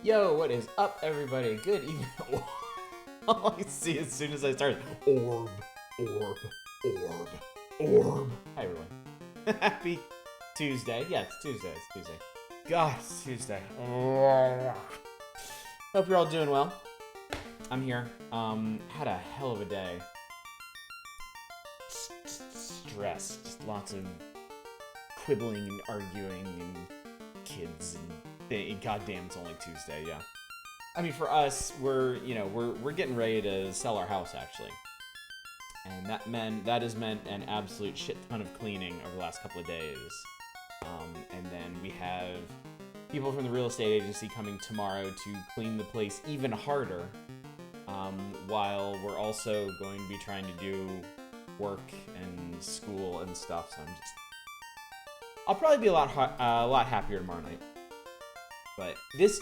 Yo, what is up, everybody? Good evening. All I see as soon as I start, orb, orb, orb, orb. Hi, everyone. Happy Tuesday. Yeah, it's Tuesday. It's Tuesday. God, it's Tuesday. Hope you're all doing well. I'm here. Had a hell of a day. Stress. Just lots of quibbling and arguing and kids and goddamn, it's only Tuesday. Yeah. I mean, for us, we're getting ready to sell our house actually, and that has meant an absolute shit ton of cleaning over the last couple of days. And then we have people from the real estate agency coming tomorrow to clean the place even harder. While we're also going to be trying to do work and school and stuff. So I'll probably be a lot happier tomorrow night. But this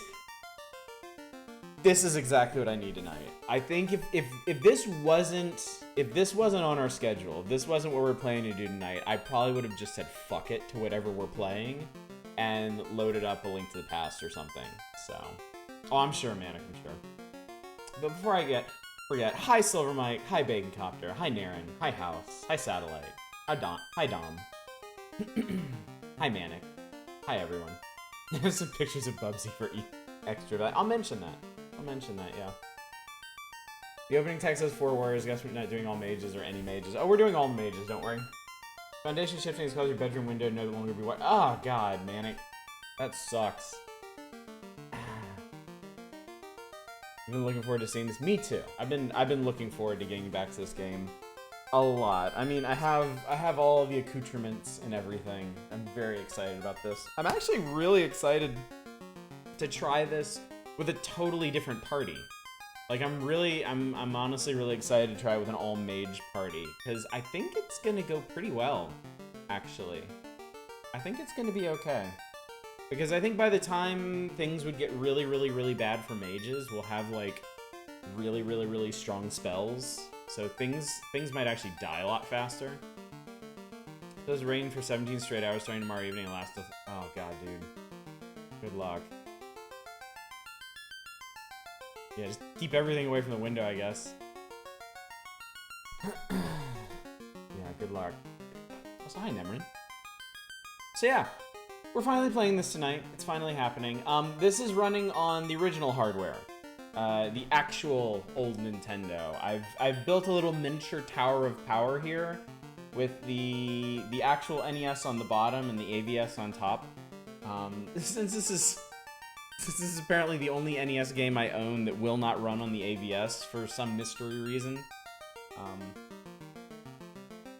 is exactly what I need tonight. I think if this wasn't on our schedule, if this wasn't what we're planning to do tonight, I probably would have just said fuck it to whatever we're playing and loaded up a Link to the Past or something. So, I'm sure, Manic, I'm sure. But before I forget, hi Silver Mike, hi Bacon Copter, hi Naren, hi House, hi Satellite, hi Dom, hi Manic, hi everyone. There's some pictures of Bubsy for extra value. I'll mention that, yeah. The opening text says 4 warriors. Guess we're not doing all mages or any mages. Oh, we're doing all mages, don't worry. Foundation shifting is cause your bedroom window no longer be white. Oh, God, Manic. That sucks. I've been looking forward to seeing this. Me too. I've been looking forward to getting back to this game a lot. I mean, I have all the accoutrements and everything. I'm very excited about this. I'm actually really excited to try this with a totally different party. Like, I'm honestly really excited to try it with an all mage party because I think it's gonna go pretty well. Actually, I think it's gonna be okay. Because I think by the time things would get really, really, really bad for mages, we'll have like really, really, really strong spells. So things might actually die a lot faster. It does rain for 17 straight hours starting tomorrow evening and last. Oh god, dude. Good luck. Yeah, just keep everything away from the window, I guess. Yeah, good luck. Also, hi, Nemrin. So yeah. We're finally playing this tonight. It's finally happening. This is running on the original hardware, the actual old Nintendo. I've built a little miniature tower of power here, with the actual NES on the bottom and the AVS on top. Since this is apparently the only NES game I own that will not run on the AVS for some mystery reason.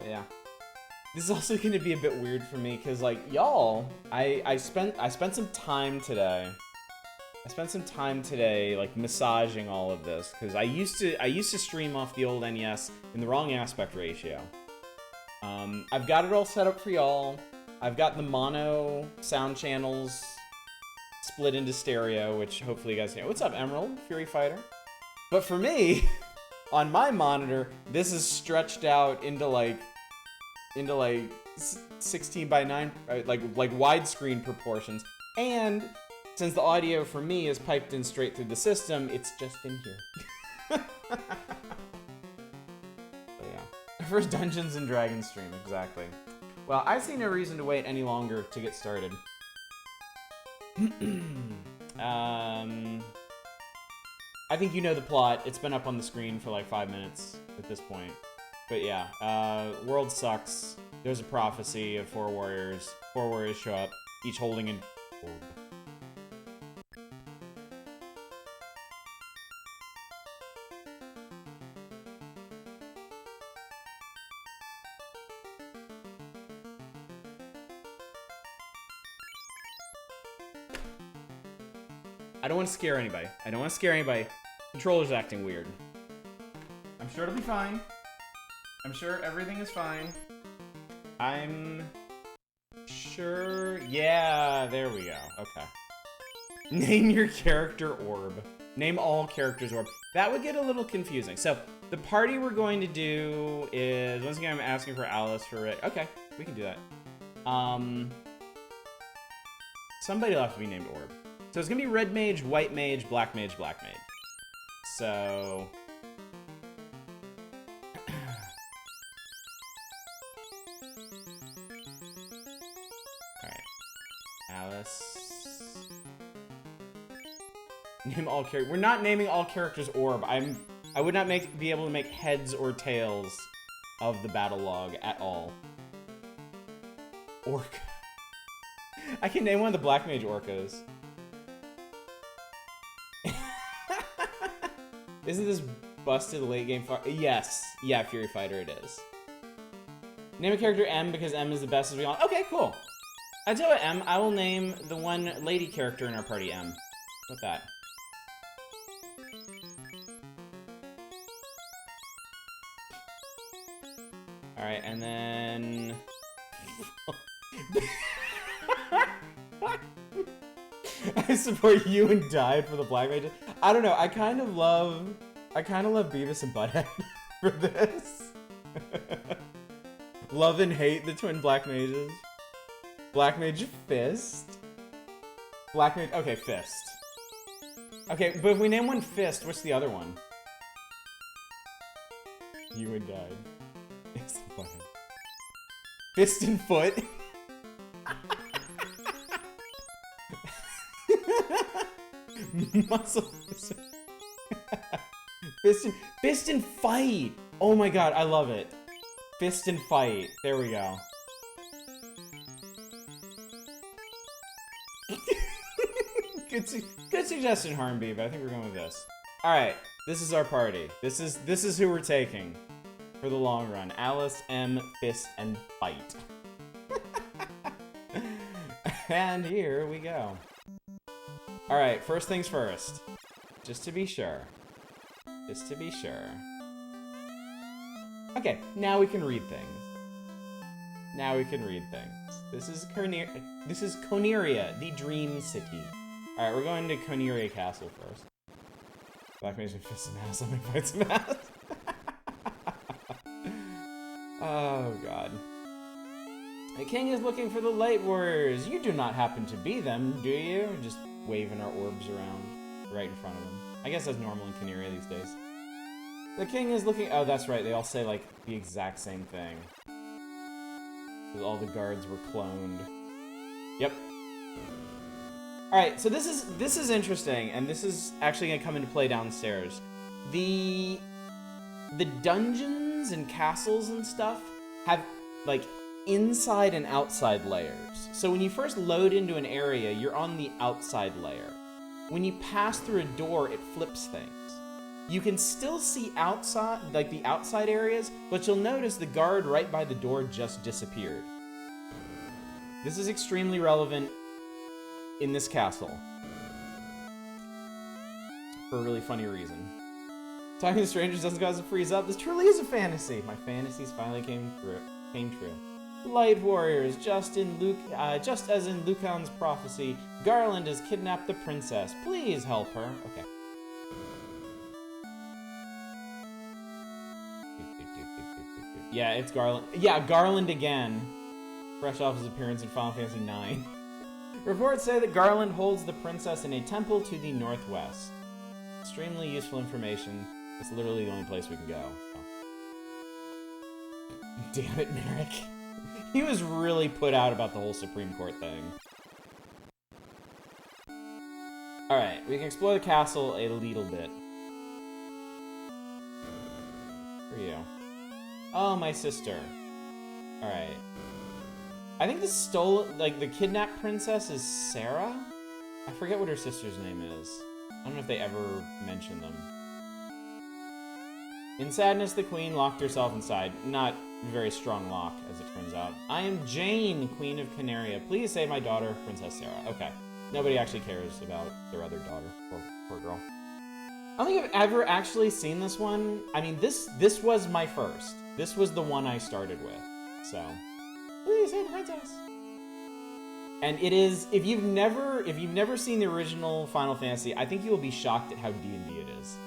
Yeah. This is also going to be a bit weird for me, because, like, y'all, I spent some time today. Like, massaging all of this, because I used to stream off the old NES in the wrong aspect ratio. I've got it all set up for y'all. I've got the mono sound channels split into stereo, which hopefully you guys can. What's up, Emerald? Fury Fighter? But for me, on my monitor, this is stretched out into like 16 by 9, like widescreen proportions, and since the audio for me is piped in straight through the system, it's just in here. So yeah, first Dungeons and Dragons stream, exactly. Well, I see no reason to wait any longer to get started. I think you know the plot. It's been up on the screen for like 5 minutes at this point. But yeah, world sucks. There's a prophecy of 4 warriors. 4 warriors show up, each holding an orb. I don't want to scare anybody. Controller's acting weird. I'm sure it'll be fine. I'm sure everything is fine. I'm sure... Yeah, there we go. Okay. Name your character orb. Name all characters orb. That would get a little confusing. So, the party we're going to do is... Once again, I'm asking for Alice for it. Okay, we can do that. Somebody will have to be named orb. So it's gonna be red mage, white mage, black mage, black mage. So... Alright. Alice... Name all characters. We're not naming all characters orb. I would not be able to make heads or tails of the battle log at all. Orc. I can name one of the black mage orcas. Isn't this busted late game fight? Yes. Yeah, Fury Fighter it is. Name a character M because M is the best as we all. Okay, cool. I tell you what, M, I will name the one lady character in our party M. What that? Alright, and then... I support you and die for the black mages. I don't know, I kind of love Beavis and Butthead for this. Love and hate the twin black mages. Black mage Fist. Black mage, okay, Fist. Okay, but if we name one Fist, what's the other one? You and died. It's fine. Fist and foot. Muscle. Fist and fight. Oh my god, I love it. Fist and fight. There we go. Good suggestion, Harmby, but I think we're going with this. All right, this is our party. This is who we're taking for the long run. Alice, M, Fist, and Fight. And here we go. All right, first things first. Just to be sure. Just to be sure. Okay, now we can read things. Now we can read things. This is Coneria, the Dream City. All right, we're going to Coneria Castle first. Black Mage and Fist and Ass. Let me fight some ass. Oh, God. The king is looking for the Light Warriors. You do not happen to be them, do you? Just waving our orbs around right in front of him. I guess that's normal in Coneria these days. The king is looking... Oh, that's right. They all say, like, the exact same thing. Because all the guards were cloned. Yep. Alright, so this is interesting, and this is actually going to come into play downstairs. The dungeons and castles and stuff have, like, inside and outside layers. So when you first load into an area, you're on the outside layer. When you pass through a door, it flips things. You can still see outside, like the outside areas, but you'll notice the guard right by the door just disappeared. This is extremely relevant in this castle. For a really funny reason. Talking to strangers doesn't cause it to freeze up. This truly is a fantasy. My fantasies finally came true. Light Warriors, just as in Lucan's prophecy, Garland has kidnapped the princess. Please help her. Okay. Yeah, it's Garland. Yeah, Garland again. Fresh off his appearance in Final Fantasy IX. Reports say that Garland holds the princess in a temple to the northwest. Extremely useful information. It's literally the only place we can go. Oh. Damn it, Merrick. He was really put out about the whole Supreme Court thing. Alright, we can explore the castle a little bit. For you. Oh, my sister. Alright. I think the kidnapped princess is Sarah? I forget what her sister's name is. I don't know if they ever mention them. In sadness, the queen locked herself inside. Not a very strong lock, as it turns out. I am Jane, Queen of Canaria. Please save my daughter, Princess Sarah. Okay. Nobody actually cares about their other daughter. Poor girl. I don't think I've ever actually seen this one. I mean, this was my first. This was the one I started with. So, please save the princess. And it is, if you've never seen the original Final Fantasy, I think you will be shocked at how D&D it is.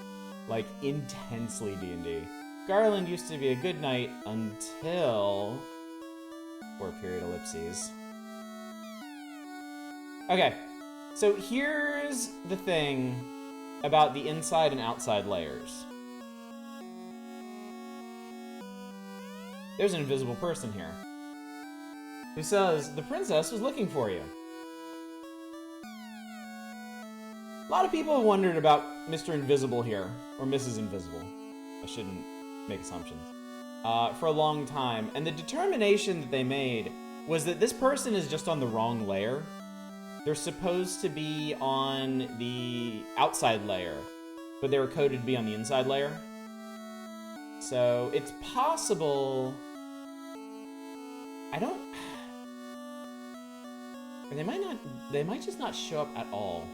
Like, intensely D&D. Garland used to be a good knight until... 4 period ellipses. Okay. So here's the thing about the inside and outside layers. There's an invisible person here who says, the princess was looking for you. A lot of people have wondered about Mr. Invisible here, or Mrs. Invisible. I shouldn't make assumptions. For a long time, and the determination that they made was that this person is just on the wrong layer. They're supposed to be on the outside layer, but they were coded to be on the inside layer. So it's possible... Or they might just not show up at all.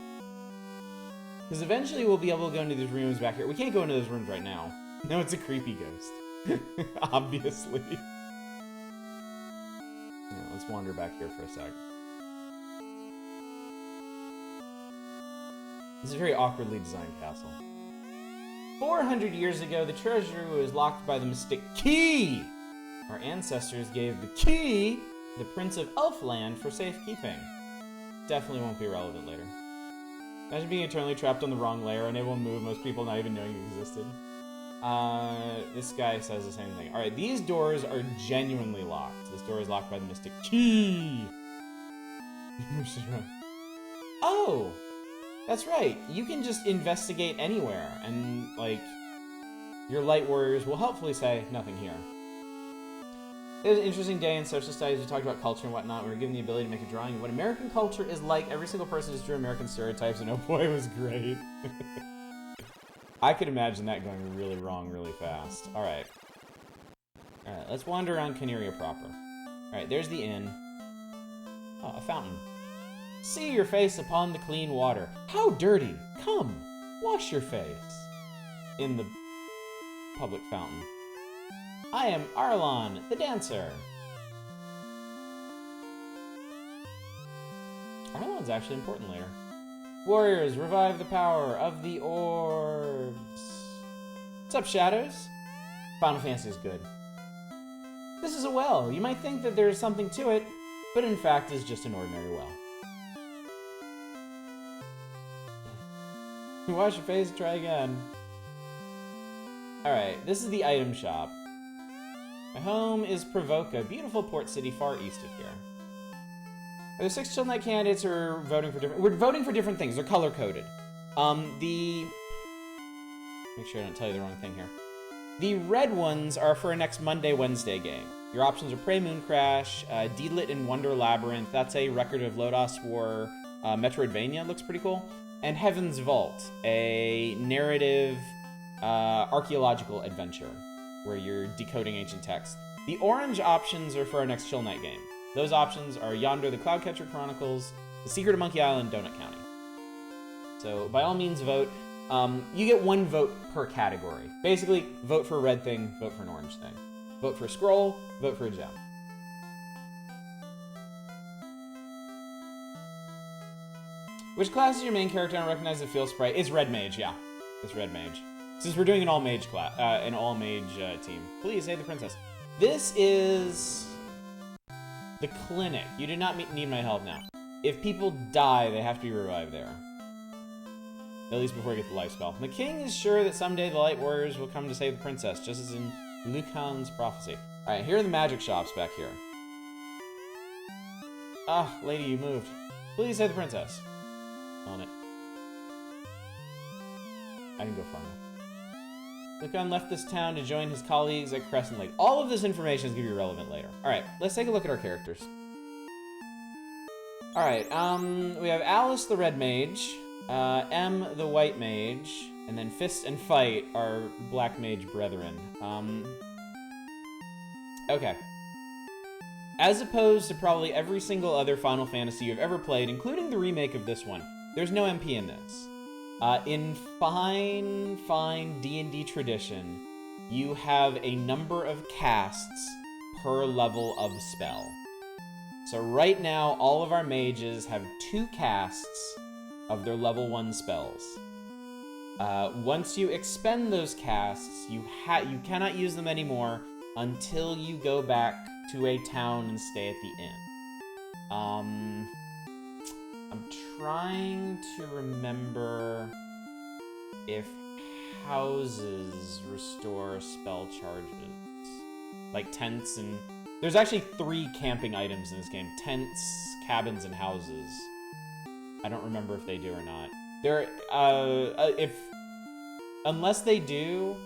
Because eventually we'll be able to go into these rooms back here. We can't go into those rooms right now. No, it's a creepy ghost. Obviously. Yeah, let's wander back here for a sec. This is a very awkwardly designed castle. 400 years ago, the treasure was locked by the mystic key. Our ancestors gave the key to the Prince of Elfland for safekeeping. Definitely won't be relevant later. Imagine being eternally trapped on the wrong layer, unable to move, most people not even knowing you existed. This guy says the same thing. Alright, these doors are genuinely locked. This door is locked by the mystic key. Oh! That's right. You can just investigate anywhere, and, like, your light warriors will helpfully say, nothing here. It was an interesting day in social studies. We talked about culture and whatnot. We were given the ability to make a drawing of what American culture is like. Every single person just drew American stereotypes, and oh boy, it was great. I could imagine that going really wrong really fast. Alright. Alright, let's wander around Caneria proper. Alright, there's the inn. Oh, a fountain. See your face upon the clean water. How dirty! Come, wash your face. In the public fountain. I am Arlon, the dancer. Arlon's actually important later. Warriors, revive the power of the orbs. What's up, Shadows? Final Fantasy is good. This is a well. You might think that there's something to it, but in fact is just an ordinary well. Wash your face, try again. Alright, this is the item shop. My home is Provoca, beautiful port city far east of here. There are 6 Chill Knight candidates who are voting for different... We're voting for different things. They're color-coded. Make sure I don't tell you the wrong thing here. The red ones are for a next Monday-Wednesday game. Your options are Prey Moon Crash, Deedlit and Wonder Labyrinth. That's a Record of Lodoss War Metroidvania. Looks pretty cool. And Heaven's Vault, a narrative archaeological adventure where you're decoding ancient texts. The orange options are for our next Chill Knight game. Those options are Yonder, the Cloudcatcher Chronicles, The Secret of Monkey Island, Donut County. So by all means vote. You get 1 vote per category. Basically, vote for a red thing, vote for an orange thing. Vote for a scroll, vote for a gem. Which class is your main character? I don't recognize the field sprite. It's Red Mage, yeah. It's Red Mage. Since we're doing an all-mage class, an all-mage team. Please save the princess. This is the clinic. You do not need my help now. If people die, they have to be revived there. At least before you get the life spell. The king is sure that someday the light warriors will come to save the princess, just as in Lucan's prophecy. Alright, here are the magic shops back here. Ah, lady, you moved. Please save the princess. On it. I can go far enough. Lucan left this town to join his colleagues at Crescent Lake. All of this information is going to be relevant later. Alright, let's take a look at our characters. Alright, we have Alice the Red Mage, M the White Mage, and then Fist and Fight are Black Mage brethren. Okay. As opposed to probably every single other Final Fantasy you've ever played, including the remake of this one, there's no MP in this. In fine D&D tradition, you have a number of casts per level of spell. So right now, all of our mages have 2 casts of their level 1 spells. Once you expend those casts, you cannot use them anymore until you go back to a town and stay at the inn. I'm trying to remember if houses restore spell charges. Like tents and... There's actually 3 camping items in this game. Tents, cabins, and houses. I don't remember if they do or not. Unless they do,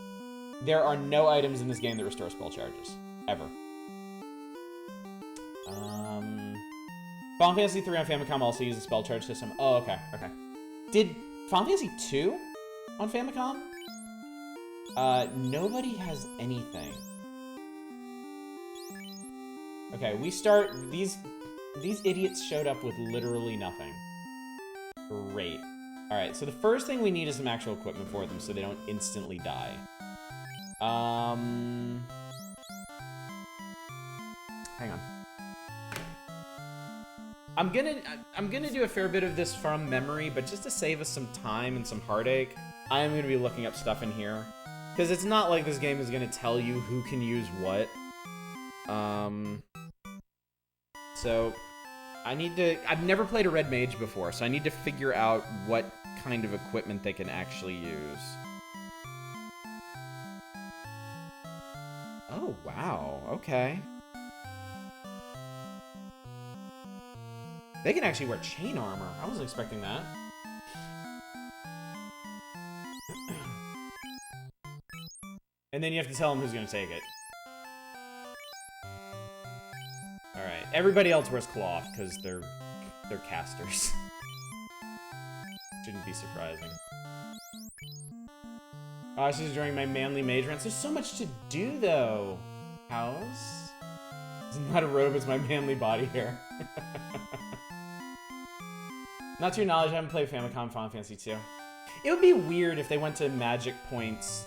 there are no items in this game that restore spell charges. Ever. Final Fantasy 3 on Famicom also uses a spell charge system. Oh, okay, okay. Did Final Fantasy 2 on Famicom? Nobody has anything. Okay, we start... These idiots showed up with literally nothing. Great. Alright, so the first thing we need is some actual equipment for them so they don't instantly die. Hang on. I'm gonna do a fair bit of this from memory, but just to save us some time and some heartache, I am gonna be looking up stuff in here. Because it's not like this game is gonna tell you who can use what. So, I've never played a red mage before, so I need to figure out what kind of equipment they can actually use. Oh, wow, okay. They can actually wear chain armor. I wasn't expecting that. And then you have to tell them who's gonna take it. Alright, everybody else wears cloth, because they're casters. Shouldn't be surprising. Oh, she's enjoying my manly mage rants. There's so much to do, though. House? It's not a robe, it's my manly body hair. Not to your knowledge, I haven't played Famicom Final Fantasy 2. It would be weird if they went to magic points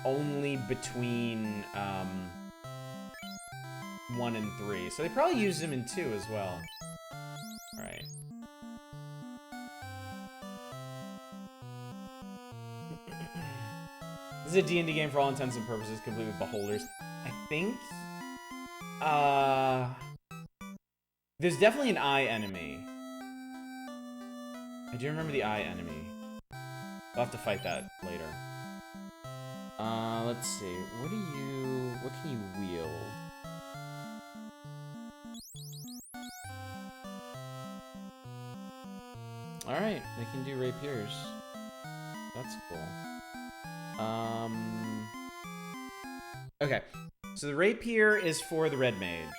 only between 1 and 3. So they probably used them in 2 as well. Alright. This is a D&D game for all intents and purposes, complete with beholders. I think... there's definitely an eye enemy. I do remember the eye enemy. I'll have to fight that later. Let's see. What can you wield? Alright, they can do rapiers. That's cool. Okay. So the rapier is for the red mage.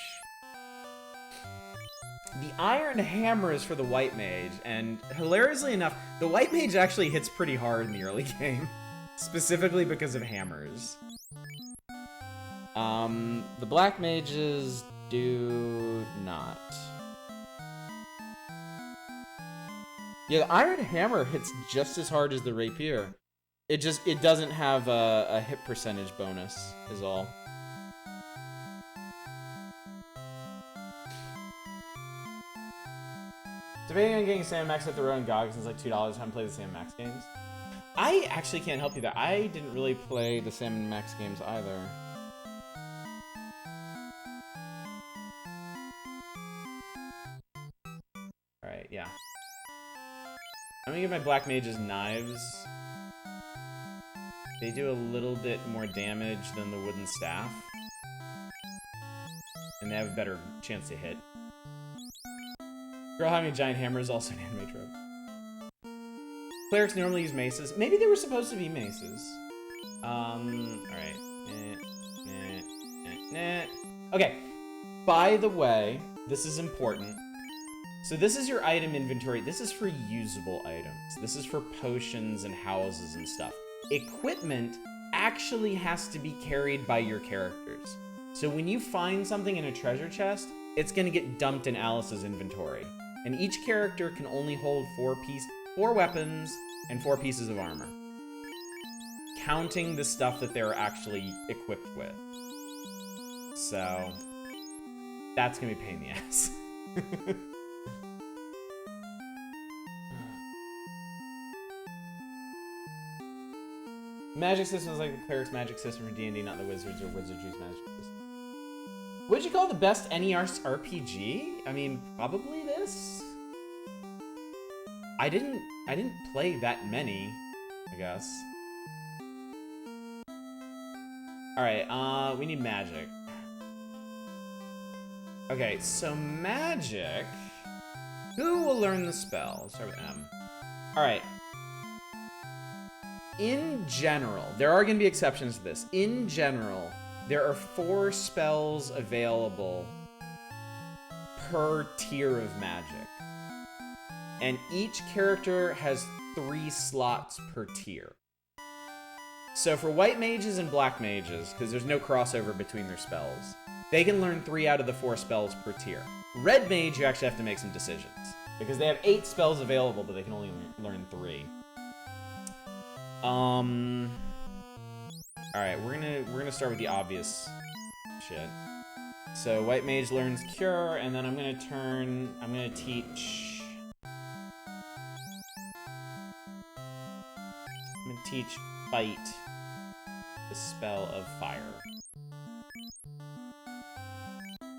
The iron hammer is for the white mage, and hilariously enough, the white mage actually hits pretty hard in the early game. Specifically because of hammers. The black mages do not. Yeah, the iron hammer hits just as hard as the rapier. It doesn't have a hit percentage bonus, is all. Debating on getting Sam Max at the road and GOG since like $2. I haven't played the Sam Max games. I actually can't help you there. I didn't really play the Sam Max games either. Alright, yeah. I'm gonna give my black mages knives. They do a little bit more damage than the wooden staff. And they have a better chance to hit. Girl having a giant hammer is also an anime trope. Clerics normally use maces. Maybe they were supposed to be maces. Alright. Okay. By the way, this is important. So this is your item inventory. This is for usable items. This is for potions and houses and stuff. Equipment actually has to be carried by your characters. So when you find something in a treasure chest, it's gonna get dumped in Alice's inventory. And each character can only hold 4 weapons and 4 pieces of armor. Counting the stuff that they're actually equipped with. So, that's gonna be a pain in the ass. Magic system is like the cleric's magic system for D&D, not the wizards or wizardry's magic system. What'd you call the best NES RPG? I mean, probably this? I didn't play that many, I guess. Alright, we need magic. Okay, so magic... Who will learn the spell? Let's start with M. Alright. In general, there are going to be exceptions to this. In general, there are 4 spells available per tier of magic. And each character has 3 slots per tier. So for white mages and black mages, because there's no crossover between their spells, they can learn 3 out of the 4 spells per tier. Red mage, you actually have to make some decisions, because they have 8 spells available, but they can only learn 3. Alright, we're gonna start with the obvious shit. So white mage learns cure, and then I'm gonna teach fight, the spell of fire.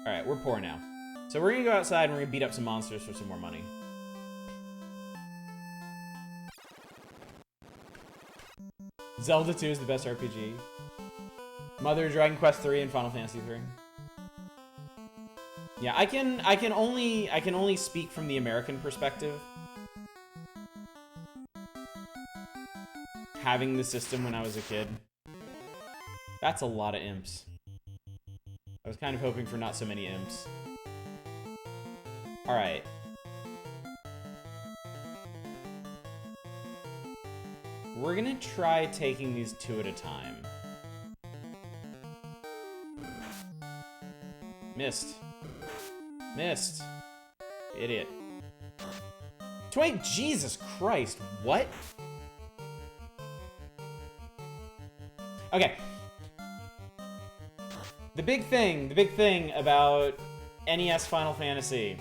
Alright, we're poor now. So we're gonna go outside and we're gonna beat up some monsters for some more money. Zelda 2 is the best RPG. Mother, Dragon Quest 3, and Final Fantasy 3. Yeah, I can only speak from the American perspective. Having the system when I was a kid. That's a lot of imps. I was kind of hoping for not so many imps. Alright. We're gonna try taking these 2 at a time. Missed. Missed. Idiot. 20, Jesus Christ, what? Okay. The big thing about NES Final Fantasy.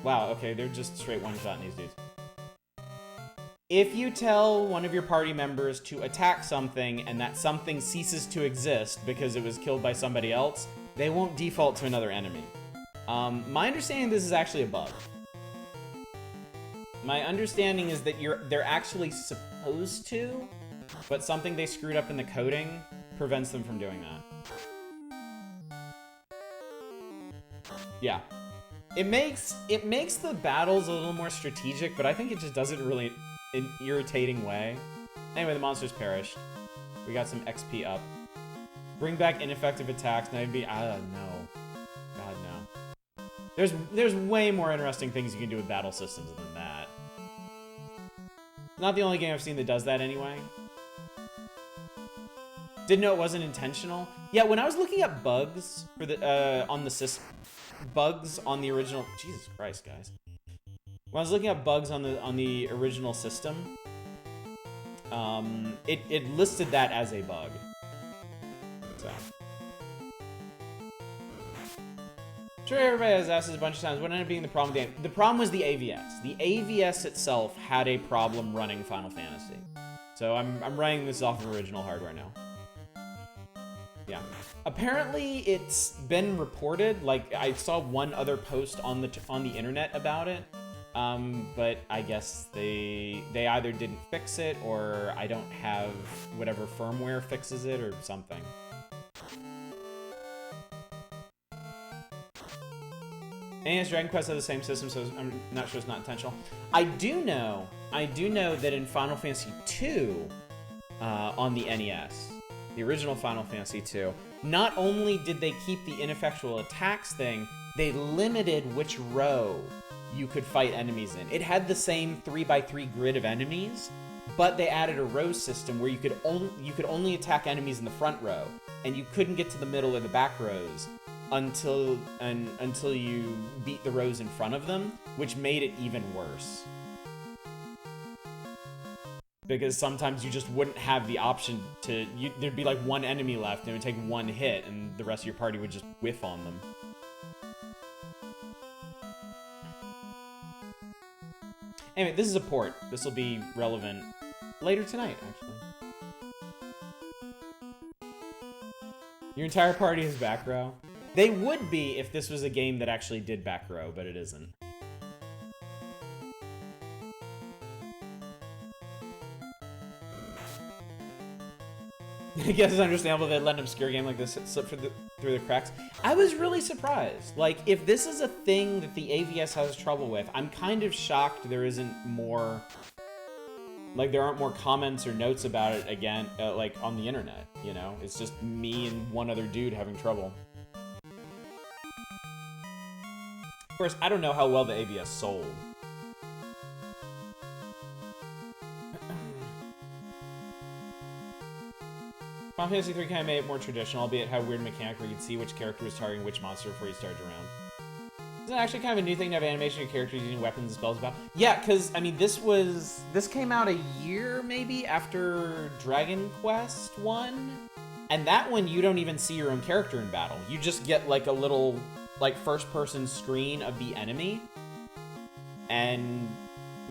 Wow, okay, they're just straight one-shotting these dudes. If you tell one of your party members to attack something and that something ceases to exist because it was killed by somebody else, they won't default to another enemy. My understanding this is actually a bug. My understanding is that they're actually supposed to, but something they screwed up in the coding prevents them from doing that. Yeah. It makes the battles a little more strategic, but I think it just does it really in an irritating way. Anyway, the monsters perished. We got some XP up. Bring back ineffective attacks. Now no. God, no. There's way more interesting things you can do with battle systems than that. Not the only game I've seen that does that anyway. Didn't know it wasn't intentional. Yeah, when I was looking up bugs for the on the system, bugs on the original. Jesus Christ, guys. When I was looking up bugs on the original system, it listed that as a bug. So. I'm sure everybody has asked this a bunch of times. What ended up being the problem with the game? The problem was the AVS. The AVS itself had a problem running Final Fantasy. So I'm running this off of original hardware now. Yeah. Apparently, it's been reported. Like, I saw one other post on the internet about it. But I guess they either didn't fix it, or I don't have whatever firmware fixes it, or something. NES Dragon Quest have the same system, so I'm not sure it's not intentional. I do know that in Final Fantasy II, on the NES, the original Final Fantasy II, not only did they keep the ineffectual attacks thing, they limited which row you could fight enemies in. It had the same 3x3 grid of enemies, but they added a row system where you could only attack enemies in the front row, and you couldn't get to the middle or the back rows until you beat the rows in front of them, which made it even worse. Because sometimes you just wouldn't have the option to... there'd be like one enemy left, and it would take one hit, and the rest of your party would just whiff on them. Anyway, this is a port. This will be relevant later tonight, actually. Your entire party is back row. They would be if this was a game that actually did back row, but it isn't. I guess it's understandable that let an obscure game like this slip through the cracks. I was really surprised. Like, if this is a thing that the AVS has trouble with, I'm kind of shocked there isn't more... Like, there aren't more comments or notes about it again, like, on the internet, you know? It's just me and one other dude having trouble. Of course, I don't know how well the AVS sold. Final Fantasy 3 kind of made it more traditional, albeit had a weird mechanic where you could see which character was targeting which monster before you started around. Isn't it actually kind of a new thing to have animation of characters using weapons and spells about? Yeah, because, I mean, this came out a year, maybe, after Dragon Quest 1. And that one, you don't even see your own character in battle. You just get, like, a little, like, first-person screen of the enemy. And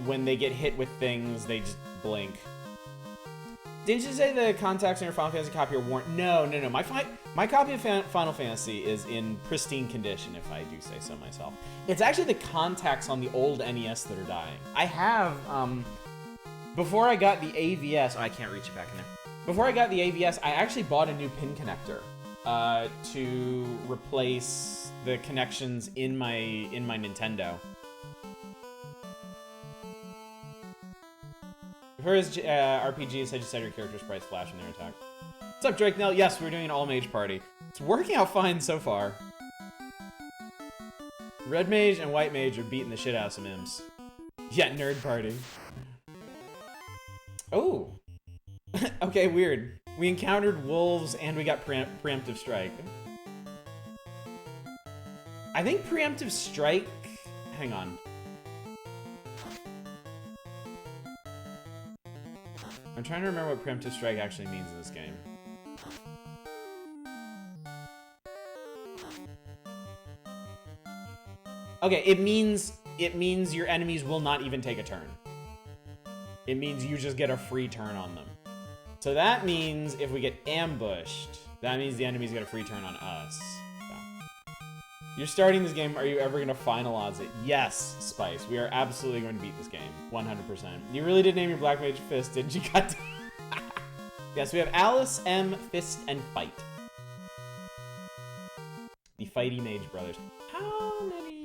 when they get hit with things, they just blink. Didn't you say the contacts in your Final Fantasy copy are worn? No. My copy of Final Fantasy is in pristine condition, if I do say so myself. It's actually the contacts on the old NES that are dying. I have, before I got the AVS, I can't reach it back in there. Before I got the AVS, I actually bought a new pin connector to replace the connections in my Nintendo. For his RPG, said you set your character's price flash in their attack. What's up, Drake Nell? Yes, we're doing an all-mage party. It's working out fine so far. Red mage and white mage are beating the shit out of some imps. Yeah, nerd party. Oh. Okay, weird. We encountered wolves and we got preemptive strike. I think preemptive strike... Hang on. I'm trying to remember what preemptive strike actually means in this game. Okay, it means your enemies will not even take a turn. It means you just get a free turn on them. So that means if we get ambushed, that means the enemies get a free turn on us. So. You're starting this game, are you ever going to finalize it? Yes, Spice. We are absolutely going to beat this game. 100%. You really did name your Black Mage Fist, didn't you? Yes, we have Alice, M, Fist, and Fight. The Fighty Mage Brothers. How many?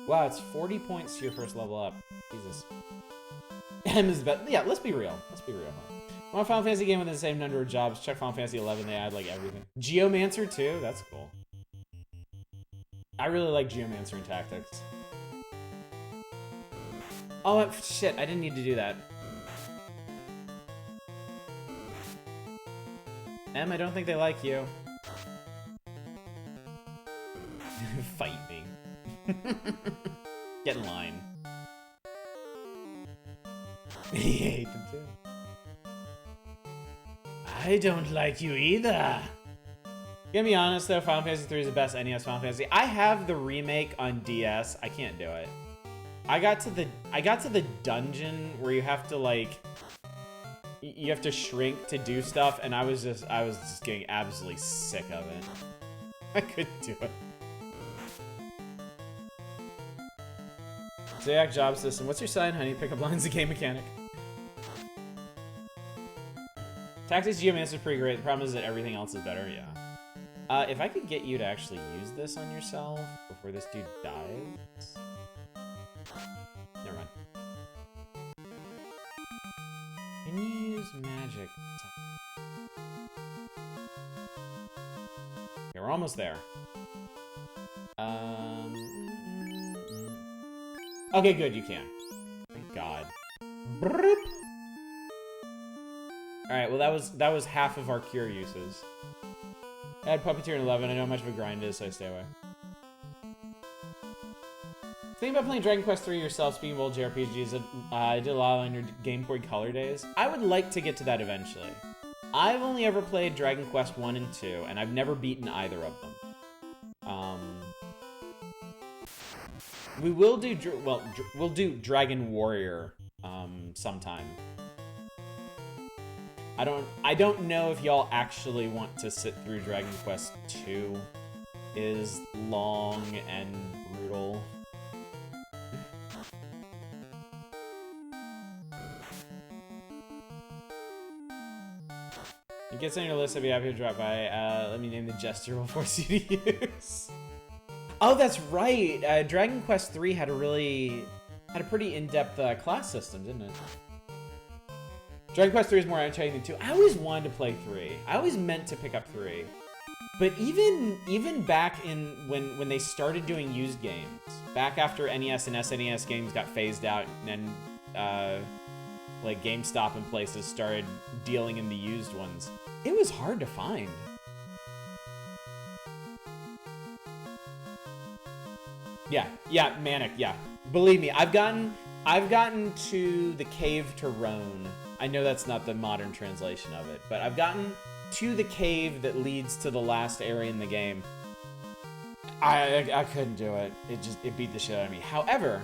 Wow, it's 40 points to your first level up. Jesus. M is better. Yeah, let's be real. Let's be real. I want a Final Fantasy game with the same number of jobs. Check Final Fantasy 11, they add like everything. Geomancer too? That's cool. I really like Geomancer and Tactics. Oh, shit, I didn't need to do that. Em, I don't think they like you. Fight me. Get in line. He hates them too. I don't like you either. Gonna be honest though, Final Fantasy 3 is the best NES Final Fantasy. I have the remake on DS. I can't do it. I got to the dungeon where you have to like you have to shrink to do stuff, and I was just getting absolutely sick of it. I couldn't do it. Zayak job system. What's your sign, honey? Pickup lines, the game mechanic. Tactics Geomancer is pretty great. The problem is that everything else is better, yeah. If I could get you to actually use this on yourself before this dude dies... Never mind. Can you use magic? Okay, we're almost there. Okay, good, you can. Thank God. Broop. Alright, well that was half of our cure uses. I had Puppeteer in 11, I know how much of a grind it is, so I stay away. Think about playing Dragon Quest 3 yourself, speaking of old JRPGs, I did a lot on your Game Boy Color days. I would like to get to that eventually. I've only ever played Dragon Quest 1 and 2, and I've never beaten either of them. We will do, we'll do Dragon Warrior, sometime. I don't know if y'all actually want to sit through Dragon Quest 2. It is long and brutal. it gets on your list, I'd be happy to drop by. Let me name the gesture we'll force you to use. Oh, that's right. Dragon Quest III had a pretty in-depth class system, didn't it? Dragon Quest III is more entertaining than 2. I always wanted to play 3. I always meant to pick up 3. But even back in when they started doing used games, back after NES and SNES games got phased out, and then like GameStop and places started dealing in the used ones, it was hard to find. Yeah, Manic, yeah. Believe me, I've gotten to the Cave to Roan. I know that's not the modern translation of it, but I've gotten to the cave that leads to the last area in the game. I couldn't do it. It beat the shit out of me. However,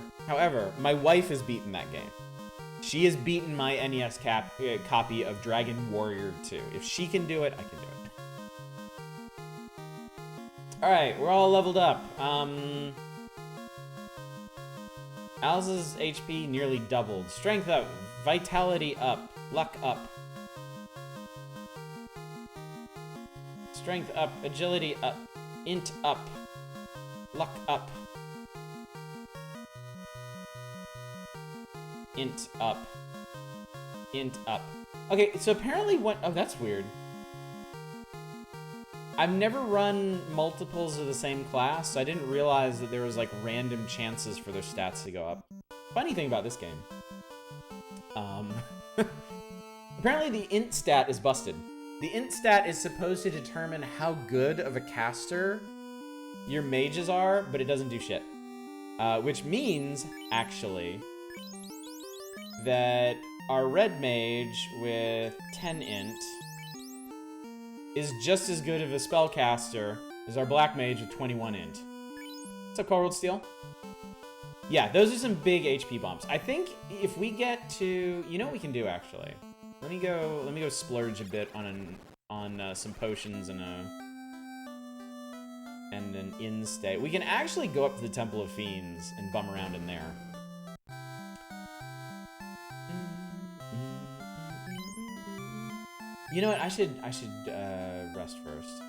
my wife has beaten that game. She has beaten my NES copy of Dragon Warrior 2. If she can do it, I can do it. Alright, we're all leveled up. Alice's HP nearly doubled. Strength up, vitality up, luck up. Strength up, agility up, int up, luck up. Int up. Int up. Okay, so apparently oh, that's weird. I've never run multiples of the same class, so I didn't realize that there was like random chances for their stats to go up. Funny thing about this game. Apparently the int stat is busted. The int stat is supposed to determine how good of a caster your mages are, but it doesn't do shit. Which means, actually, that our red mage with 10 int is just as good of a spellcaster as our black mage with 21 int. What's up, Cold Steel? Yeah, those are some big HP bumps. I think if we get to, you know what we can do actually. Let me go splurge a bit on some potions and an inn stay. We can actually go up to the Temple of Fiends and bum around in there. You know what? I should rest first.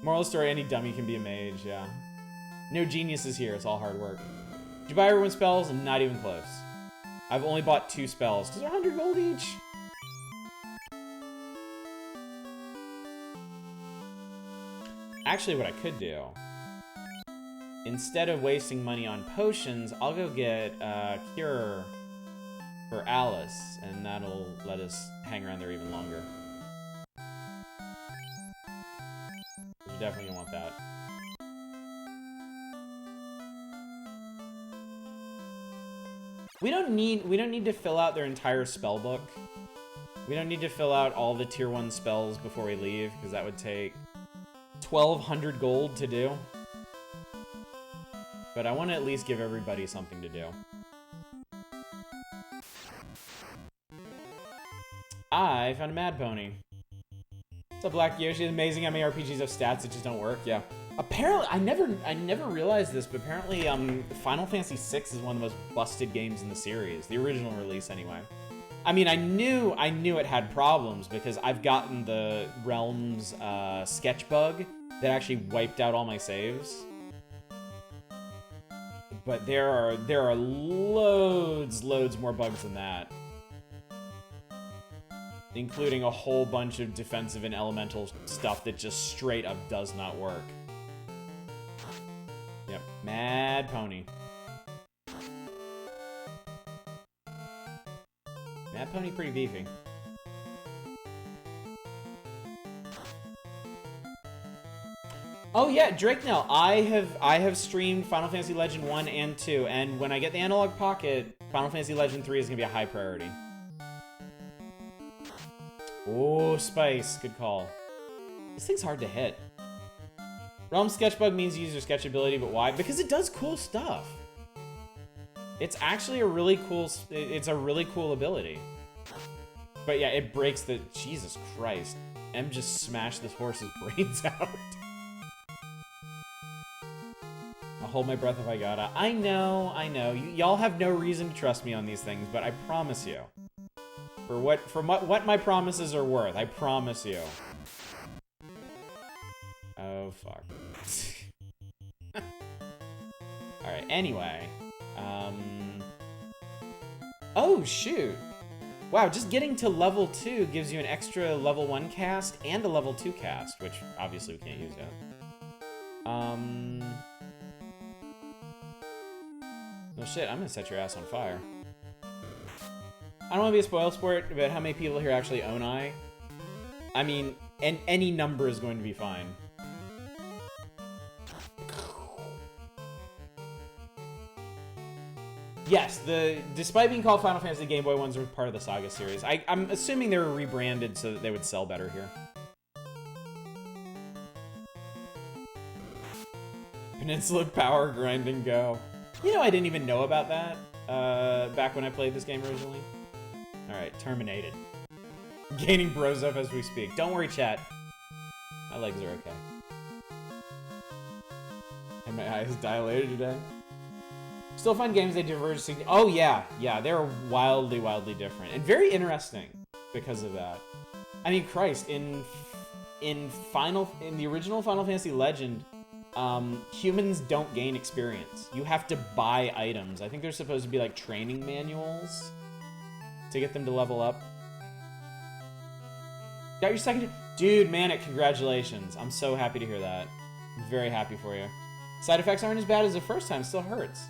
Moral of the story: any dummy can be a mage. Yeah. No geniuses here. It's all hard work. Did you buy everyone's spells? Not even close. I've only bought 2 spells because they're 100 gold each. Actually, what I could do, instead of wasting money on potions, I'll go get Cure for Alice, and that'll let us hang around there even longer. You're definitely gonna want that. We don't need to fill out their entire spell book. We don't need to fill out all the tier 1 spells before we leave, because that would take 1,200 gold to do. But I want to at least give everybody something to do. I found a Mad Pony. What's up, Black Yoshi? It's amazing how many RPGs have stats that just don't work. Yeah. Apparently, I never realized this, but apparently, Final Fantasy VI is one of the most busted games in the series. The original release, anyway. I mean, I knew it had problems because I've gotten the Realms sketch bug that actually wiped out all my saves. But there are loads more bugs than that, including a whole bunch of defensive and elemental stuff that just straight up does not work. Yep, Mad Pony. Mad Pony pretty beefy. Oh yeah, Drake Nell. I have streamed Final Fantasy Legend 1 and 2, and when I get the Analog Pocket, Final Fantasy Legend 3 is gonna be a high priority. Oh, Spice, good call. This thing's hard to hit. Realm Sketchbug means you use your sketch ability, but why? Because it does cool stuff. It's actually a really cool, it's a really cool ability. But yeah, it breaks the, Jesus Christ. M just smashed this horse's brains out. I'll hold my breath if I gotta. I know. Y'all have no reason to trust me on these things, but I promise you. For what my promises are worth. I promise you. Oh, fuck. Alright, anyway. Oh, shoot. Wow, just getting to level 2 gives you an extra level 1 cast and a level 2 cast, which obviously we can't use yet. Oh shit, I'm gonna set your ass on fire. I don't want to be a spoil sport, but how many people here actually own I mean, any number is going to be fine. Yes, despite being called Final Fantasy, Game Boy ones are part of the Saga series. I'm assuming they were rebranded so that they would sell better here. Peninsula Power Grind and Go. You know, I didn't even know about that back when I played this game originally. Alright, terminated. Gaining bros up as we speak. Don't worry, chat. My legs are okay. And my eyes dilated today. Still fun games, they diverge. Oh yeah, they're wildly, wildly different. And very interesting because of that. I mean, Christ, in the original Final Fantasy Legend, humans don't gain experience. You have to buy items. I think they're supposed to be like training manuals to get them to level up. Got your second... Dude, Manic, congratulations. I'm so happy to hear that. I'm very happy for you. Side effects aren't as bad as the first time, still hurts.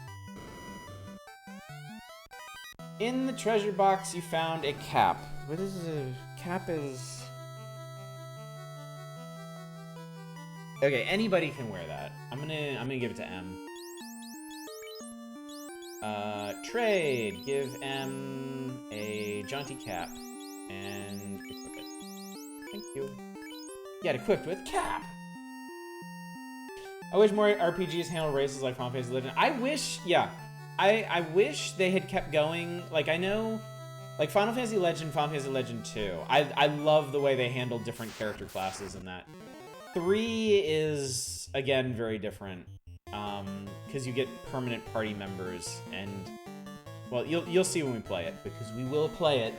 In the treasure box, you found a cap. What is a cap is... Okay, anybody can wear that. I'm gonna give it to M. Trade. Give M a jaunty cap and equip it. Thank you. Get equipped with cap. I wish more RPGs handled races like Final Fantasy Legend. I wish, yeah. I wish they had kept going. Like, I know, like Final Fantasy Legend, Final Fantasy Legend 2. I love the way they handle different character classes in that. 3 is, again, very different. Because you get permanent party members, and, well, you'll see when we play it, because we will play it.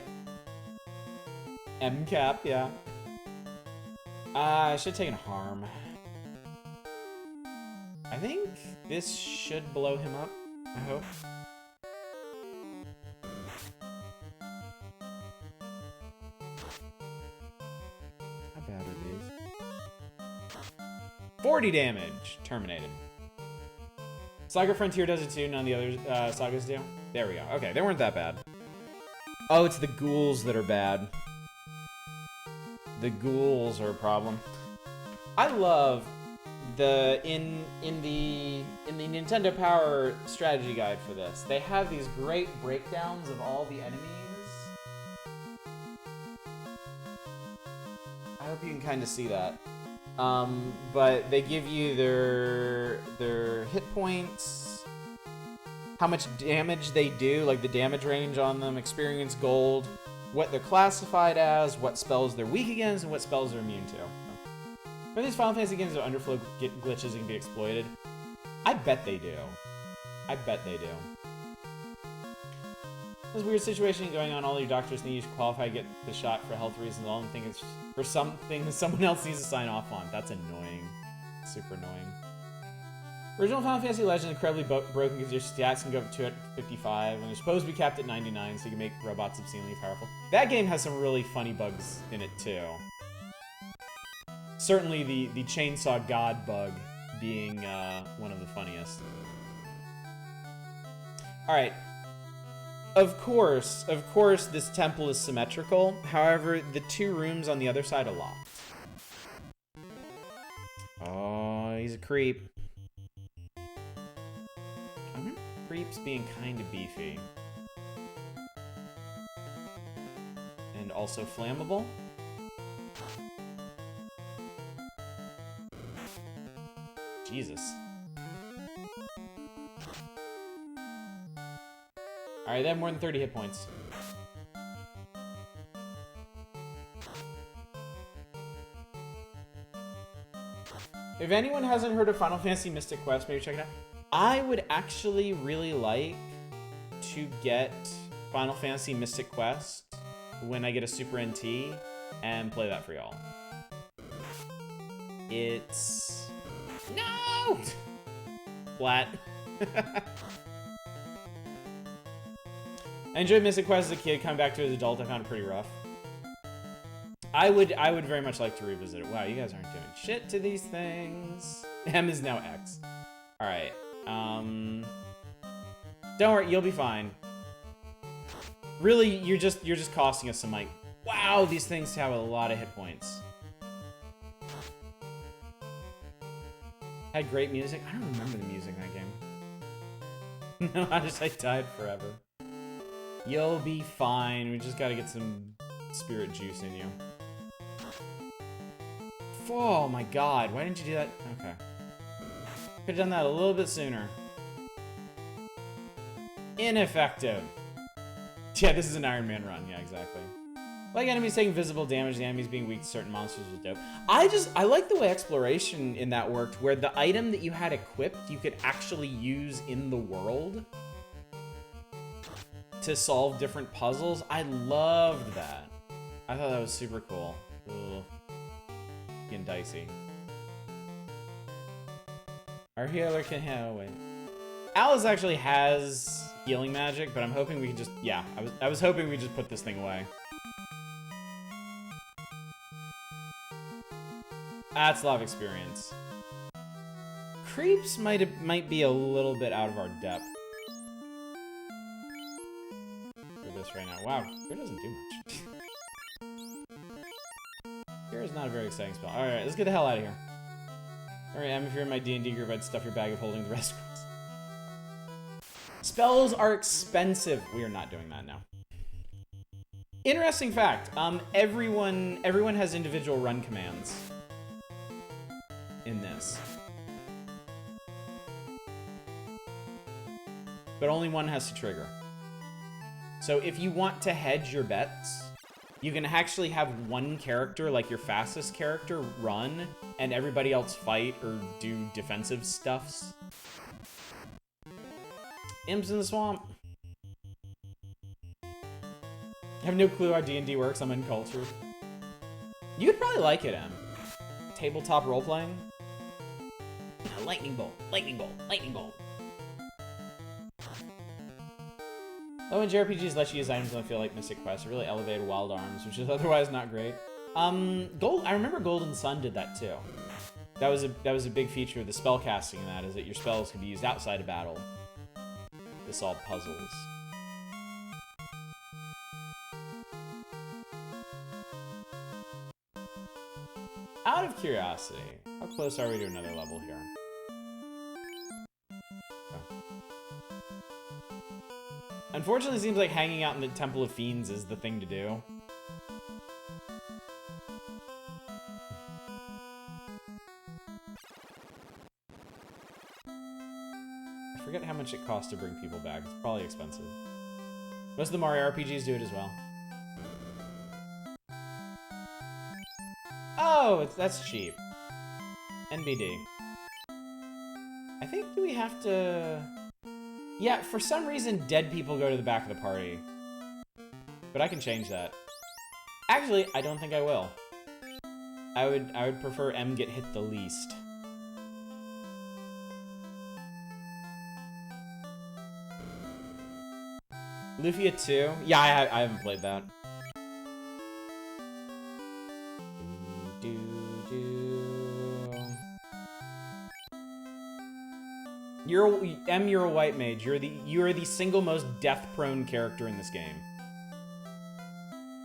MCAP, yeah. I should have taken harm. I think this should blow him up, I hope. How bad are these? 40 damage! Terminated. Saga Frontier does it too, none of the other sagas do. There we go. Okay, they weren't that bad. Oh, it's the ghouls that are bad. The ghouls are a problem. I love in the Nintendo Power strategy guide for this. They have these great breakdowns of all the enemies. I hope you can kind of see that. But they give you their hit points, how much damage they do, like the damage range on them, experience gold, what they're classified as, what spells they're weak against, and what spells they're immune to. Are these Final Fantasy games that underflow glitches and can be exploited? I bet they do. I bet they do. There's a weird situation going on. All your doctors need to qualify to get the shot for health reasons. All I'm thinking is for something that someone else needs to sign off on. That's annoying. Super annoying. Original Final Fantasy Legend is incredibly broken because your stats can go up to 55, and they're supposed to be capped at 99, so you can make robots obscenely powerful. That game has some really funny bugs in it, too. Certainly the Chainsaw God bug being one of the funniest. Alright. Of course, this temple is symmetrical. However, the 2 rooms on the other side are locked. Oh, he's a creep. Creeps being kind of beefy. And also flammable. Jesus. Alright, they have more than 30 hit points. If anyone hasn't heard of Final Fantasy Mystic Quest, maybe check it out. I would actually really like to get Final Fantasy Mystic Quest when I get a Super NT and play that for y'all. It's... No! Flat. I enjoyed Mystic Quest as a kid. Coming back to it as an adult, I found it pretty rough. I would very much like to revisit it. Wow, you guys aren't doing shit to these things. M is now X. Alright. Don't worry, you'll be fine. Really, you're just costing us some, like, wow, these things have a lot of hit points. Had great music. I don't remember the music in that game. No, I died forever. You'll be fine. We just gotta get some spirit juice in you. Oh my god, why didn't you do that? Okay. Could've done that a little bit sooner. Ineffective. Yeah, this is an Iron Man run. Yeah, exactly. Like enemies taking visible damage, the enemies being weak to certain monsters was dope. I like the way exploration in that worked, where the item that you had equipped, you could actually use in the world to solve different puzzles. I loved that. I thought that was super cool. Ugh. Getting dicey. Our healer can heal. Wait. Alice actually has healing magic, but I'm hoping we can just... Yeah, I was hoping we just put this thing away. That's a lot of experience. Creeps might be a little bit out of our depth. For this right now. Wow, Fear doesn't do much. Fear is not a very exciting spell. Alright, let's get the hell out of here. Alright, Em, if you're in my D&D group, I'd stuff your bag of holding the rest. Spells are expensive. We are not doing that now. Interesting fact. Everyone has individual run commands in this. But only one has to trigger. So if you want to hedge your bets, you can actually have one character, like your fastest character, run, and everybody else fight or do defensive stuffs. Imps in the swamp. I have no clue how D&D works. I'm uncultured. You'd probably like it, Em. Tabletop role-playing. Lightning bolt, lightning bolt, lightning bolt. Oh, and JRPGs let you use items that feel like Mystic Quest. It really elevated Wild Arms, which is otherwise not great. I remember Golden Sun did that too. That was a big feature of the spell casting in that, is that your spells can be used outside of battle to solve puzzles. Out of curiosity, how close are we to another level here? Oh. Unfortunately, it seems like hanging out in the Temple of Fiends is the thing to do. I forget how much it costs to bring people back. It's probably expensive. Most of the Mario RPGs do it as well. Oh, that's cheap. NBD. I think, do we have to... Yeah, for some reason, dead people go to the back of the party. But I can change that. Actually, I don't think I will. I would prefer M get hit the least. Lufia 2? Yeah, I haven't played that. You're a white mage. You are the single most death-prone character in this game.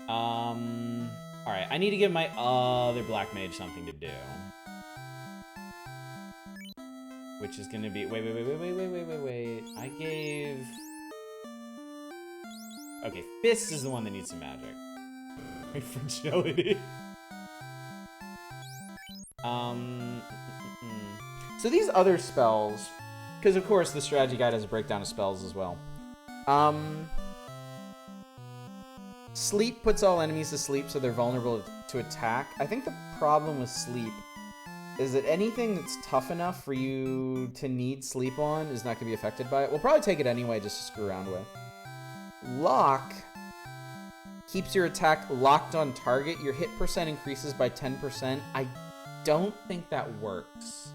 Alright, I need to give my other black mage something to do. Which is gonna be... Wait. I gave... Okay, Fist is the one that needs some magic. Fragility. So these other spells... Because, of course, the strategy guide has a breakdown of spells as well. Sleep puts all enemies to sleep, so they're vulnerable to attack. I think the problem with sleep is that anything that's tough enough for you to need sleep on is not going to be affected by it. We'll probably take it anyway just to screw around with. Lock keeps your attack locked on target. Your hit percent increases by 10%. I don't think that works.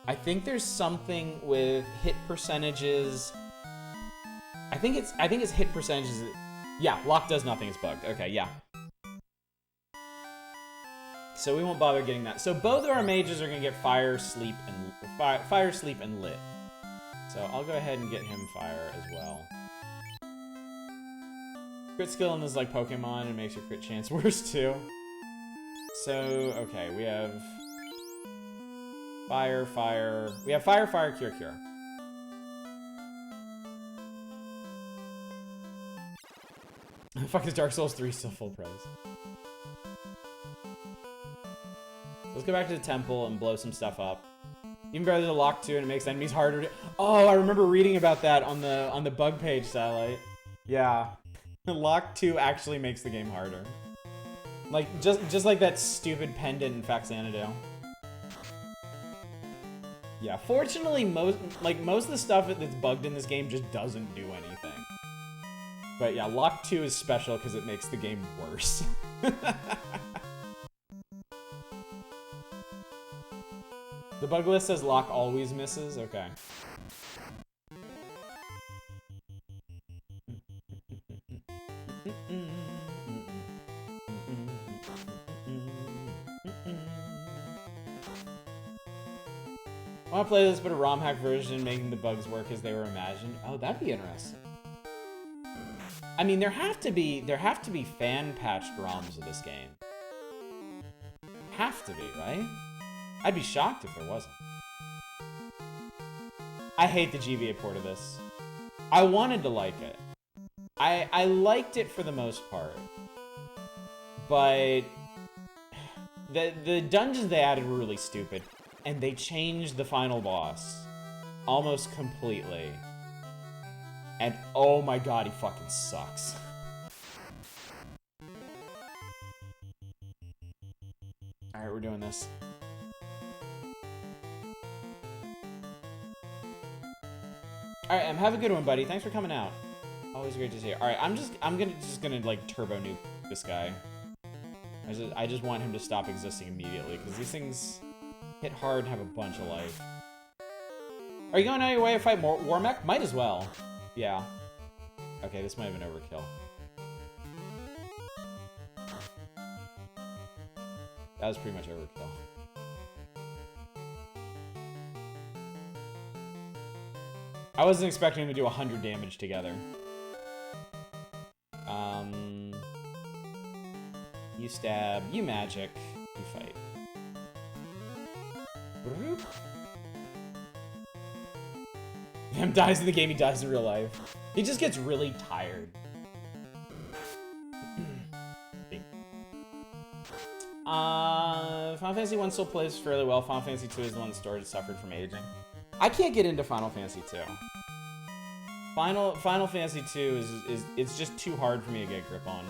I think there's something with hit percentages. I think it's hit percentages. Yeah, lock does nothing. It's bugged. Okay, yeah. So we won't bother getting that. So both of our mages are gonna get fire, sleep, and lit. So I'll go ahead and get him fire as well. Crit skill in this is like Pokemon and makes your crit chance worse too. So okay, we have fire, fire. We have fire, fire, cure, cure. Fuck, is Dark Souls 3 still full price? Let's go back to the temple and blow some stuff up. Even better than lock 2, and it makes enemies harder to... Oh, I remember reading about that on the bug page, Satellite. Yeah. Lock 2 actually makes the game harder. Like, just like that stupid pendant in Faxanadu. Yeah, fortunately, most of the stuff that's bugged in this game just doesn't do anything. But yeah, lock 2 is special because it makes the game worse. The bug list says lock always misses? Okay. I want to play this, but a ROM hack version making the bugs work as they were imagined. Oh, that'd be interesting. I mean, there have to be fan-patched ROMs of this game. Have to be, right? I'd be shocked if there wasn't. I hate the GBA port of this. I wanted to like it. I liked it for the most part. But the dungeons they added were really stupid. And they changed the final boss almost completely. And oh my god, he fucking sucks. Alright, we're doing this. Alright, have a good one, buddy. Thanks for coming out. Always great to see you. Alright, I'm just gonna like turbo nuke this guy. I just want him to stop existing immediately, because these things hit hard and have a bunch of life. Are you going out of your way to fight more Warmech? Might as well. Yeah. Okay, this might have been overkill. That was pretty much overkill. I wasn't expecting him to do 100 damage together. You stab, you magic, you fight. Him dies in the game, he dies in real life. He just gets really tired. Final Fantasy 1 still plays fairly well. Final Fantasy 2 is the one that story suffered from aging. I can't get into Final Fantasy 2. Final Fantasy 2 is it's just too hard for me to get a grip on.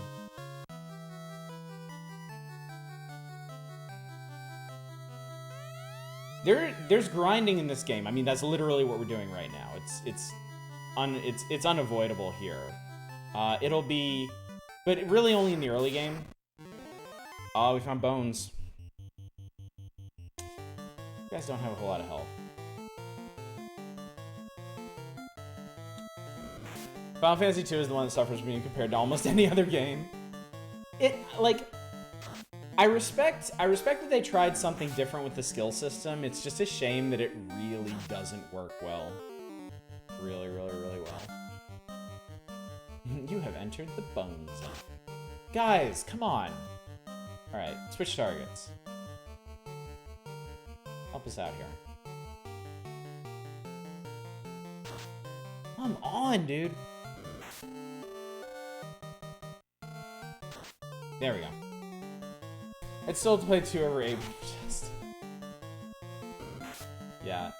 There's grinding in this game. I mean, that's literally what we're doing right now. It's unavoidable here. It'll be, but really only in the early game. Oh, we found bones. You guys don't have a whole lot of health. Final Fantasy 2 is the one that suffers being compared to almost any other game. I respect that they tried something different with the skill system. It's just a shame that it really doesn't work well. Really, really, really well. You have entered the bone zone. Guys, come on. Alright, switch targets. Help us out here. Come on, dude. There we go. It's still to play 2 over 8. Just... Yeah,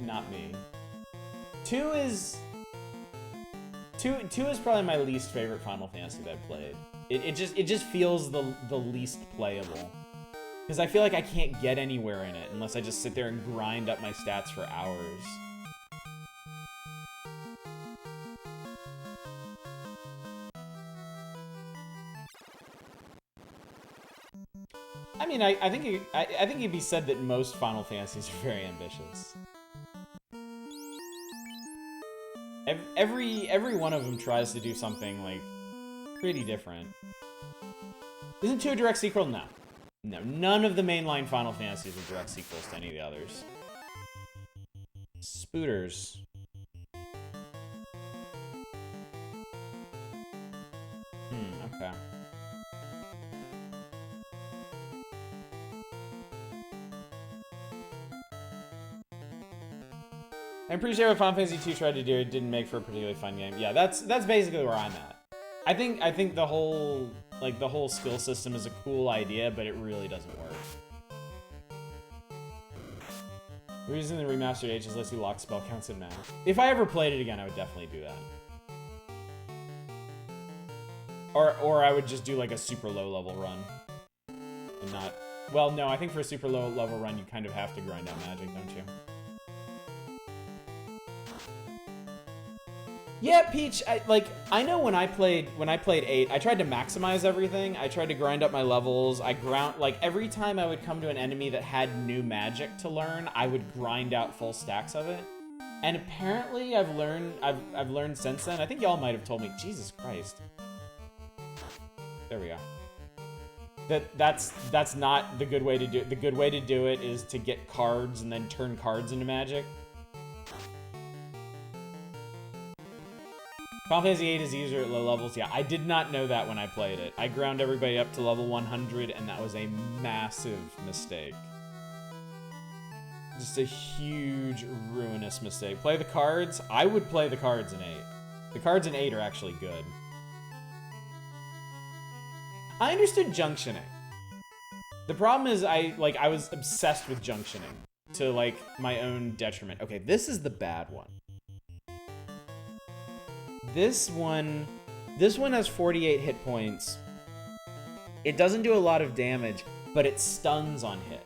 not me. 2 is probably my least favorite Final Fantasy that I've played. It just feels the least playable. Because I feel like I can't get anywhere in it unless I just sit there and grind up my stats for hours. I mean, I think I think it'd be said that most Final Fantasies are very ambitious. Every one of them tries to do something like pretty different. Isn't 2 a direct sequel? No. No, none of the mainline Final Fantasies are direct sequels to any of the others. Spooters. Okay. I'm pretty sure what Final Fantasy 2 tried to do, it didn't make for a particularly fun game. Yeah, that's basically where I'm at. I think the whole skill system is a cool idea, but it really doesn't work. The reason the remastered H's lets you lock spell counts in math. If I ever played it again, I would definitely do that. Or I would just do like a super low level run. And not... Well, no, I think for a super low level run, you kind of have to grind out magic, don't you? Yeah, Peach, I know when I played 8, I tried to maximize everything. I tried to grind up my levels. Every time I would come to an enemy that had new magic to learn, I would grind out full stacks of it. And apparently I've learned since then. I think y'all might have told me, Jesus Christ. There we go. That's not the good way to do it. The good way to do it is to get cards and then turn cards into magic. Final Fantasy 8 is easier at low levels. Yeah, I did not know that when I played it. I ground everybody up to level 100, and that was a massive mistake. Just a huge, ruinous mistake. Play the cards? I would play the cards in 8. The cards in 8 are actually good. I understood junctioning. The problem is I was obsessed with junctioning to, like, my own detriment. Okay, this is the bad one. This one has 48 hit points. It doesn't do a lot of damage, but it stuns on hit.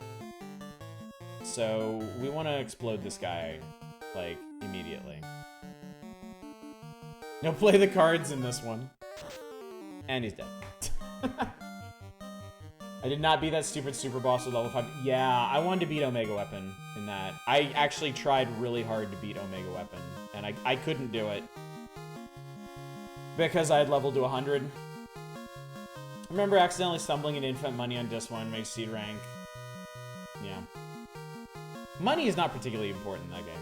So we want to explode this guy, like, immediately. Now play the cards in this one. And he's dead. I did not beat that stupid super boss with level 5. Yeah, I wanted to beat Omega Weapon in that. I actually tried really hard to beat Omega Weapon, and I couldn't do it. Because I had leveled to 100. I remember accidentally stumbling into infinite money on disc 1, makes C rank. Yeah. Money is not particularly important in that game.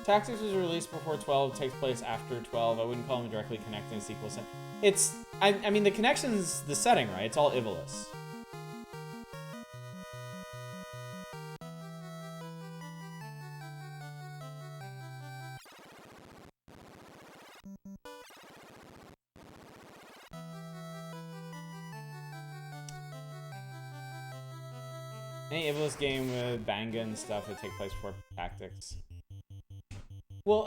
Tactics was released before 12, takes place after 12. I wouldn't call them directly connected in a sequel. It's, I mean, the connection's the setting, right? It's all Ivalice. Any Ivalice game with Banga and stuff would take place before Tactics. Well,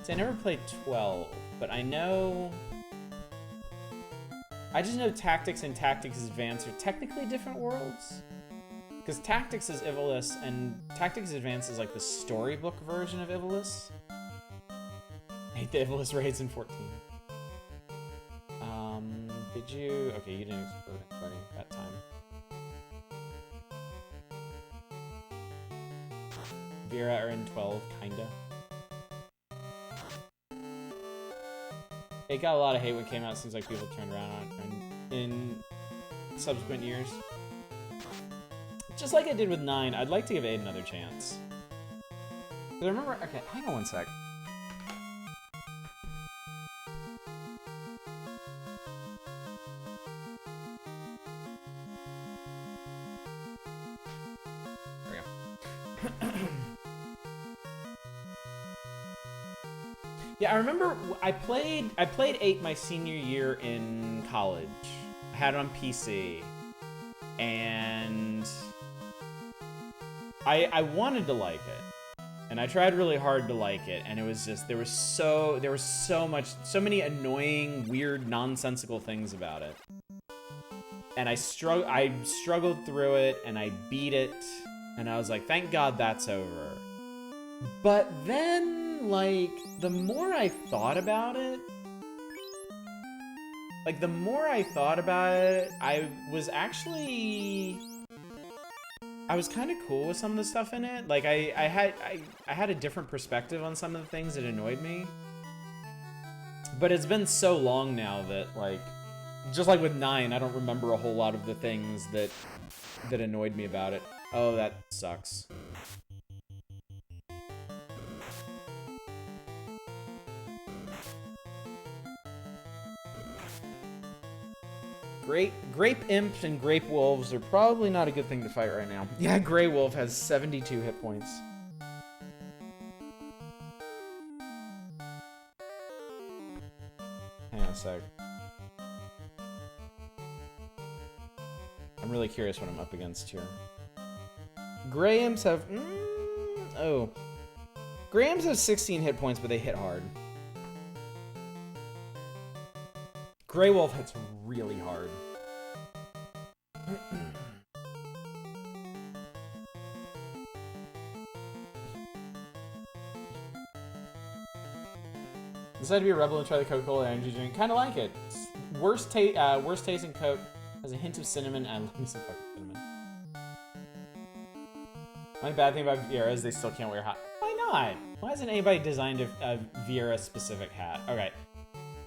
so I never played 12, but I just know Tactics and Tactics Advance are technically different worlds. Because Tactics is Ivalice, and Tactics Advance is like the storybook version of Ivalice. I hate the Ivalice raids in 14. Did you? Okay, you didn't explode anybody that time. Vera are in 12, kinda. It got a lot of hate when it came out. Seems like people turned around on it in subsequent years. Just like I did with 9, I'd like to give 8 another chance. Because I remember... Okay, hang on one sec. Yeah, I remember I played 8 my senior year in college. I had it on PC, and I wanted to like it, and I tried really hard to like it, and it was just there was so many annoying, weird, nonsensical things about it. And I struggled through it, and I beat it, and I was like, thank God that's over. But then, like, the more I thought about it, I was kind of cool with some of the stuff in it. Like, I had a different perspective on some of the things that annoyed me. But it's been so long now that, like, just like with 9, I don't remember a whole lot of the things that annoyed me about it. Oh, that sucks. Grape imps and grape wolves are probably not a good thing to fight right now. Yeah, Grey Wolf has 72 hit points. Hang on a sec. I'm really curious what I'm up against here. Grey imps have... oh. Grey imps have 16 hit points, but they hit hard. Grey Wolf hits really hard. Decided to be a rebel and try the Coca-Cola energy drink. Kind of like it. Worst tasting Coke has a hint of cinnamon and let me some fucking cinnamon. My bad thing about Viera is they still can't wear hat. Why not? Why hasn't anybody designed a Viera specific hat? Okay.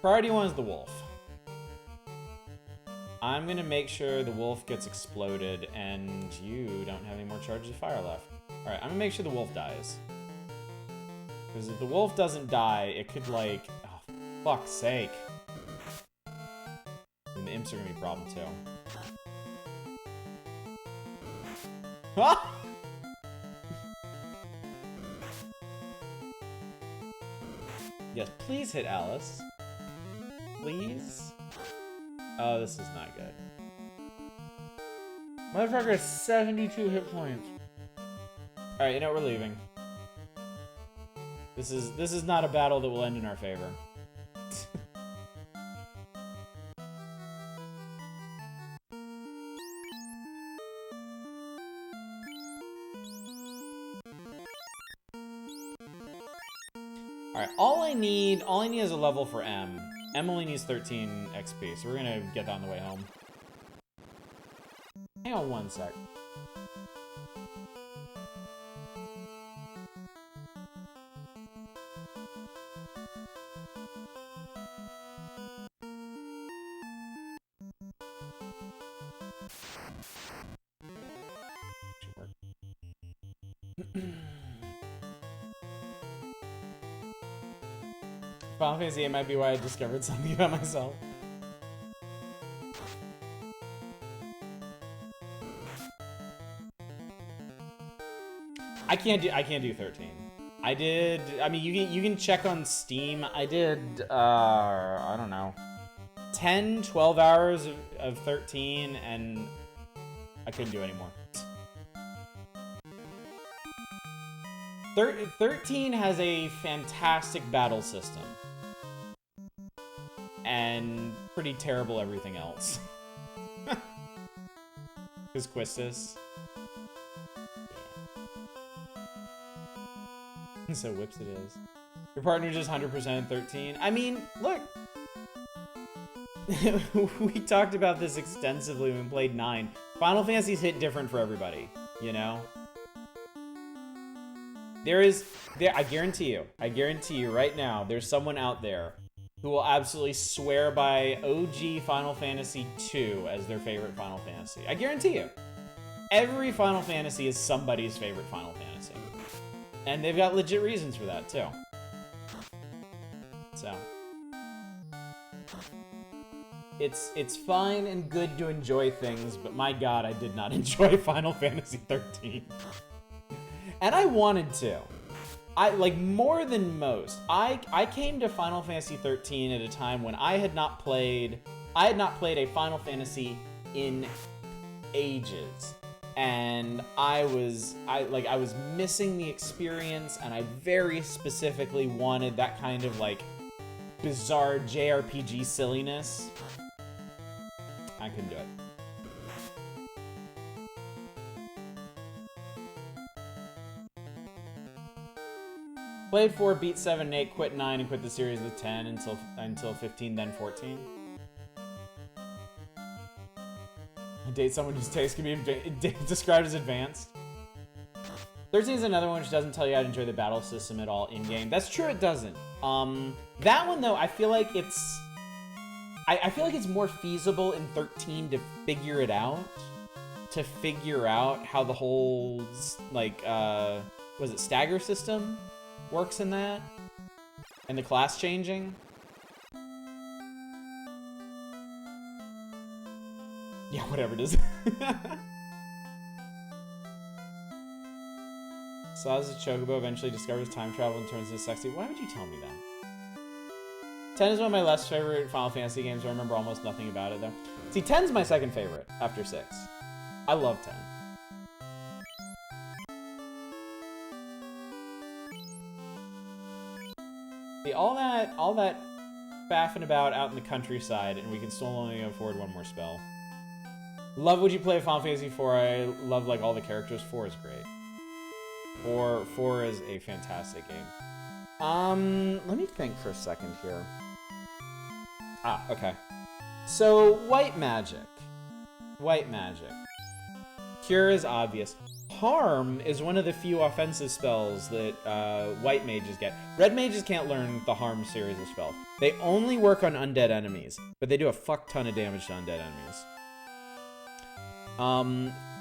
Priority 1 is the wolf. I'm gonna make sure the wolf gets exploded and you don't have any more charges of fire left. Alright, I'm gonna make sure the wolf dies. Because if the wolf doesn't die, it could, like... oh, fuck's sake. And the imps are gonna be a problem, too. Ah! Yes, please hit Alice. Please? Oh, this is not good. Motherfucker has 72 hit points. Alright, you know what, we're leaving. This is not a battle that will end in our favor. Alright, all I need is a level for M. M only needs 13 XP, so we're gonna get that on the way home. Hang on one sec. Final Fantasy VIII might be why I discovered something about myself. I can't do 13. I mean, you can check on Steam. I did, I don't know, 10, 12 hours of 13, and I couldn't do any more. 13 has a fantastic battle system. And pretty terrible everything else. Because Quistis. Yeah. So whips it is. Your partner just 100% 13. I mean, look. We talked about this extensively when we played 9. Final Fantasy's hit different for everybody, you know? I guarantee you right now, there's someone out there who will absolutely swear by OG Final Fantasy II as their favorite Final Fantasy. I guarantee you. Every Final Fantasy is somebody's favorite Final Fantasy. And they've got legit reasons for that, too. So. It's fine and good to enjoy things, but my god, I did not enjoy Final Fantasy XIII. And I wanted to. Like, more than most. I came to Final Fantasy XIII at a time when I had not played a Final Fantasy in ages. And I was missing the experience, and I very specifically wanted that kind of, like, bizarre JRPG silliness. I couldn't do it. Played 4, beat 7 and 8, quit 9, and quit the series with 10 until 15, then 14. Date someone whose taste can be described as advanced. 13 is another one which doesn't tell you how to enjoy the battle system at all in-game. That's true, it doesn't. That one, though, I feel like it's... I feel like it's more feasible in 13 to figure it out. To figure out how the whole, like, was it stagger system works in that? And the class changing? Yeah, whatever it is. So as a chocobo eventually discovers time travel and turns into sexy. Why would you tell me that? 10 is one of my less favorite Final Fantasy games. I remember almost nothing about it, though. See, 10's my second favorite after 6. I love 10. See, all that faffing about out in the countryside, and we can still only afford one more spell. Love would you play Final Fantasy 4. I love, like, all the characters. 4 is great. 4 is a fantastic game. Let me think for a second here. Ah, okay. So, white magic. White magic. Cure is obvious. Harm is one of the few offensive spells that white mages get. Red mages can't learn the Harm series of spells. They only work on undead enemies, but they do a fuck ton of damage to undead enemies.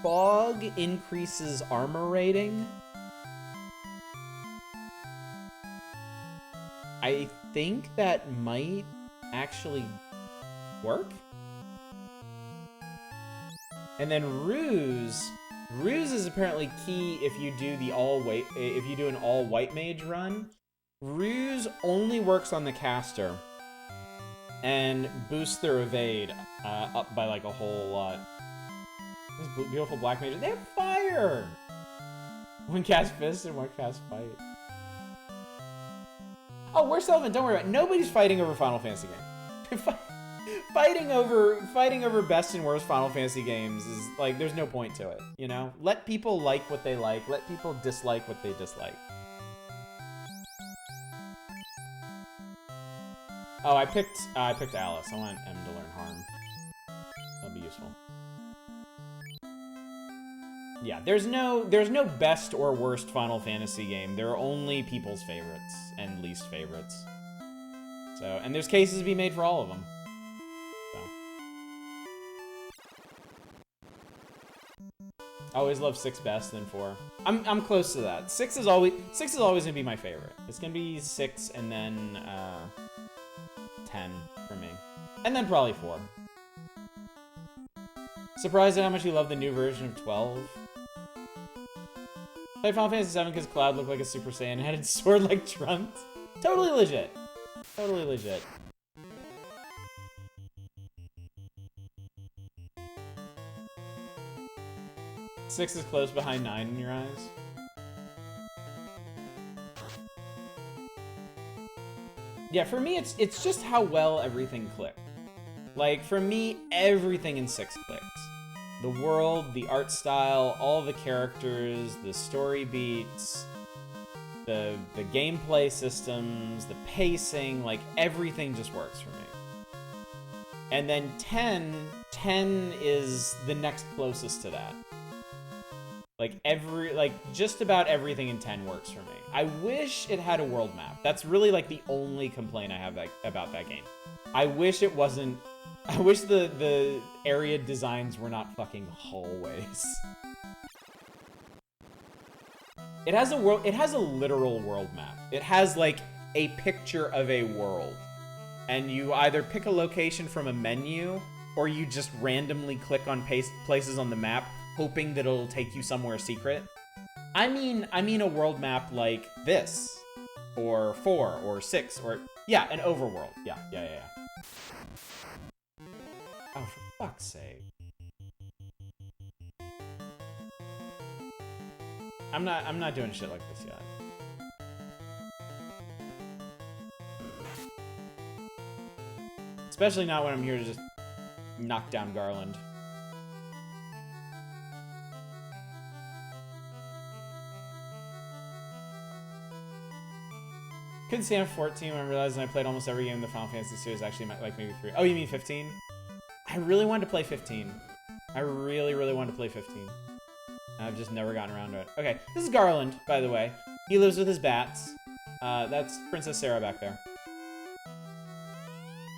Fog increases armor rating. I think that might actually work. And then Ruse is apparently key if you do an all white mage run. Ruse only works on the caster and boosts their evade up by like a whole lot. These beautiful black mages, they have fire. One cast fist and one cast fight. Oh, we're Sylvan, don't worry about it. Nobody's fighting over Final Fantasy game. Fighting over best and worst Final Fantasy games is like, there's no point to it, you know? Let people like what they like, let people dislike what they dislike. Oh, I picked Alice. I want M to learn Harm. That'll be useful. Yeah, there's no best or worst Final Fantasy game. There are only people's favorites and least favorites. So, and there's cases to be made for all of them. So. I always love 6 best, then 4. I'm close to that. 6 is always gonna be my favorite. It's gonna be 6 and then 10 for me, and then probably 4. Surprised at how much you love the new version of 12. Play Final Fantasy 7 because Cloud looked like a Super Saiyan and had its sword like Trunks. Totally legit. Totally legit. Six is close behind 9 in your eyes. Yeah, for me, it's just how well everything clicked. Like, for me, everything in 6 clicks. The world, the art style, all the characters, the story beats, the gameplay systems, the pacing, like, everything just works for me. And then 10 is the next closest to that. Like, just about everything in 10 works for me. I wish it had a world map. That's really, like, the only complaint I have about that game. I wish it wasn't... I wish the area designs were not fucking hallways. It has a literal world map. It has, like, a picture of a world. And you either pick a location from a menu, or you just randomly click on places on the map, hoping that it'll take you somewhere secret. I mean a world map like this, or 4, or 6, or... Yeah, an overworld. Yeah. Oh, for fuck's sake. I'm not doing shit like this yet. Especially not when I'm here to just knock down Garland. Couldn't stand 14 when I realized when I played almost every game in the Final Fantasy series. Actually, like maybe 3. Oh, you mean 15? I really wanted to play 15. I really, really wanted to play 15. I've just never gotten around to it. Okay, this is Garland, by the way. He lives with his bats. That's Princess Sarah back there.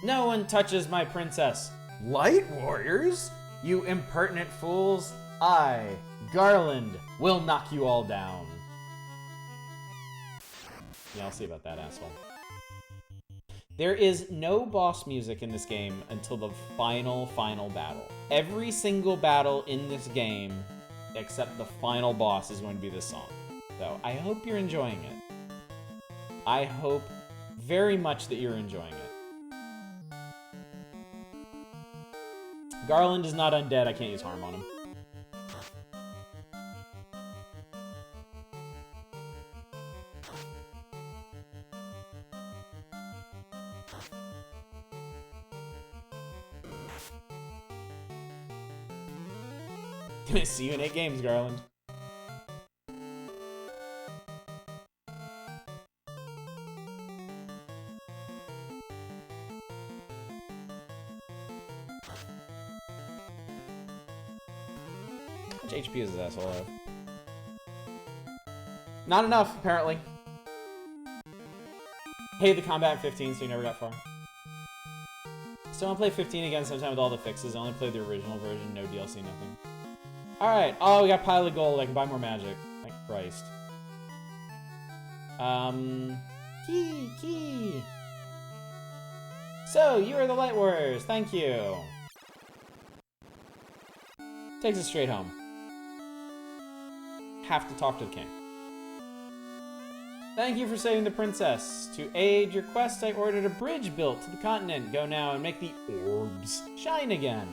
No one touches my princess. Light warriors? You impertinent fools. I, Garland, will knock you all down. Yeah, I'll see about that, asshole. There is no boss music in this game until the final battle. Every single battle in this game, except the final boss, is going to be this song. So, I hope you're enjoying it. I hope very much that you're enjoying it. Garland is not undead. I can't use harm on him. Gonna see you in 8 games, Garland. How much HP does this asshole have? Not enough, apparently. Hated the combat 15, so you never got far. Still want to play 15 again sometime with all the fixes. I only played the original version, no DLC, nothing. Alright, oh, we got pile of gold. I can buy more magic. Thank Christ. Key. So, you are the Light Warriors. Thank you. Takes us straight home. Have to talk to the king. Thank you for saving the princess. To aid your quest, I ordered a bridge built to the continent. Go now and make the orbs shine again.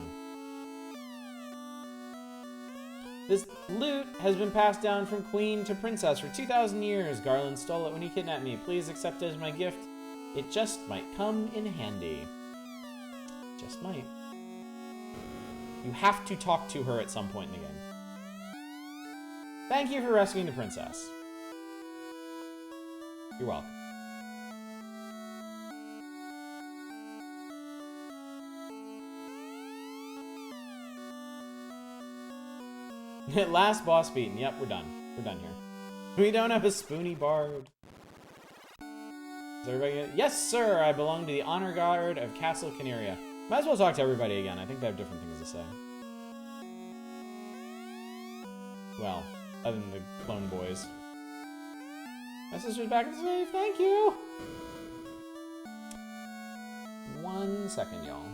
This loot has been passed down from queen to princess for 2,000 years. Garland stole it when he kidnapped me. Please accept it as my gift. It just might come in handy. Just might. You have to talk to her at some point in the game. Thank you for rescuing the princess. You're welcome. Last boss beaten. Yep, we're done. We're done here. We don't have a spoony bard. Is everybody gonna... Yes, sir! I belong to the Honor Guard of Castle Caneria. Might as well talk to everybody again. I think they have different things to say. Well, other than the clone boys. My sister's back in the safe. Thank you! 1 second, y'all.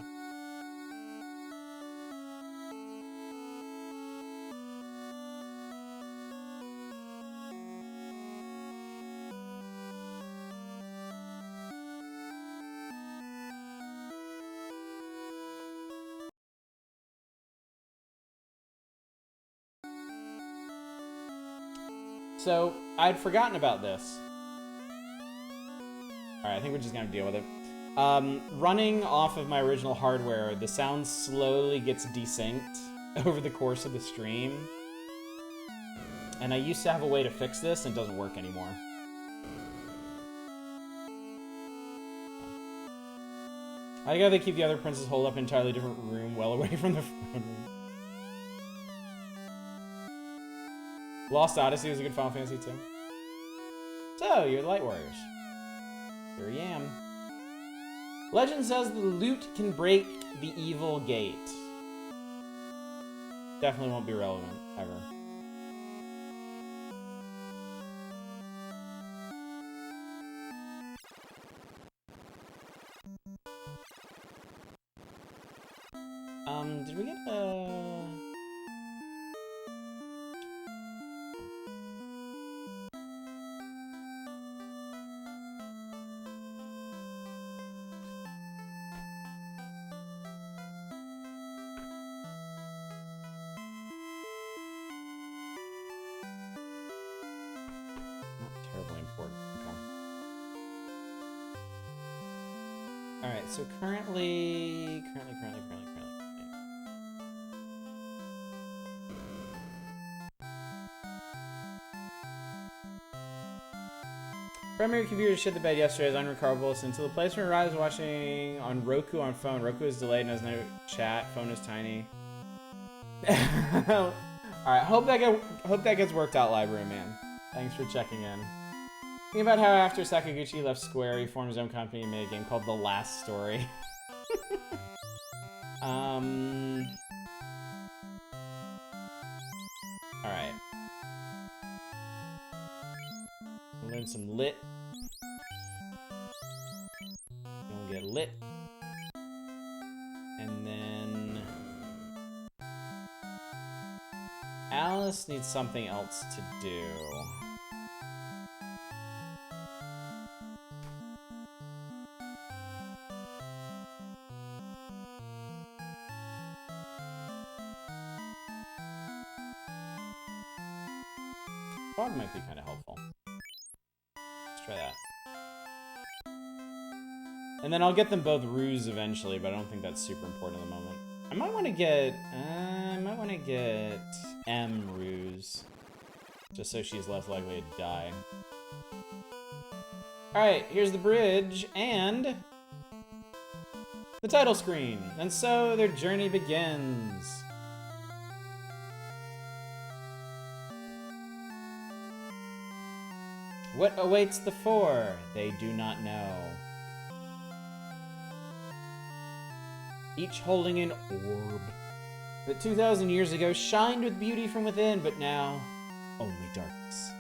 So, I'd forgotten about this. Alright, I think we're just gonna deal with it. Running off of my original hardware, the sound slowly gets desynced over the course of the stream. And I used to have a way to fix this, and it doesn't work anymore. I gotta keep the other princess holed up in an entirely different room, well away from the front room. Lost Odyssey was a good Final Fantasy too. So, you're the Light Warriors. Here I am. Legend says the loot can break the evil gate. Definitely won't be relevant, ever. Did we get a... Alright, so currently... primary computer shit the bed yesterday is unrecoverable until the placement arrives watching on Roku on phone. Roku is delayed and has no chat. Phone is tiny. Alright, hope that gets worked out, Library Man. Thanks for checking in. Think about how after Sakaguchi left Square, he formed his own company and made a game called The Last Story. Alright. Learn some lit. Don't get lit. And then Alice needs something else to do. Fog might be kind of helpful. Let's try that. And then I'll get them both ruse eventually, but I don't think that's super important at the moment. I might want to get M ruse, just so she's less likely to die. All right, here's the bridge and the title screen, and so their journey begins. What awaits the four? They do not know. Each holding an orb that 2,000 years ago shined with beauty from within, but now only darkness.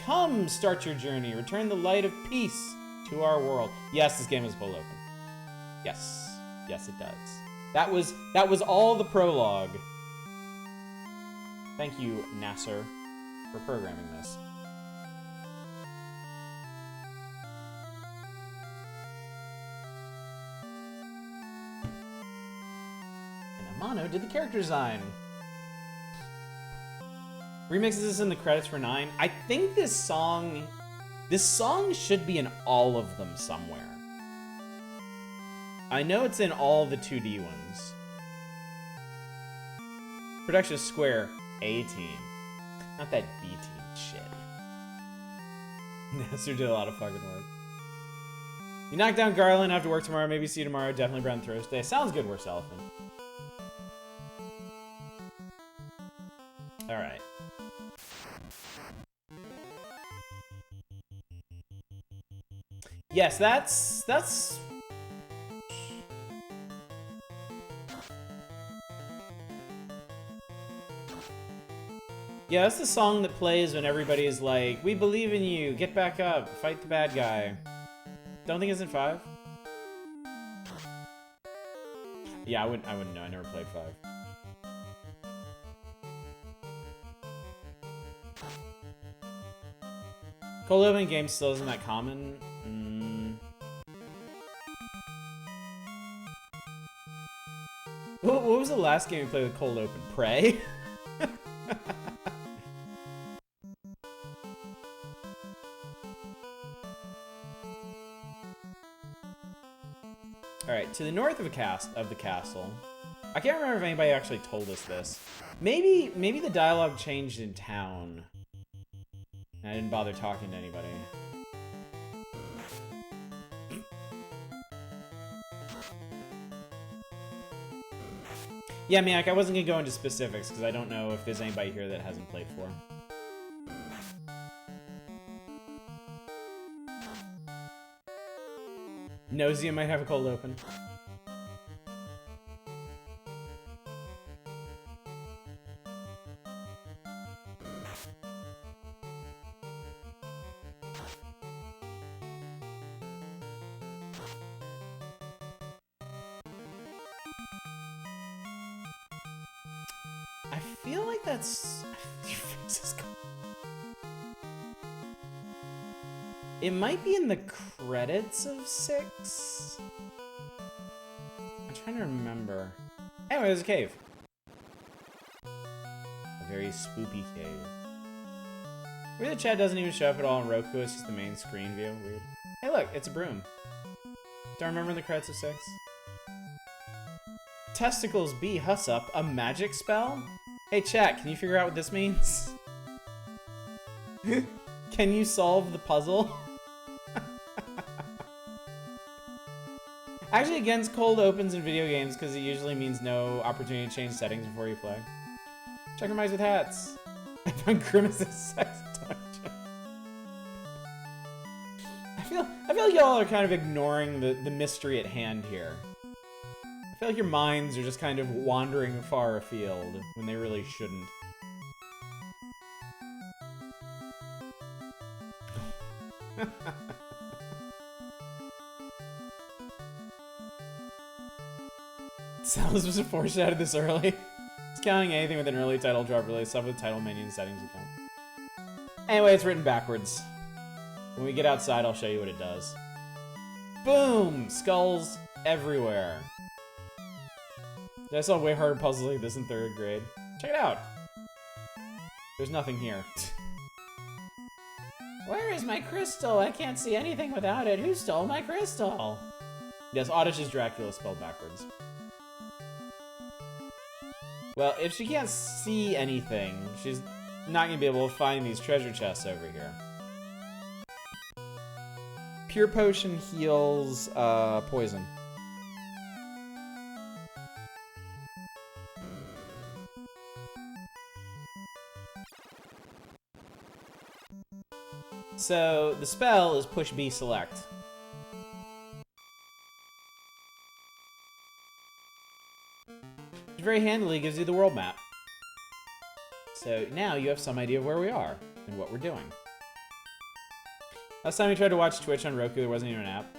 Come, start your journey. Return the light of peace to our world. Yes, this game is full open. Yes, yes, it does. That was all the prologue. Thank you, Nasser, for programming this. Amano did the character design. Remixes this in the credits for 9. I think this song should be in all of them somewhere. I know it's in all the 2D ones. Production Square A team, not that B team shit. Nasser did a lot of fucking work. You knock down Garland after work tomorrow. Maybe see you tomorrow. Definitely Brown Thursday. Sounds good, Worse Elephant. All right. Yes, that's. Yeah, that's the song that plays when everybody is like, "We believe in you. Get back up. Fight the bad guy." Don't think it's in 5. Yeah, I wouldn't know. I never played 5. Cold open game still isn't that common. What was the last game we played with cold open? Prey? Alright, to the north of the castle. I can't remember if anybody actually told us this. Maybe the dialogue changed in town. I didn't bother talking to anybody. Yeah, Miak, I wasn't gonna go into specifics because I don't know if there's anybody here that hasn't played 4. Nosy might have a cold open. I feel like that's... Your face is gone. It might be in the credits of 6? I'm trying to remember. Anyway, there's a cave. A very spoopy cave. Weird the chat doesn't even show up at all on Roku, it's just the main screen view. Weird. Hey look, it's a broom. Don't remember the credits of 6? Testicles be Hussup, a magic spell? Hey chat, can you figure out what this means? Can you solve the puzzle? Actually, against cold opens in video games because it usually means no opportunity to change settings before you play. Check your mics with hats. I found Grimace's sex dungeon. I feel like y'all are kind of ignoring the mystery at hand here. I feel like your minds are just kind of wandering far afield when they really shouldn't. Sal's was foreshadowed this early. Discounting anything with an early title drop release, stuff with title menu and settings account. Anyway, it's written backwards. When we get outside, I'll show you what it does. Boom! Skulls everywhere. I saw way harder puzzles like this in 3rd grade. Check it out. There's nothing here. Where is my crystal? I can't see anything without it. Who stole my crystal? Yes, Oddish is Dracula spelled backwards. Well, if she can't see anything, she's not gonna be able to find these treasure chests over here. Pure potion heals poison. So the spell is push B select. Which very handily gives you the world map. So now you have some idea of where we are and what we're doing. Last time we tried to watch Twitch on Roku, there wasn't even an app.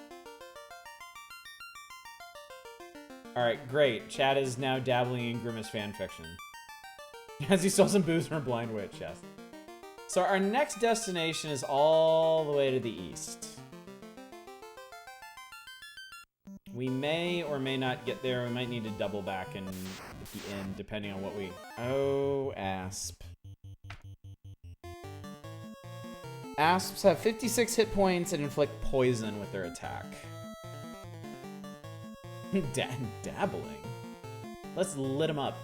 Alright, great. Chad is now dabbling in Grimace fanfiction. As he stole some booze from a blind witch, yes. So our next destination is all the way to the east. We may or may not get there. We might need to double back at the end, depending on what we... Oh, asp. Asps have 56 hit points and inflict poison with their attack. Dabbling? Let's lit them up.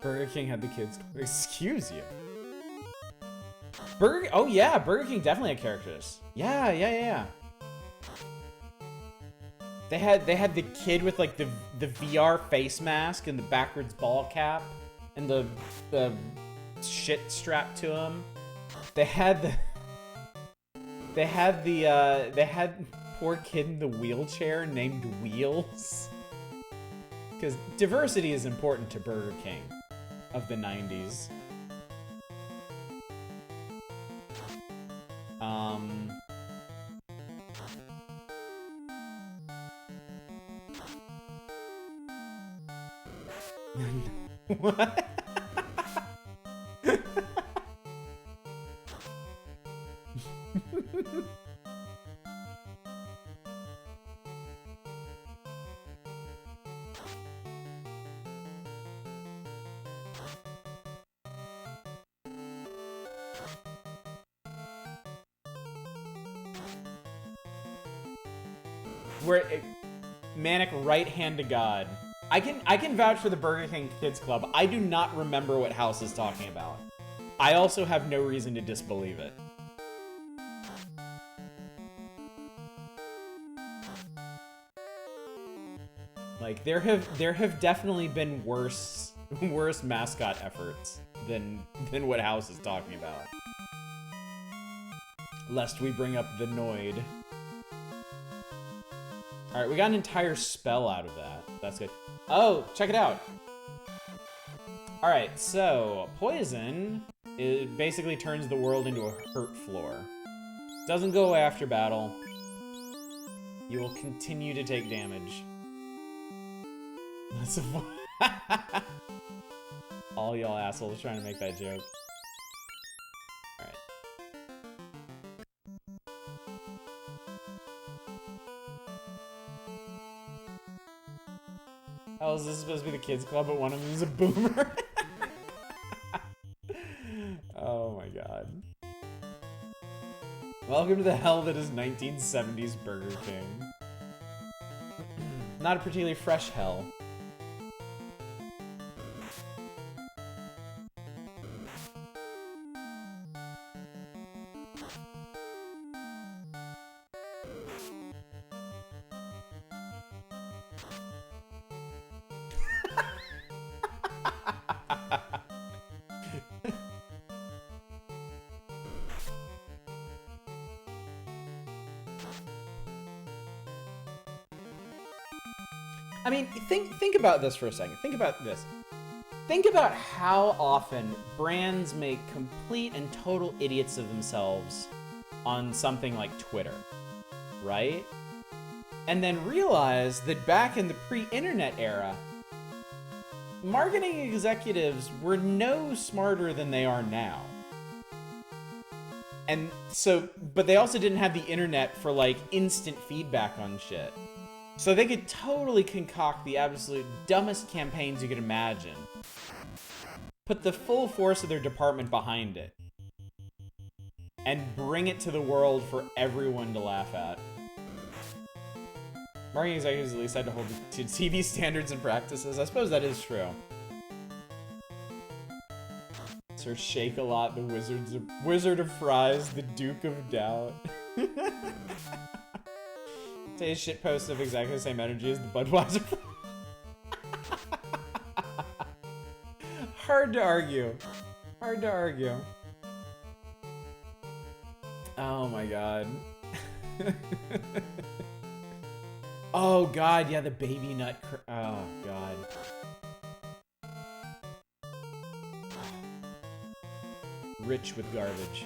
Burger King had the kids. Excuse you. Oh yeah, Burger King definitely had characters. Yeah. They had the kid with like the VR face mask and the backwards ball cap and the shit strapped to him. They had poor kid in the wheelchair named Wheels. Because diversity is important to Burger King of the 90s. What? We're manic right hand to God. I can vouch for the Burger King Kids Club. I do not remember what House is talking about. I also have no reason to disbelieve it. Like there have definitely been worse mascot efforts than what House is talking about. Lest we bring up the Noid. Alright, we got an entire spell out of that. That's good. Oh, check it out. Alright, so poison basically turns the world into a hurt floor. Doesn't go away after battle. You will continue to take damage. That's a all y'all assholes trying to make that joke. Alright. How is this supposed to be the kids club, but one of them is a boomer? Oh my god. Welcome to the hell that is 1970s Burger King. Not a particularly fresh hell. I mean, think about this for a second. Think about this. Think about how often brands make complete and total idiots of themselves on something like Twitter, right? And then realize that back in the pre-internet era, marketing executives were no smarter than they are now. And so, but they also didn't have the internet for like instant feedback on shit. So they could totally concoct the absolute dumbest campaigns you could imagine. Put the full force of their department behind it. And bring it to the world for everyone to laugh at. Marketing executives at least had to hold to TV standards and practices. I suppose that is true. Sir Shake-a-Lot, the Wizard of Fries, the Duke of Doubt. Today's shitpost of exactly the same energy as the Budweiser. Hard to argue. Hard to argue. Oh my god. Oh god, yeah, the baby nut. Oh god. Rich with garbage.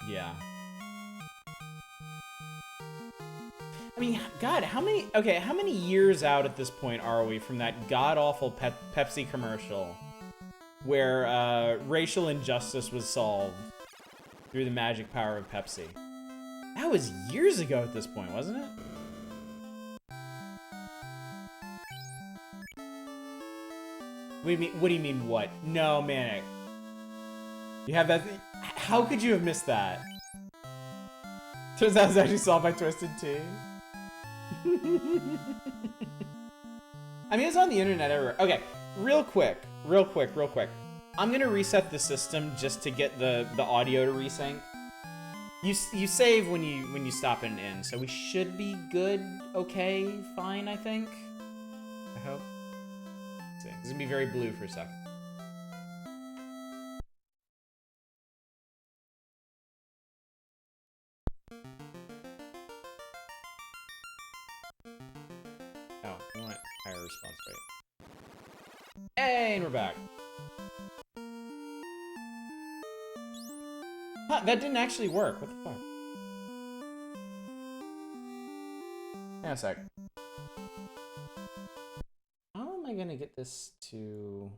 Yeah. I mean, God, how many years out at this point are we from that god-awful Pepsi commercial where racial injustice was solved through the magic power of Pepsi? That was years ago at this point, wasn't it? What do you mean, what? No, Manic. You have that thing? How could you have missed that? Turns out it was actually solved by Twisted Tea. I mean, it's on the internet everywhere. Okay, real quick. I'm gonna reset the system just to get the audio to resync. You save when you stop and in, so we should be good. Okay, fine, I think. I hope. Let's see. This is gonna be very blue for a second. Oh, we want higher response rate. Hey, and we're back. Huh, that didn't actually work. What the fuck? Hang on a sec. How am I gonna get this to...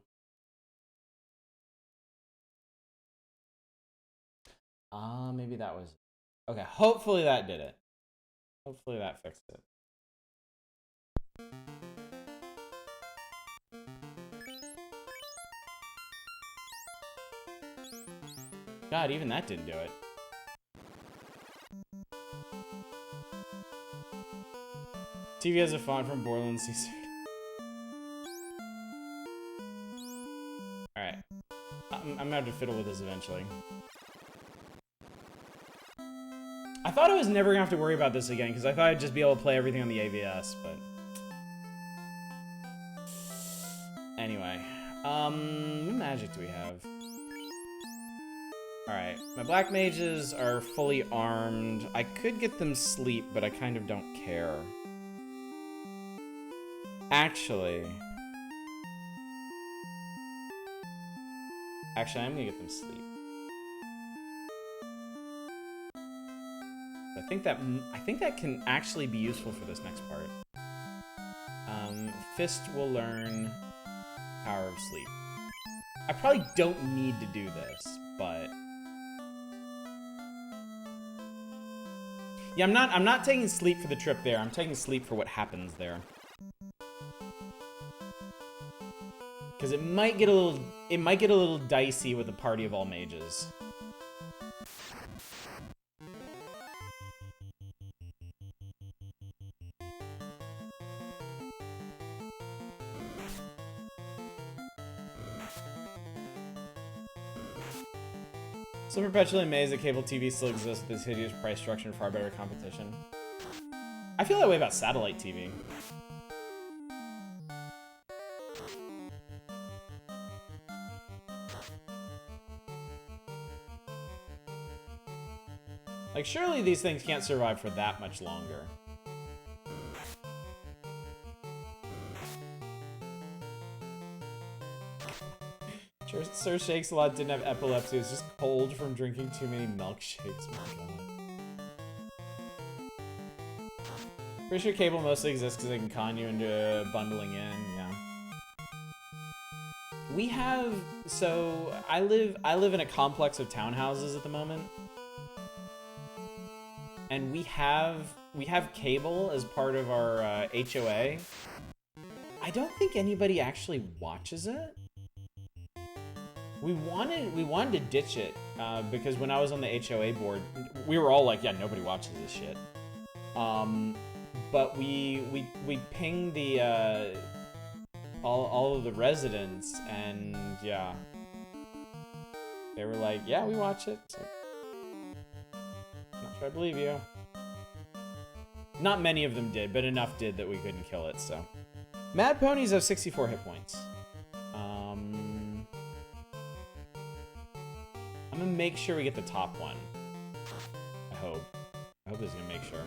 maybe that was... Okay, hopefully that did it. Hopefully that fixed it. God, even that didn't do it. TV has a font from Borland Seaside. Alright. I'm gonna have to fiddle with this eventually. I thought I was never gonna have to worry about this again, because I thought I'd just be able to play everything on the AVS, but... Anyway. What magic do we have? Alright, my black mages are fully armed. I could get them sleep, but I kind of don't care. Actually, I'm gonna get them sleep. I think that can actually be useful for this next part. Fist will learn Power of Sleep. I probably don't need to do this, but yeah, I'm not taking sleep for the trip there. I'm taking sleep for what happens there. Because it might get a little dicey with a party of all mages. So perpetually amazed that cable TV still exists with this hideous price structure and far better competition. I feel that way about satellite TV. Like, surely these things can't survive for that much longer. Sir Shakes-a-Lot didn't have epilepsy, it was just cold from drinking too many milkshakes. My God. Pretty sure cable mostly exists because they can con you into bundling in, yeah. We have, so I live in a complex of townhouses at the moment. And we have cable as part of our HOA. I don't think anybody actually watches it. We wanted to ditch it because when I was on the HOA board, we were all like, yeah, nobody watches this shit. But we pinged the all of the residents, and yeah, they were like, yeah, we watch it. It's like, not sure I believe you. Not many of them did, but enough did that we couldn't kill it. So, Mad Ponies have 64 hit points. I'm gonna make sure we get the top one. I hope this is gonna make sure.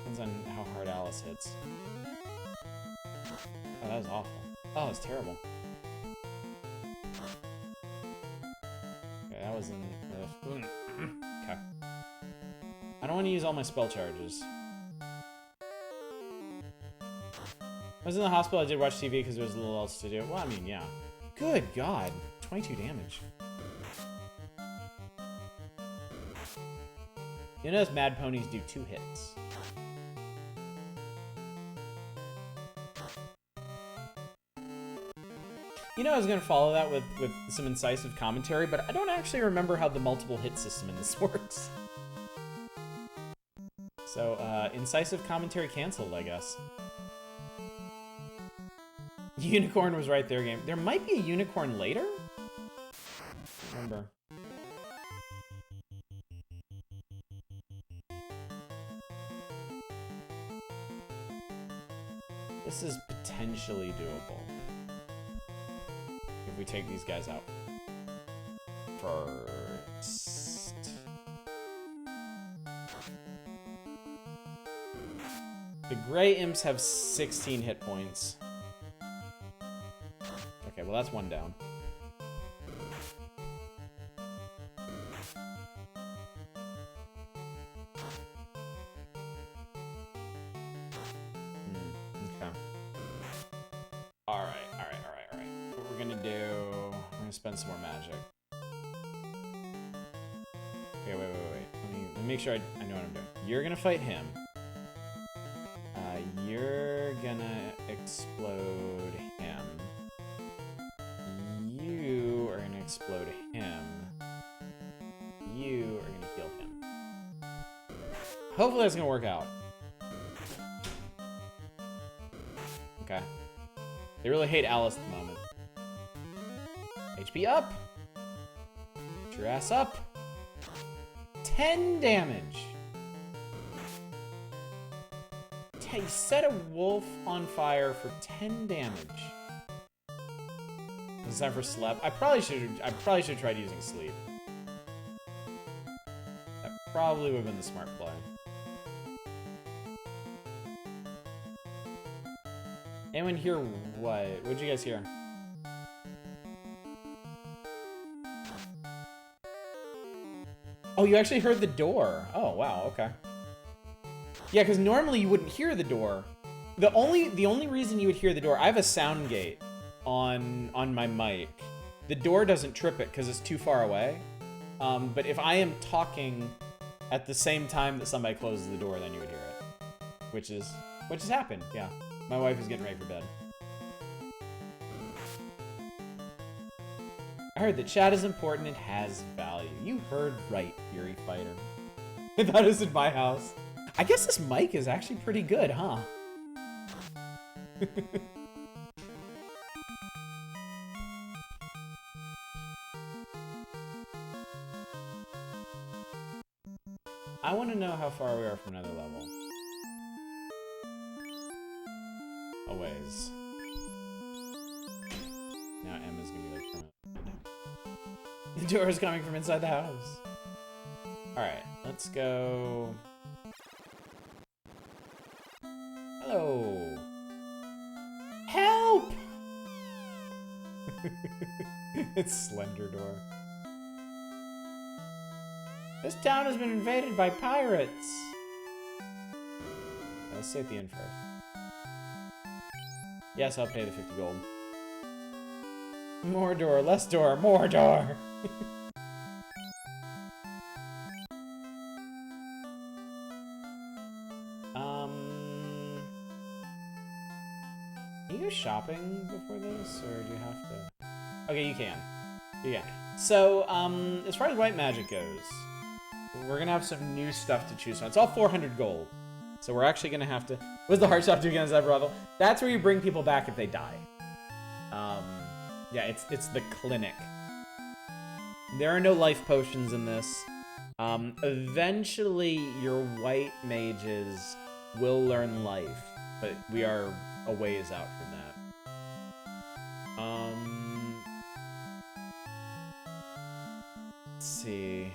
Depends on how hard Alice hits. Oh, that was awful. Oh, it's terrible. Okay, that wasn't. Okay. I don't want to use all my spell charges. I was in the hospital, I did watch TV because there was a little else to do. Well, I mean, yeah. Good God. 22 damage. You notice Mad Ponies do 2 hits. You know, I was going to follow that with some incisive commentary, but I don't actually remember how the multiple hit system in this works. So, incisive commentary canceled, I guess. Unicorn was right there, game. There might be a unicorn later? Remember. This is potentially doable. If we take these guys out first. The gray imps have 16 hit points. Okay, well that's one down. Okay. Alright. What we're gonna do... We're gonna spend some more magic. Okay, wait. Let me make sure I know what I'm doing. You're gonna fight him. You're gonna explode him. You are gonna explode him. You are gonna heal him. Hopefully that's gonna work out. Okay. They really hate Alice at the moment. HP up! Get your ass up! 10 damage! He set a wolf on fire for 10 damage. It's time for sleep. I probably should have tried using sleep. That probably would have been the smart play. Anyone hear what? What'd you guys hear? Oh, you actually heard the door. Oh, wow, okay. Yeah, because normally you wouldn't hear the door. The only reason you would hear the door, I have a sound gate on my mic. The door doesn't trip it because it's too far away. But if I am talking at the same time that somebody closes the door, then you would hear it. Which has happened, yeah. My wife is getting ready for bed. I heard that chat is important, it has value. You heard right, Fury Fighter. I thought it was in my house. I guess this mic is actually pretty good, huh? I want to know how far we are from another level. A ways. Now Emma's gonna be like, the door is coming from inside the house. Alright, let's go. Hello. Help! It's Slender Door. This town has been invaded by pirates. Let's stay at the inn first. Yes, I'll pay the 50 gold. More door, less door, more door! Can you go shopping before this, or do you have to? Okay, you can. You can. So, as far as white magic goes, we're gonna have some new stuff to choose from. It's all 400 gold. So we're actually gonna have to... What's the hard shop do against that brothel? That's where you bring people back if they die. Yeah, it's the clinic. There are no life potions in this. Eventually, your white mages will learn life, but we are a ways out from that. Let's see.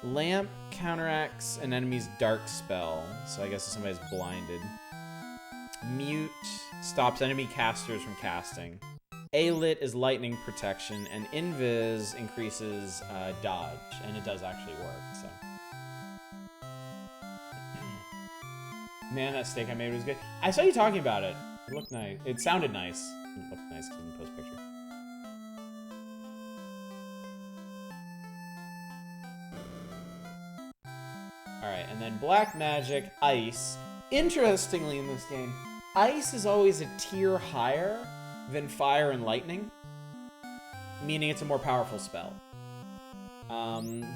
Lamp counteracts an enemy's dark spell, so I guess if somebody's blinded. Mute stops enemy casters from casting. A-lit is lightning protection, and invis increases dodge, and it does actually work, so. Man, that steak I made was good. I saw you talking about it. It looked nice. It sounded nice. It looked nice because in the post picture. Alright, and then black magic, ice. Interestingly in this game, ice is always a tier higher than fire and lightning, meaning it's a more powerful spell.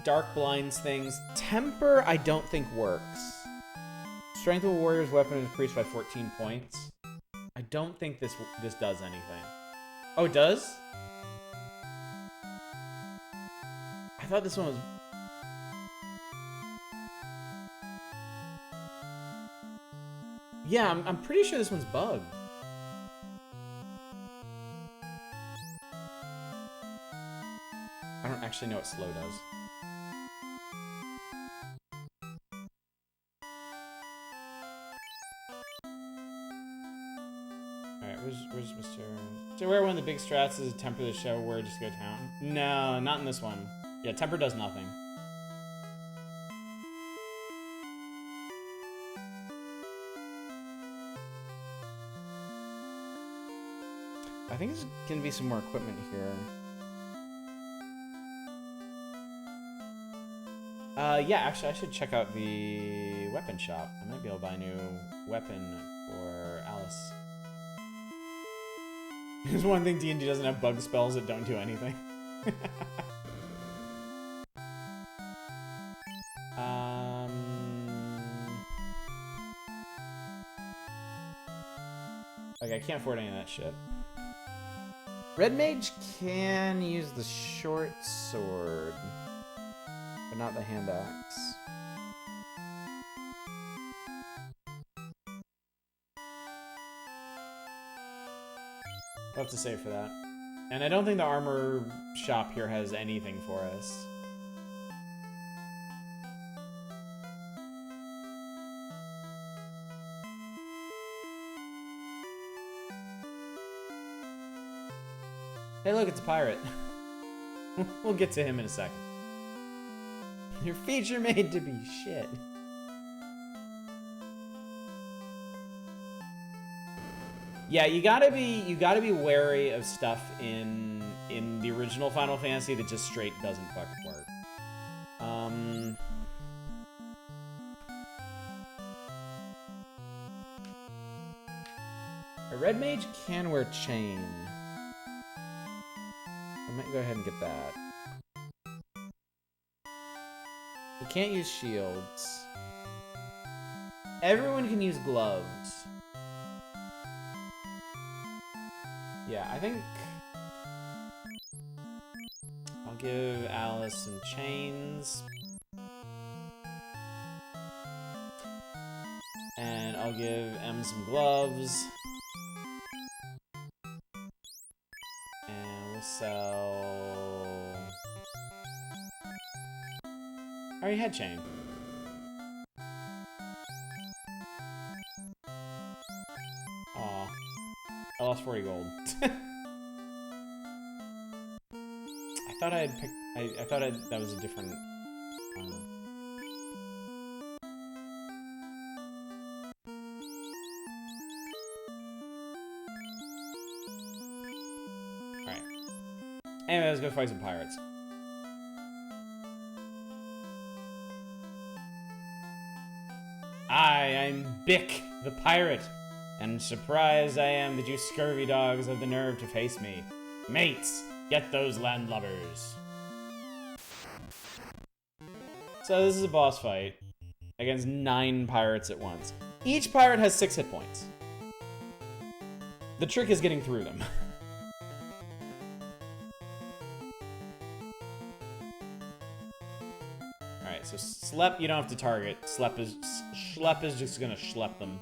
Dark blinds things. Temper, I don't think works. Strength of a warrior's weapon is increased by 14 points. I don't think this does anything. Oh, it does? I thought this one was... Yeah, I'm pretty sure this one's bugged. I don't actually know what slow does. Alright, where's Mr. So where one of the big strats is temper the show where just go town? No, not in this one. Yeah, temper does nothing. I think there's gonna be some more equipment here. Yeah, actually, I should check out the weapon shop. I might be able to buy a new weapon for Alice. There's one thing D&D doesn't have bug spells that don't do anything. Okay, I can't afford any of that shit. Red Mage can use the short sword, but not the hand axe. I'll have to save for that. And I don't think the armor shop here has anything for us. Hey, look, it's a pirate. We'll get to him in a second. Your feet are made to be shit. Yeah, you gotta be wary of stuff in the original Final Fantasy that just straight doesn't fucking work. A red mage can wear chain. I might go ahead and get that. You can't use shields. Everyone can use gloves. Yeah, I think I'll give Alice some chains. And I'll give Em some gloves. And we'll sell... I already had chain. Aw. I lost 40 gold. I thought I had picked... I thought that was a different... Alright. Anyway, let's go fight some pirates. I'm Bick, the pirate, and surprised I am that you scurvy dogs have the nerve to face me. Mates, get those landlubbers. So this is a boss fight against 9 pirates at once. Each pirate has 6 hit points. The trick is getting through them. Alright, so Slep you don't have to target. Schlep is just gonna schlep them.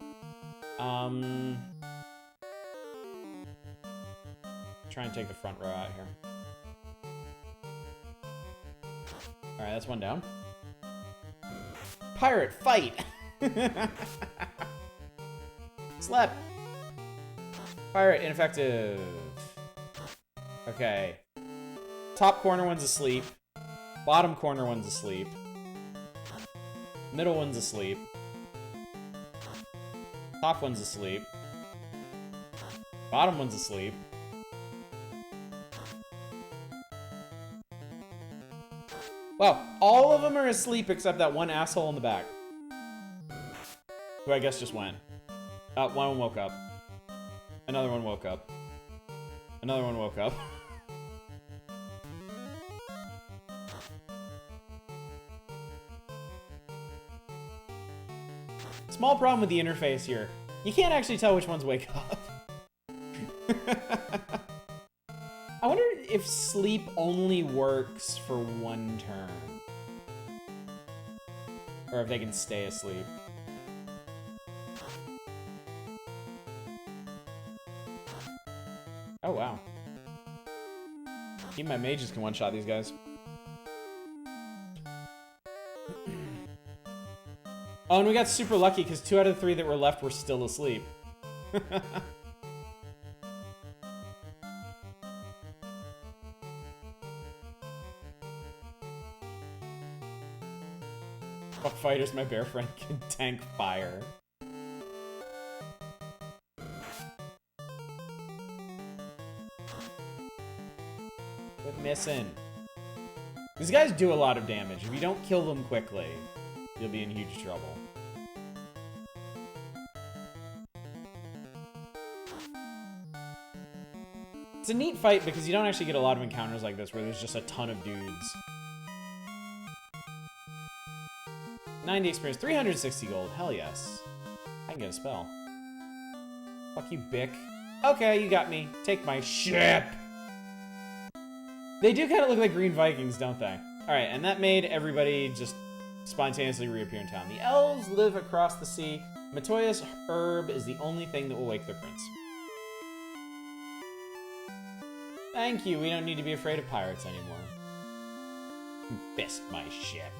Try and take the front row out here. Alright, that's one down. Pirate, fight! Slep! Pirate, ineffective. Okay. Top corner one's asleep. Bottom corner one's asleep. Middle one's asleep. Top one's asleep. Bottom one's asleep. Wow, all of them are asleep except that one asshole in the back. Who I guess just went. One woke up. Another one woke up. Another one woke up. Small problem with the interface here. You can't actually tell which ones wake up. I wonder if sleep only works for one turn. Or if they can stay asleep. Oh, wow. Even my mages can one-shot these guys. Oh, and we got super lucky because 2 out of the 3 that were left were still asleep. Fuck fighters, my bear friend can tank fire. Quit missing. These guys do a lot of damage. If you don't kill them quickly, you'll be in huge trouble. It's a neat fight because you don't actually get a lot of encounters like this where there's just a ton of dudes. 90 experience, 360 gold. Hell yes. I can get a spell. Fuck you, Bick. Okay, you got me. Take my ship. They do kind of look like green Vikings, don't they? Alright, and that made everybody just spontaneously reappear in town. The elves live across the sea. Matoya's herb is the only thing that will wake the prince. Thank you, we don't need to be afraid of pirates anymore. Best my ship.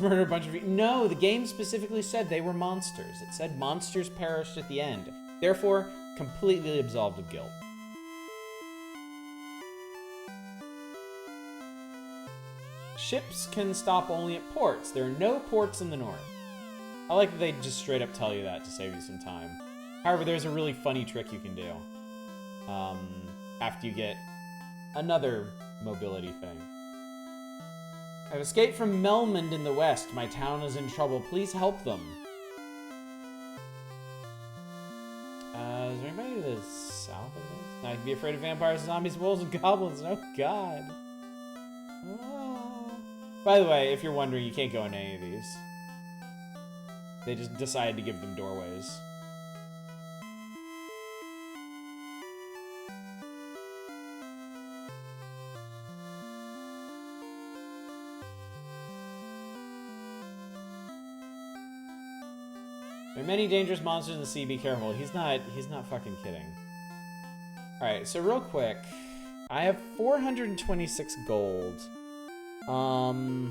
Murder a bunch of... No, the game specifically said they were monsters. It said monsters perished at the end. Therefore, completely absolved of guilt. Ships can stop only at ports. There are no ports in the north. I like that they just straight up tell you that to save you some time. However, there's a really funny trick you can do. After you get another mobility thing. I've escaped from Melmond in the west. My town is in trouble. Please help them. Is there anybody to the south of this? I can be afraid of vampires, zombies, wolves, and goblins. Oh, God. Oh. By the way, if you're wondering, you can't go in any of these. They just decided to give them doorways. There are many dangerous monsters in the sea. Be careful. He's not fucking kidding. Alright, so real quick. I have 426 gold. Alright,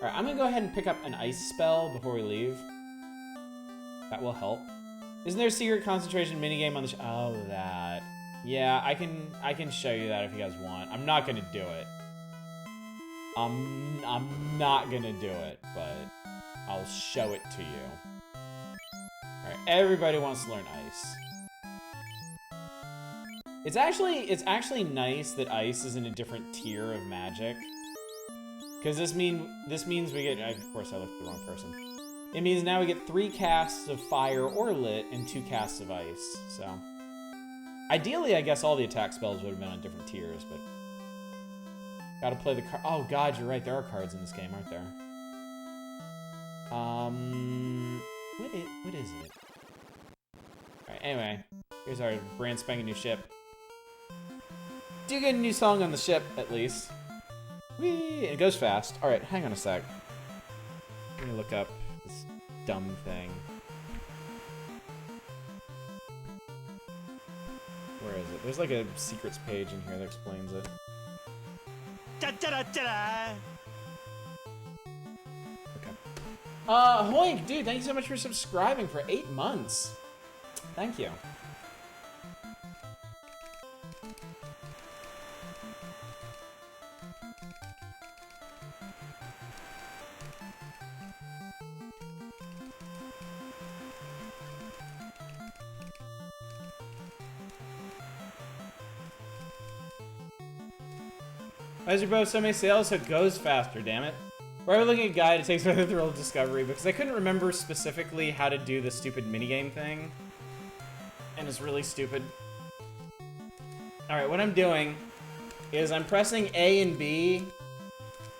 I'm gonna go ahead and pick up an ice spell before we leave. That will help. Isn't there a secret concentration minigame on the oh, that. Yeah, I can show you that if you guys want. I'm not gonna do it. I'm not gonna do it, but I'll show it to you. Alright, everybody wants to learn ice. It's actually nice that ice is in a different tier of magic. Because this means we get, of course I looked at the wrong person. It means now we get 3 casts of fire or lit and 2 casts of ice, so. Ideally, I guess all the attack spells would have been on different tiers, but. Gotta play the card. Oh god, you're right, there are cards in this game, aren't there? What is it? Alright, anyway. Here's our brand spanking new ship. Do get a new song on the ship, at least. Whee! It goes fast. Alright, hang on a sec. Let me look up this dumb thing. Where is it? There's like a secrets page in here that explains it. Da, da, da, da, da. Okay. Hoink, dude, thank you so much for subscribing for 8 months. Thank you. Why is your boat so many sails so it goes faster, damn it? We're looking at a guide, it takes me to the thrill of discovery because I couldn't remember specifically how to do the stupid minigame thing. And it's really stupid. Alright, what I'm doing is I'm pressing A and B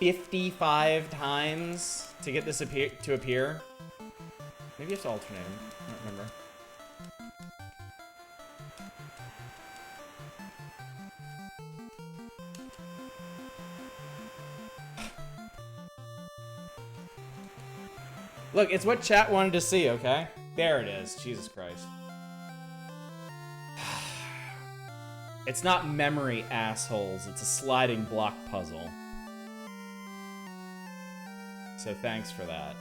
55 times to get this to appear. Maybe you have to alternate them. I don't remember. Look, it's what chat wanted to see, okay? There it is. Jesus Christ. It's not memory, assholes. It's a sliding block puzzle. So thanks for that.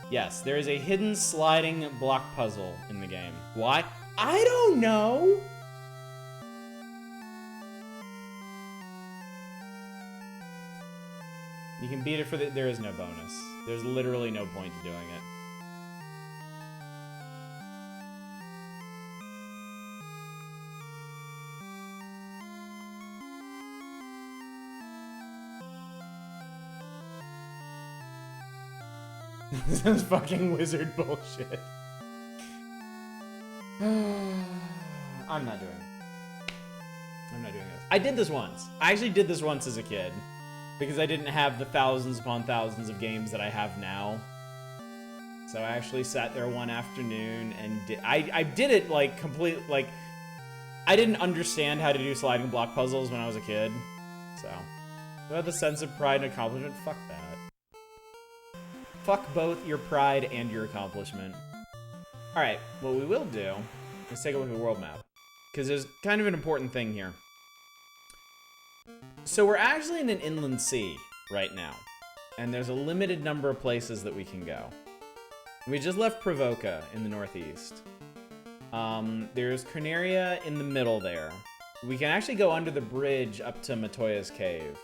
Yes, there is a hidden sliding block puzzle in the game. Why? I don't know! You can beat it for the... There is no bonus. There's literally no point to doing it. This is fucking wizard bullshit. I'm not doing it. I'm not doing this. I did this once. I actually did this once as a kid. Because I didn't have the thousands upon thousands of games that I have now. So I actually sat there one afternoon and I did it like like, I didn't understand how to do sliding block puzzles when I was a kid. So, about the sense of pride and accomplishment, fuck that. Fuck both your pride and your accomplishment. Alright, what we will do is take a look at the world map. Because there's kind of an important thing here. So we're actually in an inland sea right now, and there's a limited number of places that we can go. We just left Provoca in the northeast. There's Corneria in the middle there. We can actually go under the bridge up to Matoya's cave.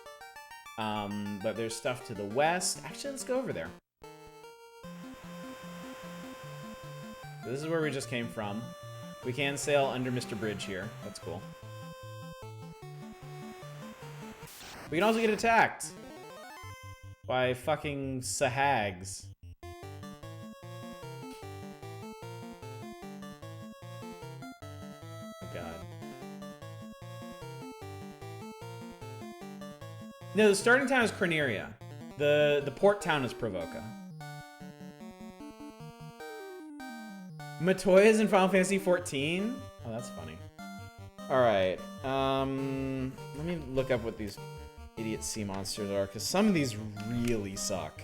But there's stuff to the west. Actually, let's go over there. This is where we just came from. We can sail under Mr. Bridge here. That's cool. We can also get attacked by fucking sahags. Oh god. No, the starting town is Croneria. The port town is Provoca. Matoya's in Final Fantasy 14? Oh, that's funny. Alright, let me look up what these idiot sea monsters are, because some of these really suck.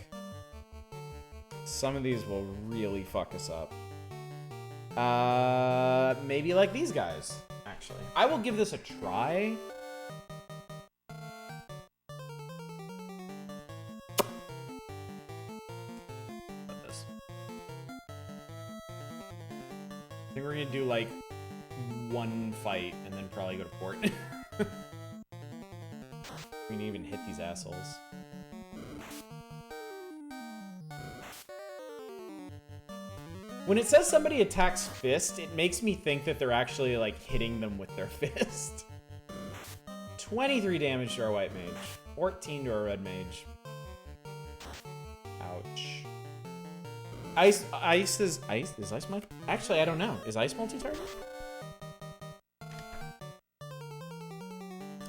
Some of these will really fuck us up. Maybe like these guys, actually. I will give this a try. I think we're gonna do like one fight and then probably go to port. We didn't even hit these assholes. When it says somebody attacks fist, it makes me think that they're actually like hitting them with their fist. 23 damage to our white mage, 14 to our red mage. Ouch. Ice is ice multi? Actually, I don't know. Is ice multi-target?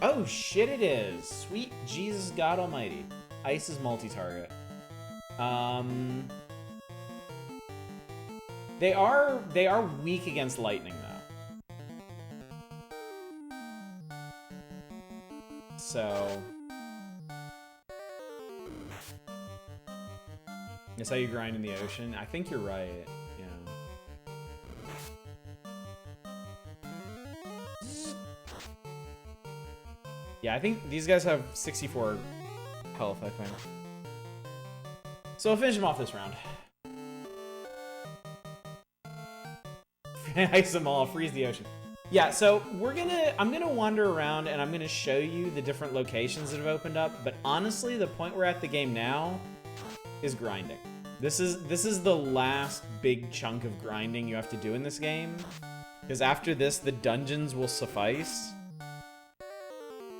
Oh shit, it is. Sweet Jesus God Almighty. Ice is multi-target. They are weak against lightning though. So that's how you grind in the ocean. I think you're right. Yeah. Yeah, I think these guys have 64 health, I think. So I'll finish them off this round. Ice them all, freeze the ocean. Yeah, so I'm gonna wander around and I'm gonna show you the different locations that have opened up, but honestly, the point we're at the game now is grinding. This is the last big chunk of grinding you have to do in this game, because after this, the dungeons will suffice.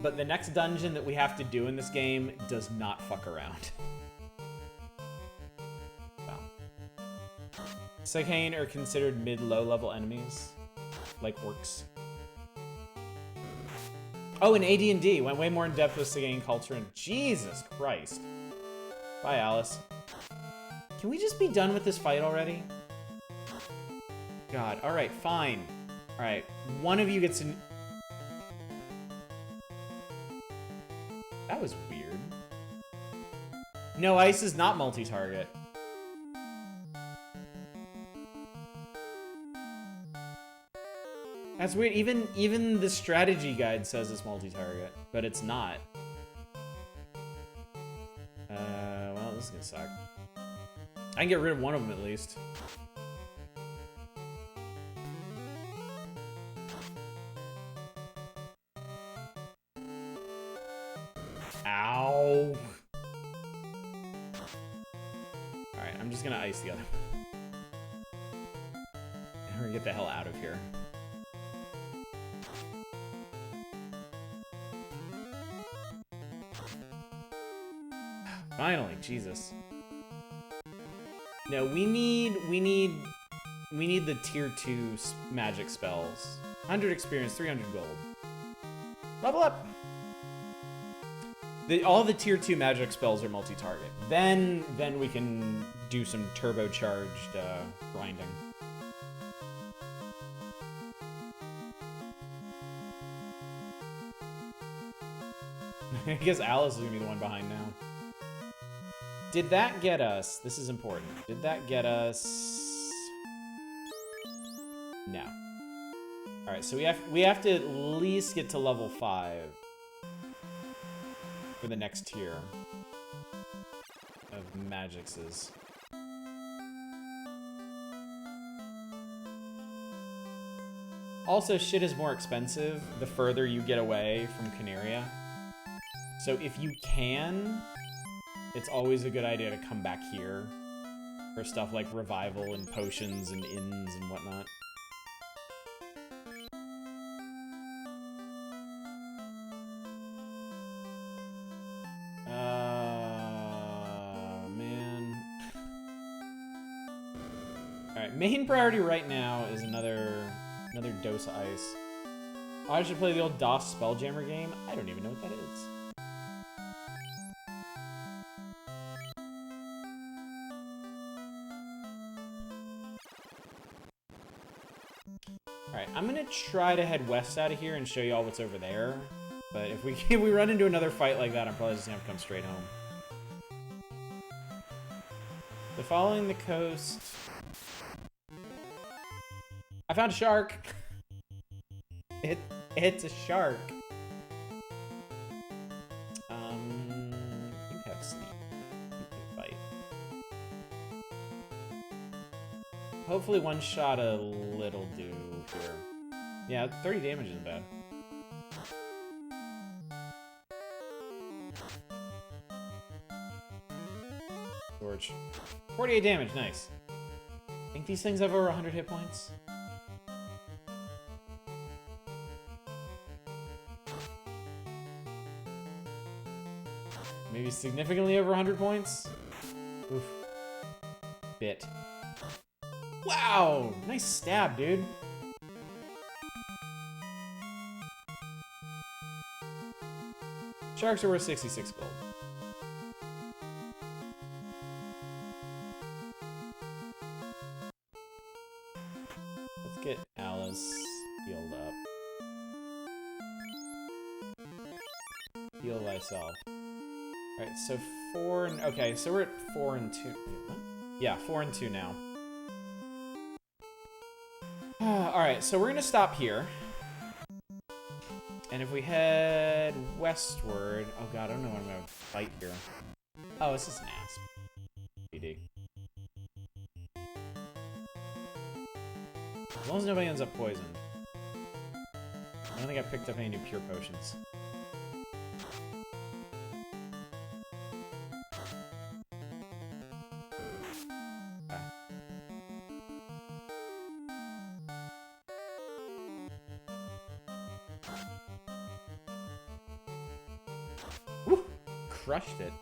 But the next dungeon that we have to do in this game does not fuck around. Wow. Sekane are considered mid-low level enemies, like orcs. Oh, and AD&D went way more in depth with Sekane culture and Jesus Christ. Bye, Alice. Can we just be done with this fight already? God, alright, fine. Alright, one of you gets an... That was weird. No, ice is not multi-target. That's weird. Even the strategy guide says it's multi-target, but it's not. Well, this is gonna suck. I can get rid of one of them at least. Ow. Alright, I'm just gonna ice the other one. We're gonna get the hell out of here. Finally, Jesus. No, we need the tier 2 magic spells. 100 experience, 300 gold. Level up! All the tier 2 magic spells are multi-target. Then we can do some turbocharged grinding. I guess Alice is gonna be the one behind now. Did that get us? This is important. Did that get us? No. All right, so we have to at least get to level 5 for the next tier of magicses. Also, shit is more expensive the further you get away from Croneria. So if you can, it's always a good idea to come back here for stuff like revival and potions and inns and whatnot. Alright, main priority right now is another dose of ice. Oh, I should play the old DOS Spelljammer game. I don't even know what that is. Alright, I'm gonna try to head west out of here and show you all what's over there. But if we run into another fight like that, I'm probably just gonna have to come straight home. So following the coast... I found a shark! It's a shark. You have sleep. You can fight. Hopefully one shot a little do here. Yeah, 30 damage isn't bad. George. 48 damage, nice. Think these things have over 100 hit points? Maybe significantly over 100 points? Oof. Bit. Wow! Nice stab, dude. Sharks are worth 66 gold. Let's get Alice healed up. Heal thyself. Alright, so 4 and... Okay, so we're at 4 and 2. Yeah, 4 and 2 now. Alright, so we're gonna stop here. And if we head westward... Oh god, I don't know what I'm gonna fight here. Oh, it's just an asp. BD. As long as nobody ends up poisoned. I don't think I picked up any new pure potions. Woo! Crushed it.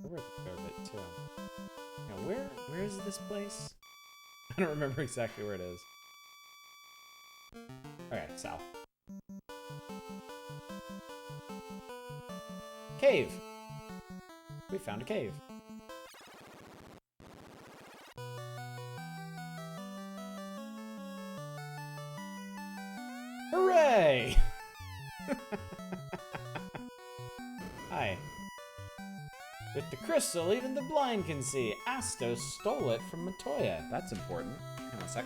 We're worth a fair bit too. Now, where is this place? I don't remember exactly where it is. Okay, south. Cave! We found a cave. Hooray! Hi. With the crystal, even the blind can see. Astos stole it from Matoya. That's important. Hang on a sec.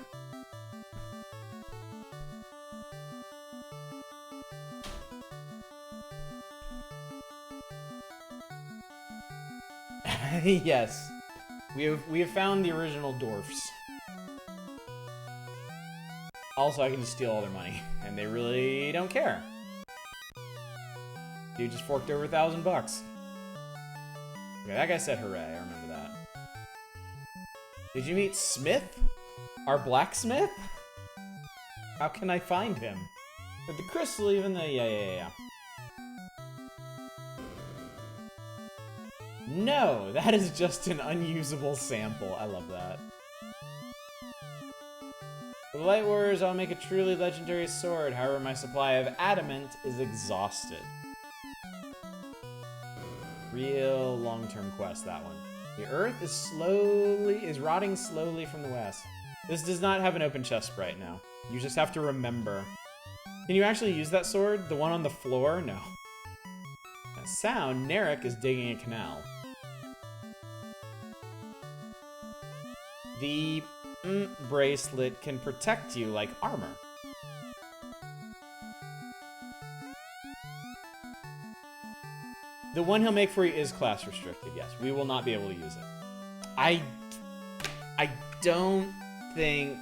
Yes. We have found the original dwarfs. Also, I can just steal all their money, and they really don't care. Dude just forked over $1,000 bucks. Okay, that guy said hooray, I remember that. Did you meet Smith? Our blacksmith? How can I find him? With the crystal, even the... Yeah. No, that is just an unusable sample. I love that. For the Light Warriors, I'll make a truly legendary sword. However, my supply of adamant is exhausted. Real long-term quest, that one. The earth is rotting slowly from the west. This does not have an open chest right now. You just have to remember. Can you actually use that sword? The one on the floor? No. That sound, Narek is digging a canal. The bracelet can protect you like armor. The one he'll make for you is class restricted, yes. We will not be able to use it. I don't think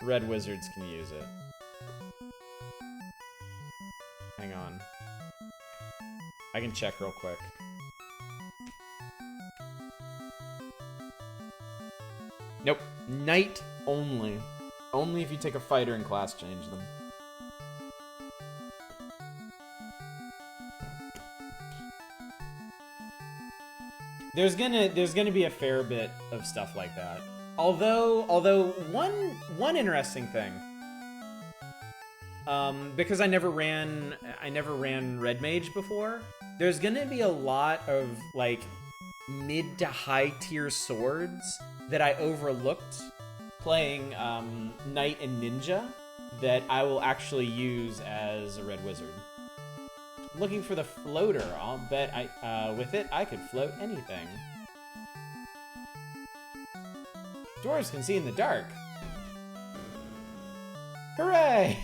red wizards can use it. Hang on. I can check real quick. Nope. Knight only. Only if you take a fighter and class change them. There's gonna be a fair bit of stuff like that. Although one interesting thing, because I never ran Red Mage before, there's gonna be a lot of like mid to high tier swords that I overlooked playing Knight and Ninja that I will actually use as a Red Wizard. Looking for the floater. I'll bet with it I could float anything. Dwarves can see in the dark. Hooray!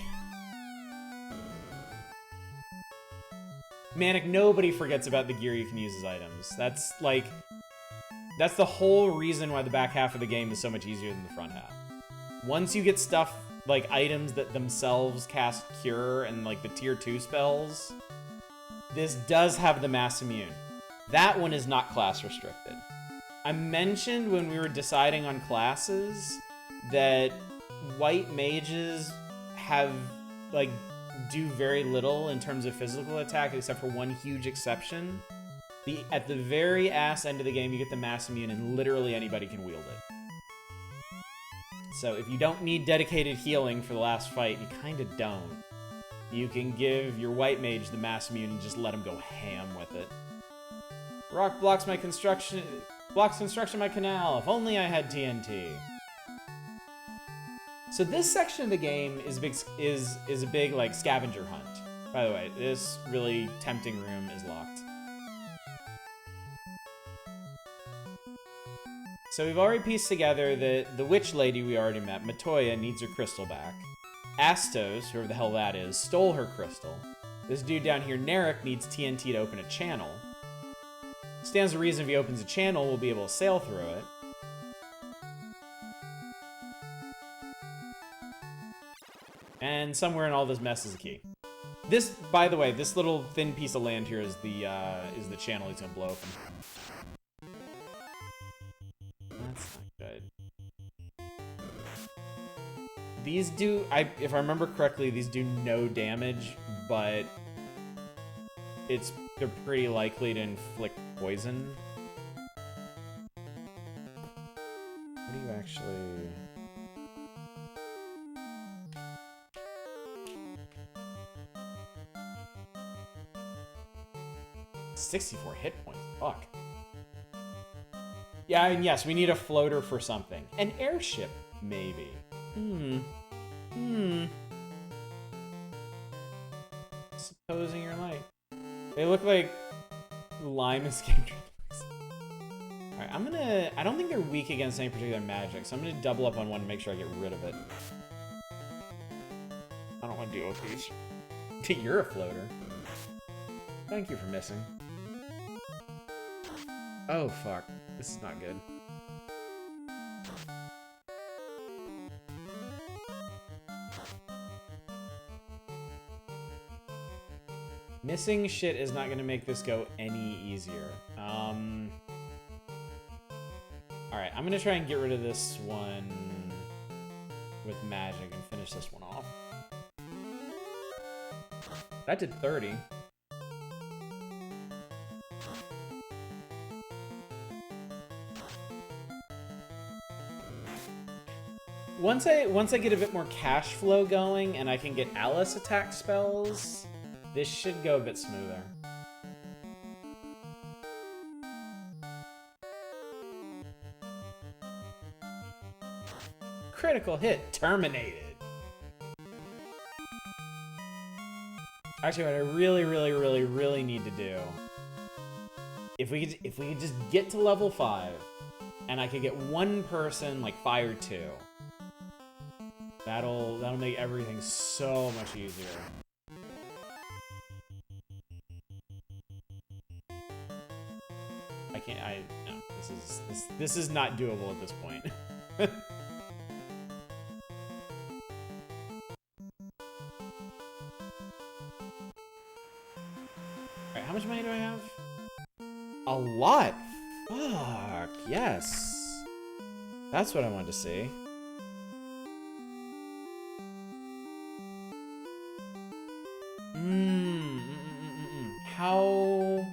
Manic, nobody forgets about the gear you can use as items. That's the whole reason why the back half of the game is so much easier than the front half. Once you get stuff like items that themselves cast Cure and like the tier 2 spells, this does have the mass immune. That one is not class restricted. I mentioned when we were deciding on classes that white mages have like do very little in terms of physical attack except for one huge exception. At the very ass end of the game, you get the mass immune and literally anybody can wield it. So if you don't need dedicated healing for the last fight, you kind of don't. You can give your white mage the mass immune and just let him go ham with it. Rock blocks construction of my canal. If only I had TNT. So this section of the game is a big like scavenger hunt. By the way, this really tempting room is locked. So we've already pieced together that the witch lady we already met, Matoya, needs her crystal back. Astos, whoever the hell that is, stole her crystal. This dude down here, Narek, needs TNT to open a channel. Stands to reason if he opens a channel, we'll be able to sail through it. And somewhere in all this mess is a key. This, by the way, this little thin piece of land here is the channel he's gonna blow open. That's not good. These do, if I remember correctly, these do no damage, but they're pretty likely to inflict poison. What do you actually... 64 hit points, fuck. Yeah, and yes, we need a floater for something. An airship, maybe. Supposing you're right. They look like lime escape traps. Alright, I don't think they're weak against any particular magic, so I'm gonna double up on one to make sure I get rid of it. I don't want to deal with these. You're a floater. Thank you for missing. Oh, fuck. This is not good. Missing shit is not going to make this go any easier. Alright, I'm going to try and get rid of this one with magic and finish this one off. That did 30. Once I get a bit more cash flow going and I can get Alice attack spells, this should go a bit smoother. Critical hit terminated. Actually, what I really need to do, if we could just get to level 5 and I could get one person like Fire 2. That'll make everything so much easier. No, this is not doable at this point. Alright, how much money do I have? A lot! Fuck, yes. That's what I wanted to see. How...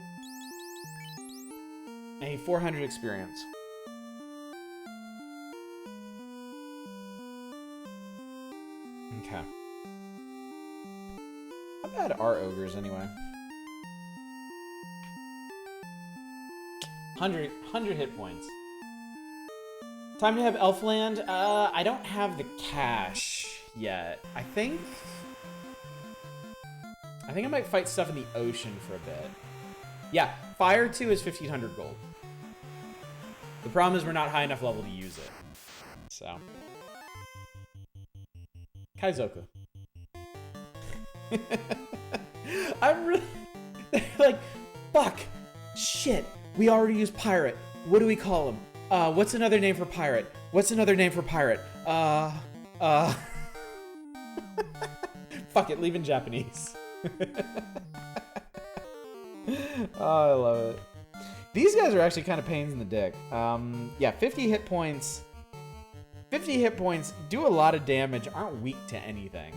A 400 experience. Okay. How bad are ogres anyway? 100 hit points. Time to have Elfland. I don't have the cash yet. I think I might fight stuff in the ocean for a bit. Yeah, Fire 2 is 1,500 gold. The problem is we're not high enough level to use it. So. Kaizoku. I'm really... like, fuck. Shit. We already used pirate. What do we call him? What's another name for pirate? What's another name for pirate? Fuck it, leave in Japanese. Oh, I love it. These guys are actually kind of pains in the dick. Yeah, 50 hit points. 50 hit points, do a lot of damage, aren't weak to anything.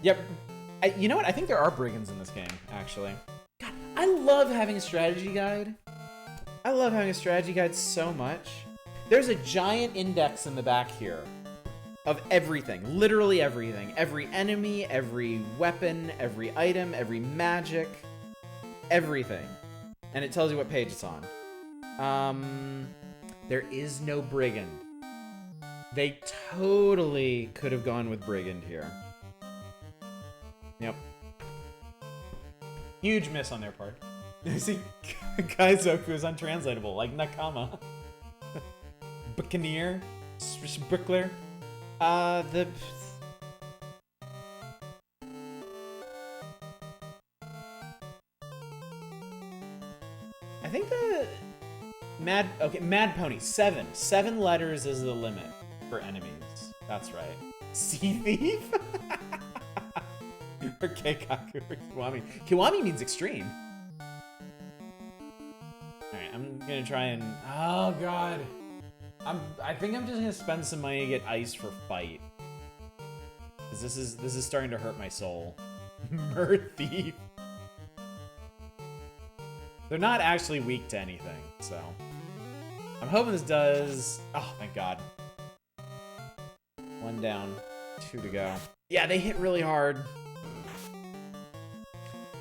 Yep. You know what? I think there are brigands in this game, actually. God, I love having a strategy guide. I love having a strategy guide so much. There's a giant index in the back here of everything, literally everything. Every enemy, every weapon, every item, every magic, everything. And it tells you what page it's on. There is no brigand. They totally could have gone with brigand here. Yep. Huge miss on their part. You see, Kaizoku is untranslatable, like Nakama. Buccaneer, Brickler. I think the Mad Pony. 7 letters is the limit for enemies. That's right. Sea Thief. Or Keikaku or Kiwami. Kiwami means extreme. Alright, I'm gonna try and... Oh, God. I think I'm just gonna spend some money to get ice for fight. Because this is starting to hurt my soul. Mer Thief. They're not actually weak to anything, so... I'm hoping this does... Oh, thank God. 1 down. 2 to go. Yeah, they hit really hard.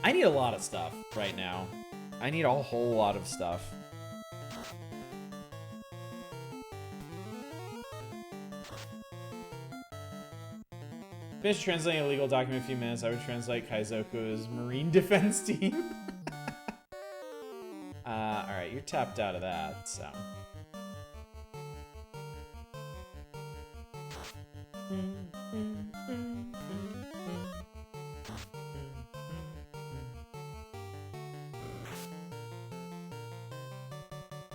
I need a lot of stuff right now. I need a whole lot of stuff. Finish translating a legal document in a few minutes. I would translate Kaizoku as Marine Defense Team. Alright, you're tapped out of that, so...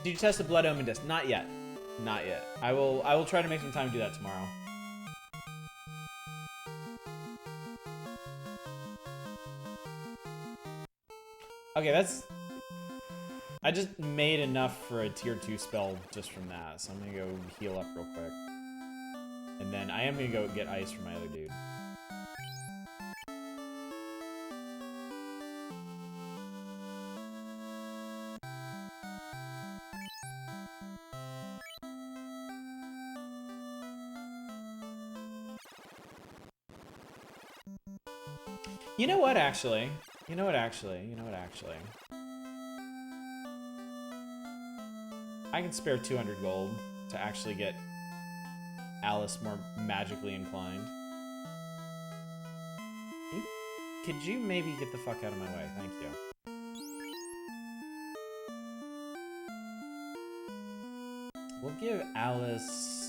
Did you test the Blood Omen disc? Not yet. Not yet. I will try to make some time to do that tomorrow. Okay, that's... I just made enough for a tier 2 spell just from that, so I'm gonna go heal up real quick. And then I am gonna go get ice for my other dude. You know what, actually? You know what, actually? I can spare 200 gold to actually get Alice more magically inclined. Could you maybe get the fuck out of my way? Thank you. We'll give Alice...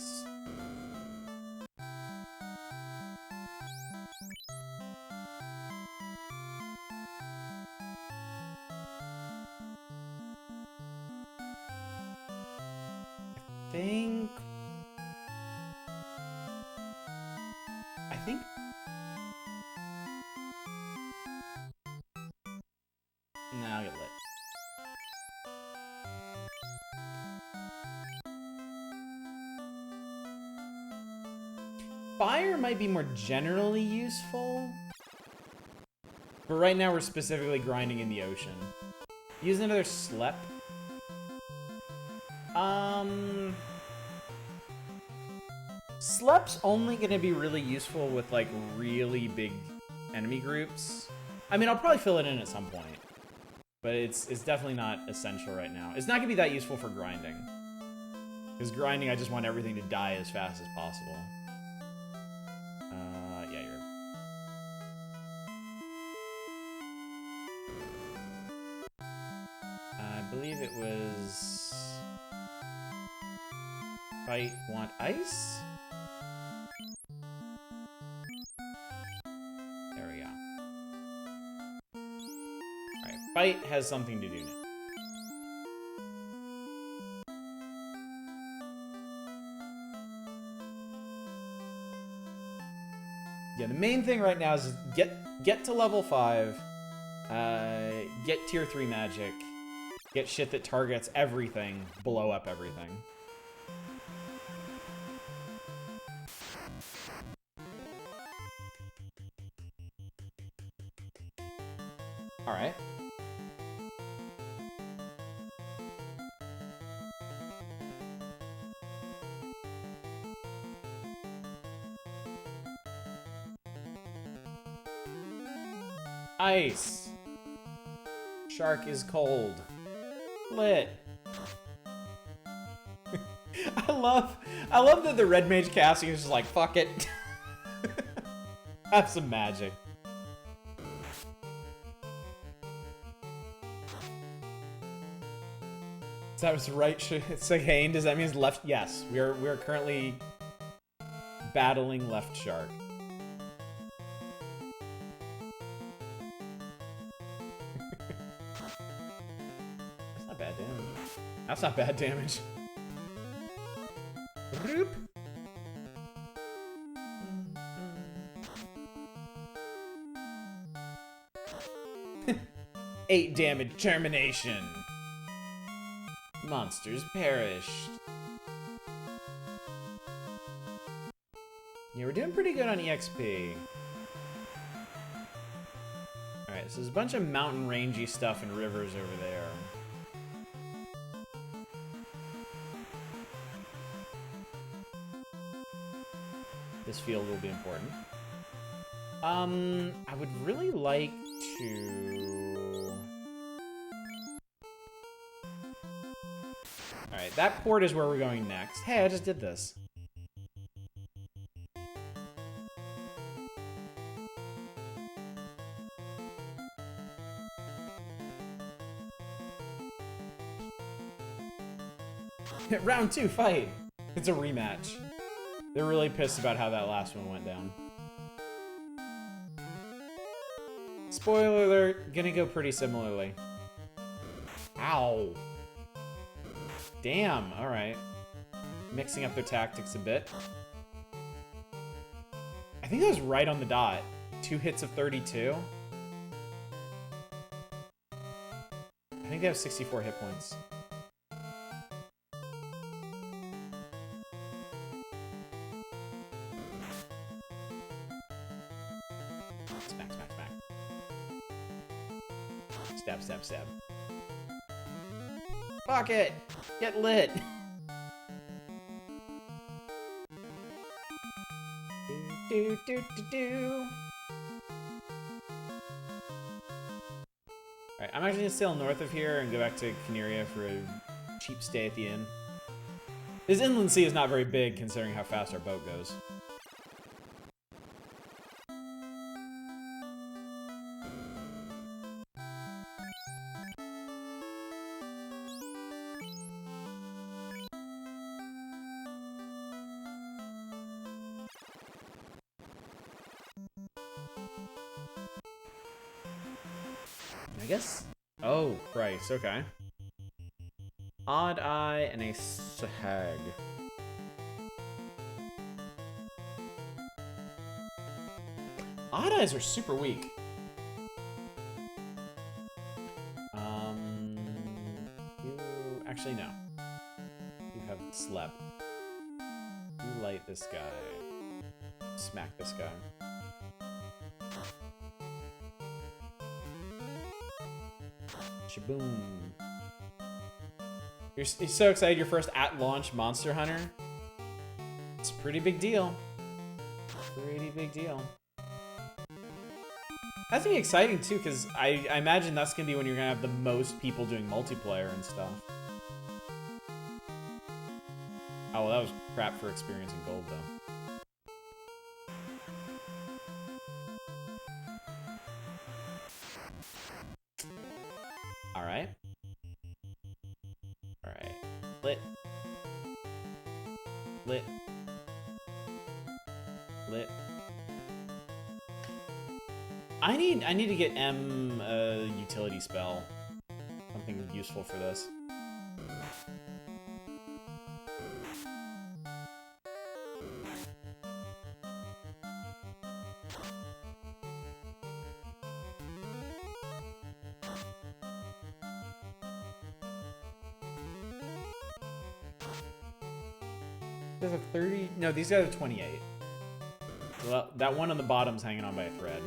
I think... Nah, I'll get lit. Fire might be more generally useful. But right now we're specifically grinding in the ocean. Use another slep. Slep's only gonna be really useful with like really big enemy groups. I mean, I'll probably fill it in at some point, but it's definitely not essential right now. It's not gonna be that useful for grinding. Because grinding, I just want everything to die as fast as possible. Yeah, you're... I believe it was... Fight, want ice? There we go. Alright, fight has something to do now. Yeah, the main thing right now is get to level 5, get tier 3 magic, get shit that targets everything, blow up everything. Alright. Ice. Shark is cold. Lit. I love that the red mage casting is just like, fuck it. Have some magic. That was right. Sagane, does that mean left? Yes, we are currently battling left shark. That's not bad damage. That's not bad damage. Roop. 8 damage termination. Monsters perished. Yeah, we're doing pretty good on EXP. Alright, so there's a bunch of mountain rangey stuff and rivers over there. This field will be important. I would really like to... Alright, that port is where we're going next. Hey, I just did this. Round 2, fight! It's a rematch. They're really pissed about how that last one went down. Spoiler alert, gonna go pretty similarly. Ow! Damn, alright. Mixing up their tactics a bit. I think that was right on the dot. 2 hits of 32. I think they have 64 hit points. Smack, smack, smack. Stab, stab, stab. Fuck it! Get lit! Do, do, do, do, do. Alright, I'm actually gonna sail north of here and go back to Canaria for a cheap stay at the inn. This inland sea is not very big considering how fast our boat goes. I guess. Oh, Christ, okay. Odd Eye and a Sahag. Odd Eyes are super weak. You... Actually, no. You have Slep. You light this guy. Smack this guy. Shaboom. You're so excited, your first at-launch Monster Hunter? It's a pretty big deal. Pretty big deal. That's gonna be exciting too, because I imagine that's gonna be when you're gonna have the most people doing multiplayer and stuff. Oh, well, that was crap for experience in gold, though. Alright. Alright. Lit. Lit. Lit. I need to get M a utility spell. Something useful for this. There's a 30. No, these guys are 28. Well, that one on the bottom's hanging on by a thread.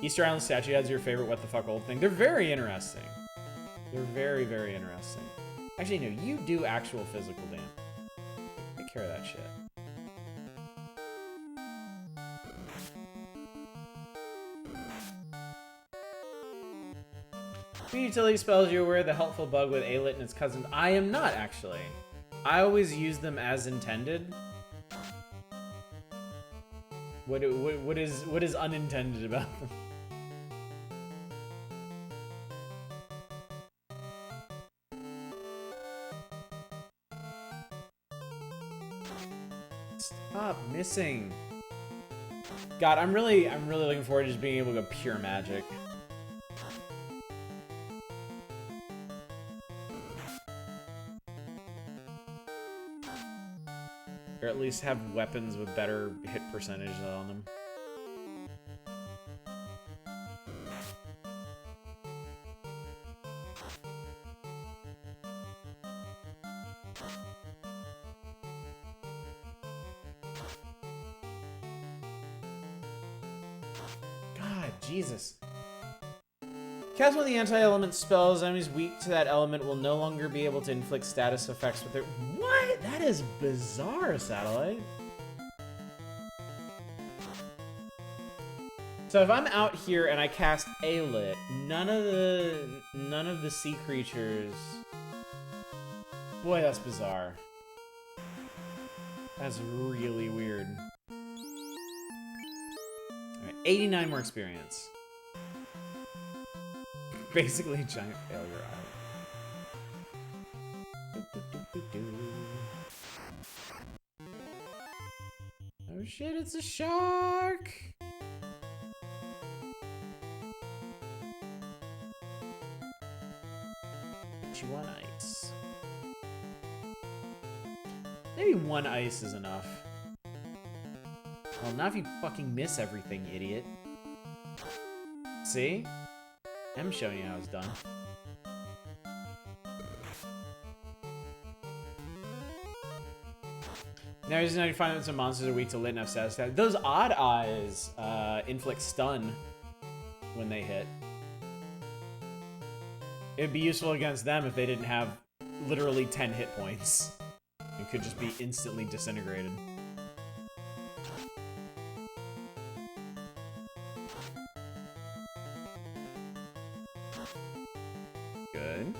Easter Island statue heads are your favorite what the fuck old thing. They're very interesting. They're very, very interesting. Actually, no, you do actual physical damage. Take care of that shit. Two utility spells, you're aware of the helpful bug with Alit and its cousins. I am not, actually. I always use them as intended. What is unintended about them? Stop missing. God, I'm really looking forward to just being able to go pure magic. Or at least have weapons with better hit percentage on them. God, Jesus. Cast one of the anti-element spells. Enemies weak to that element will no longer be able to inflict status effects with their... What? That is bizarre, Satellite. So if I'm out here and I cast Alit, none of the sea creatures... Boy, that's bizarre. That's really weird. Alright, 89 more experience. Basically, giant failure Oh shit, it's a shark! Put you on ice. Maybe one ice is enough. Well, not if you fucking miss everything, idiot. See? I'm showing you how it's done. Now, reason how you find that some monsters are weak to lit enough status. Those odd eyes inflict stun when they hit. It'd be useful against them if they didn't have literally 10 hit points. It could just be instantly disintegrated. Good.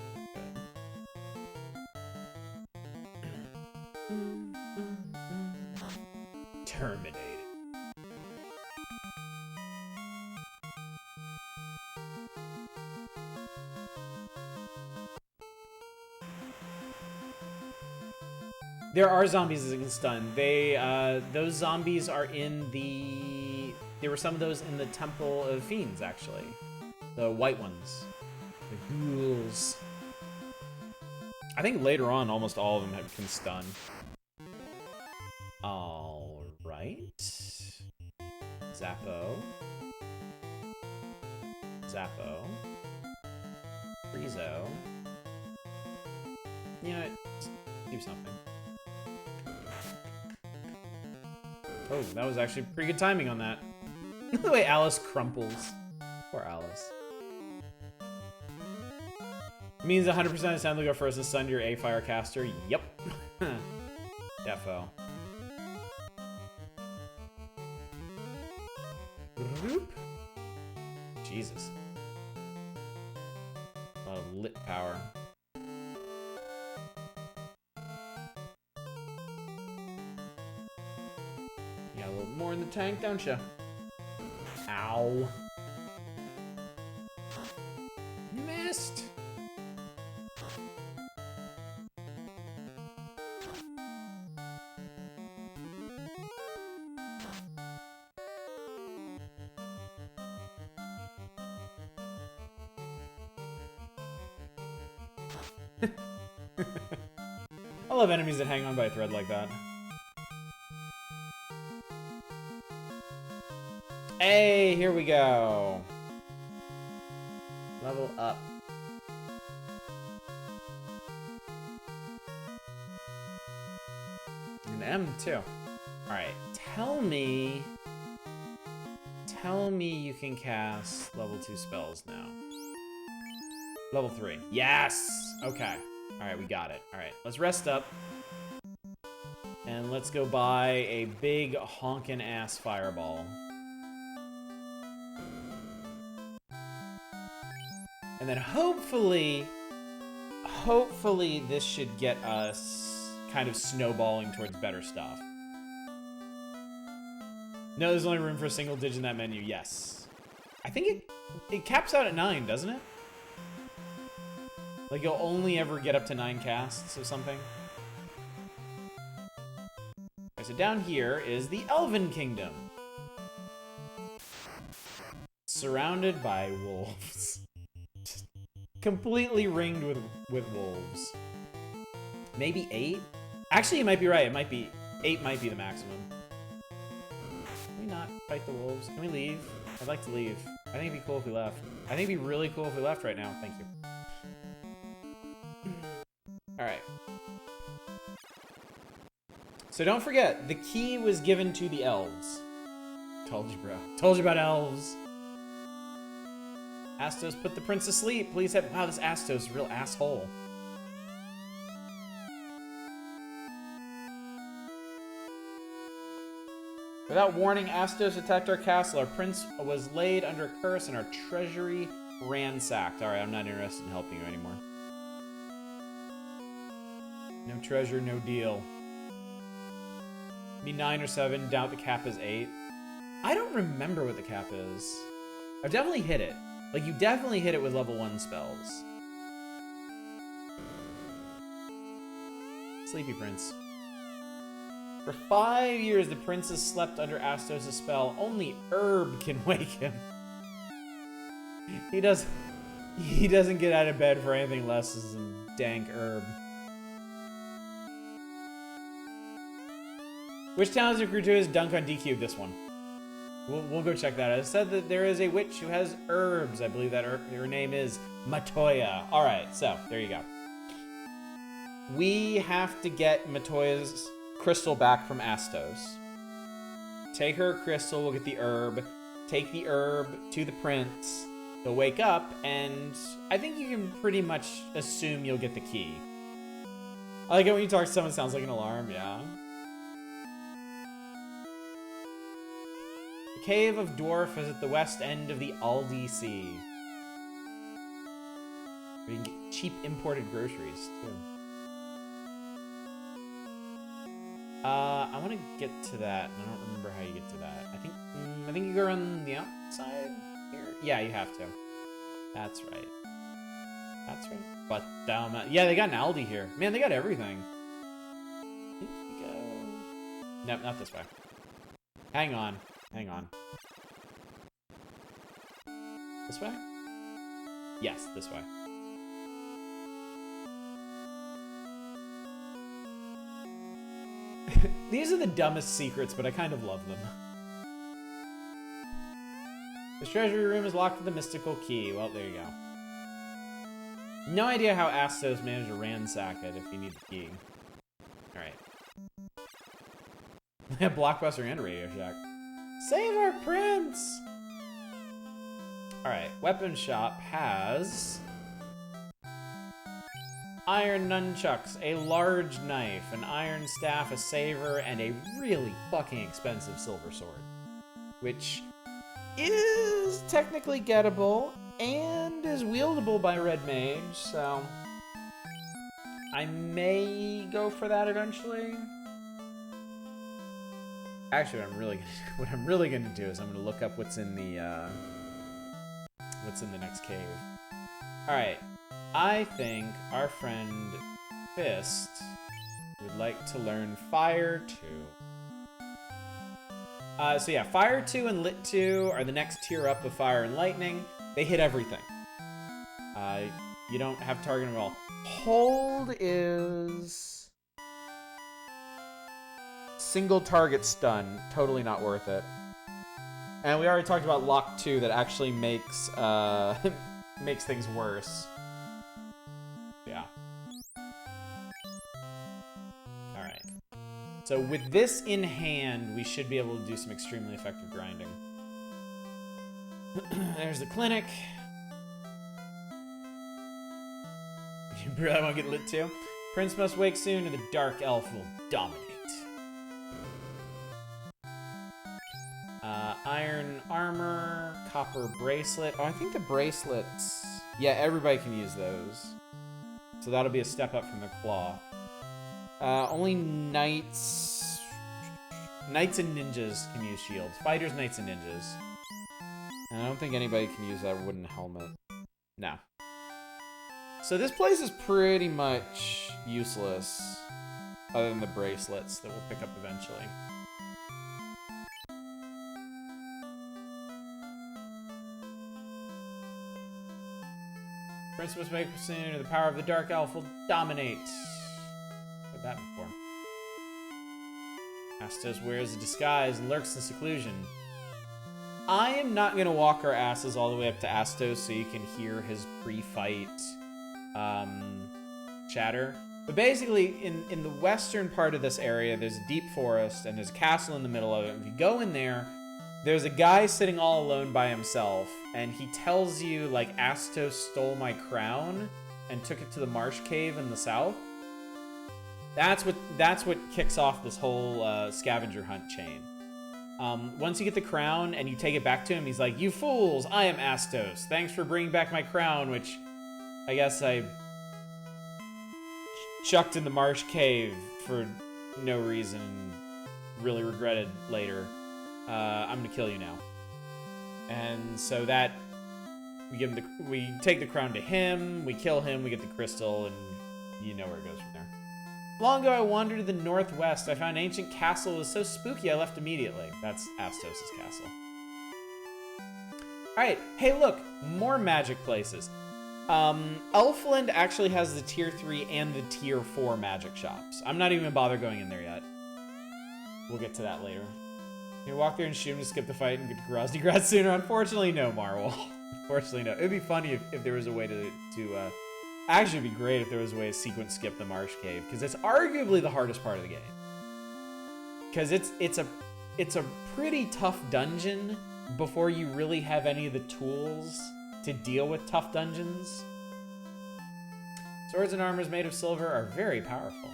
Terminated. There are zombies that can stun. Those zombies are in the... There were some of those in the Temple of Fiends, actually. The white ones. The ghouls. I think later on, almost all of them can stun. Alright. Zappo. Zappo. Friezo. You know what? Just do something. Oh, that was actually pretty good timing on that. The way Alice crumples. Poor Alice. Means 100% it's time to go first and send your A Firecaster. Yep. Defo. Jesus. A lot of lit power. You got a little more in the tank, don't you? Ow. Missed. 'I love enemies that hang on by a thread like that. Hey, here we go. Level up. An M too. Alright, tell me you can cast level 2 spells now. Level 3. Yes! Okay. Alright, we got it. Alright, let's rest up. And let's go buy a big honkin' ass fireball. And then hopefully this should get us kind of snowballing towards better stuff. No, there's only room for a single digit in that menu. Yes. I think it caps out at 9, doesn't it? Like, you'll only ever get up to 9 casts or something. Okay, so down here is the Elven Kingdom. Surrounded by wolves. Just completely ringed with wolves. Maybe 8? Actually, you might be right. It might be 8 might be the maximum. Can we not fight the wolves? Can we leave? I'd like to leave. I think it'd be cool if we left. I think it'd be really cool if we left right now. Thank you. Alright. So don't forget, the key was given to the elves. Told you, bro. Told you about elves. Astos put the prince to sleep. Please have... Wow, this Astos is a real asshole. Without warning, Astos attacked our castle. Our prince was laid under a curse and our treasury ransacked. Alright, I'm not interested in helping you anymore. No treasure, no deal. Be 9 or 7, doubt the cap is 8. I don't remember what the cap is. I've definitely hit it. Like, you definitely hit it with level 1 spells. Sleepy Prince. For 5 years, the prince has slept under Astos' spell. Only Herb can wake him. He doesn't get out of bed for anything less than some dank herb. Which town is recruited to his dunk on D-Cube? This one. We'll go check that out. It said that there is a witch who has herbs. I believe that her name is Matoya. Alright, so there you go. We have to get Matoya's crystal back from Astos. Take her crystal, we'll get the herb. Take the herb to the prince. He'll wake up, and I think you can pretty much assume you'll get the key. I like it when you talk to someone, it sounds like an alarm, yeah. The Cave of Dwarf is at the west end of the Aldi Sea. We can get cheap imported groceries, too. I want to get to that, and I don't remember how you get to that. I think you go around the outside here? Yeah, you have to. That's right. That's right. But, yeah, they got an Aldi here. Man, they got everything. I think you go... Nope, not this way. Hang on. Hang on. This way? Yes, this way. These are the dumbest secrets, but I kind of love them. The treasury room is locked with the mystical key. Well, there you go. No idea how Astos managed to ransack it if you need the key. Alright. Blockbuster and Radio Shack. Save our prince! Alright, weapon shop has iron nunchucks, a large knife, an iron staff, a saber, and a really fucking expensive silver sword. Which is technically gettable and is wieldable by Red Mage, so I may go for that eventually. Actually, what I'm really gonna do is I'm gonna look up what's in the next cave. All right, I think our friend Fist would like to learn Fire 2. So yeah, Fire 2 and Lit 2 are the next tier up of Fire and Lightning. They hit everything. You don't have target at all. Hold is single target stun. Totally not worth it. And we already talked about Lock 2 that actually makes makes things worse. Yeah. Alright. So with this in hand, we should be able to do some extremely effective grinding. There's the clinic. You really want to get lit too? Prince must wake soon, and the dark elf will dominate. Iron armor, copper bracelet. Oh, I think the bracelets. Yeah, everybody can use those. So that'll be a step up from the claw. Only knights. Knights and ninjas can use shields. Fighters, knights, and ninjas. And I don't think anybody can use that wooden helmet. No. So this place is pretty much useless, other than the bracelets that we'll pick up eventually. Prince must make soon, or the power of the Dark Elf will dominate. Heard that before. Astos wears a disguise and lurks in seclusion. I am not going to walk our asses all the way up to Astos so you can hear his pre-fight chatter. But basically, in the western part of this area, there's a deep forest, and there's a castle in the middle of it. If you go in there, there's a guy sitting all alone by himself, and he tells you, like, Astos stole my crown and took it to the marsh cave in the south. That's what kicks off this whole scavenger hunt chain. Once you get the crown and you take it back to him, he's like, "You fools, I am Astos. Thanks for bringing back my crown," which I guess I chucked in the marsh cave for no reason, really regretted later. I'm gonna kill you now. And so that we take the crown to him, we kill him, we get the crystal, and you know where it goes from there. Long ago, I wandered to the northwest. I found an ancient castle. It was so spooky, I left immediately. That's Astos' castle. Alright, hey look, more magic places. Elfland actually has the tier 3 and the tier 4 magic shops. I'm not even gonna bother going in there yet. We'll get to that later. You walk there and shoot him to skip the fight and get to Groznygrad sooner. Unfortunately, no, Marwell. Unfortunately, no. It'd be funny if there was a way to actually, it'd be great if there was a way to sequence skip the Marsh Cave, because it's arguably the hardest part of the game. Because it's a pretty tough dungeon before you really have any of the tools to deal with tough dungeons. Swords and armors made of silver are very powerful.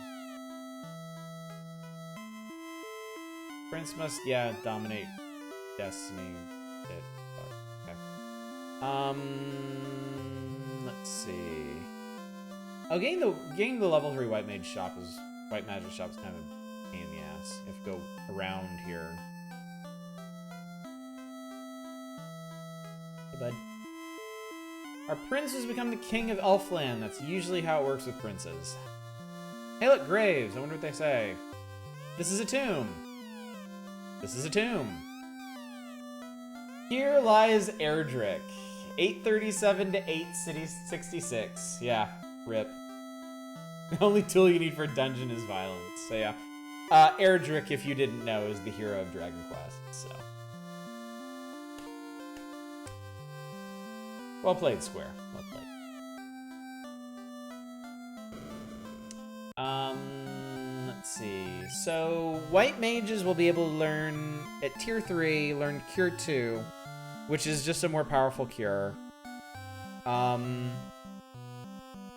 Prince must, dominate destiny. Okay. Let's see. Oh, getting the level 3 white magic shop is kind of a pain in the ass. You have to go around here. Hey, bud. Our prince has become the king of Elfland. That's usually how it works with princes. Hey, look, graves. I wonder what they say. This is a tomb. This is a tomb. Here lies Erdrick. 837 to 866. Yeah, rip. The only tool you need for a dungeon is violence. So yeah. Erdrick, if you didn't know, is the hero of Dragon Quest. So. Well played, Square. Well played. Let's see. So white mages will be able to learn at tier 3, learn Cure 2, which is just a more powerful cure.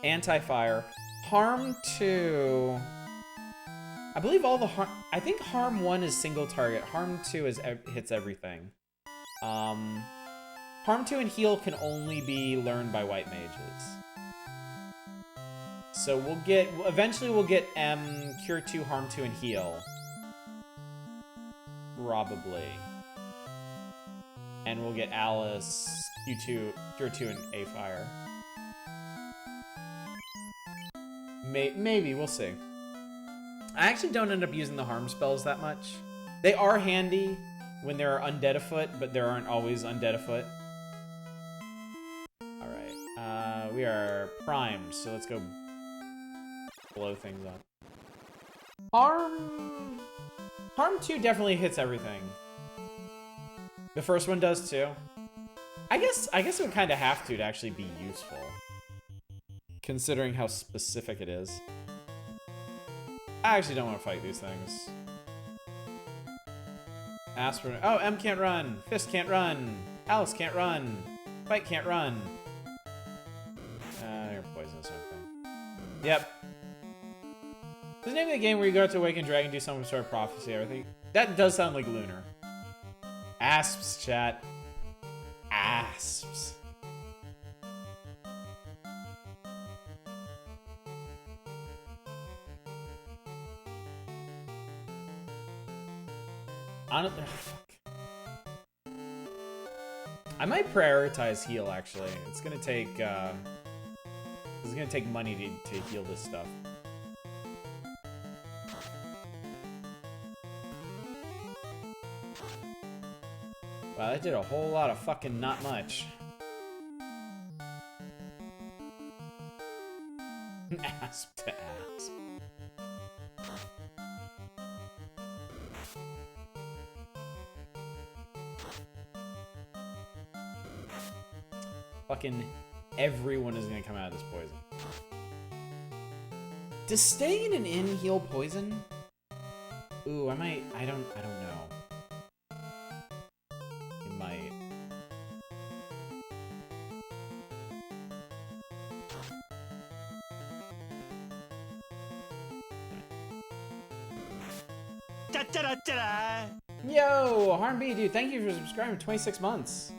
Anti-fire. Harm 2. I believe all the harm. I think Harm 1 is single target. Harm 2 hits everything. Harm 2 and Heal can only be learned by white mages. So eventually we'll get Cure 2, Harm 2, and Heal. Probably. And we'll get Alice, Q2, Cure 2, and A-Fire. Maybe, we'll see. I actually don't end up using the harm spells that much. They are handy when there are undead afoot, but there aren't always undead afoot. Alright, we are primed, so let's go blow things up. Harm 2 definitely hits everything. The first one does too. I guess it would kind of have to actually be useful, considering how specific it is. I actually don't want to fight these things. Aspirin. Oh, M can't run. Fist can't run. Alice can't run. Fight can't run. You're poisonous, okay. Yep. What's the name of the game where you go out to awaken dragon, do some sort of prophecy, everything? That does sound like Lunar. Asps, chat. Asps. Fuck. I might prioritize heal, actually. It's gonna take money to heal this stuff. Wow, that did a whole lot of fucking not much. Asp to asp. Fucking everyone is gonna come out of this poison. Does staying in an inn heal poison? Ooh, I don't know. It might. Yo, Harm B, dude, thank you for subscribing for 26 months.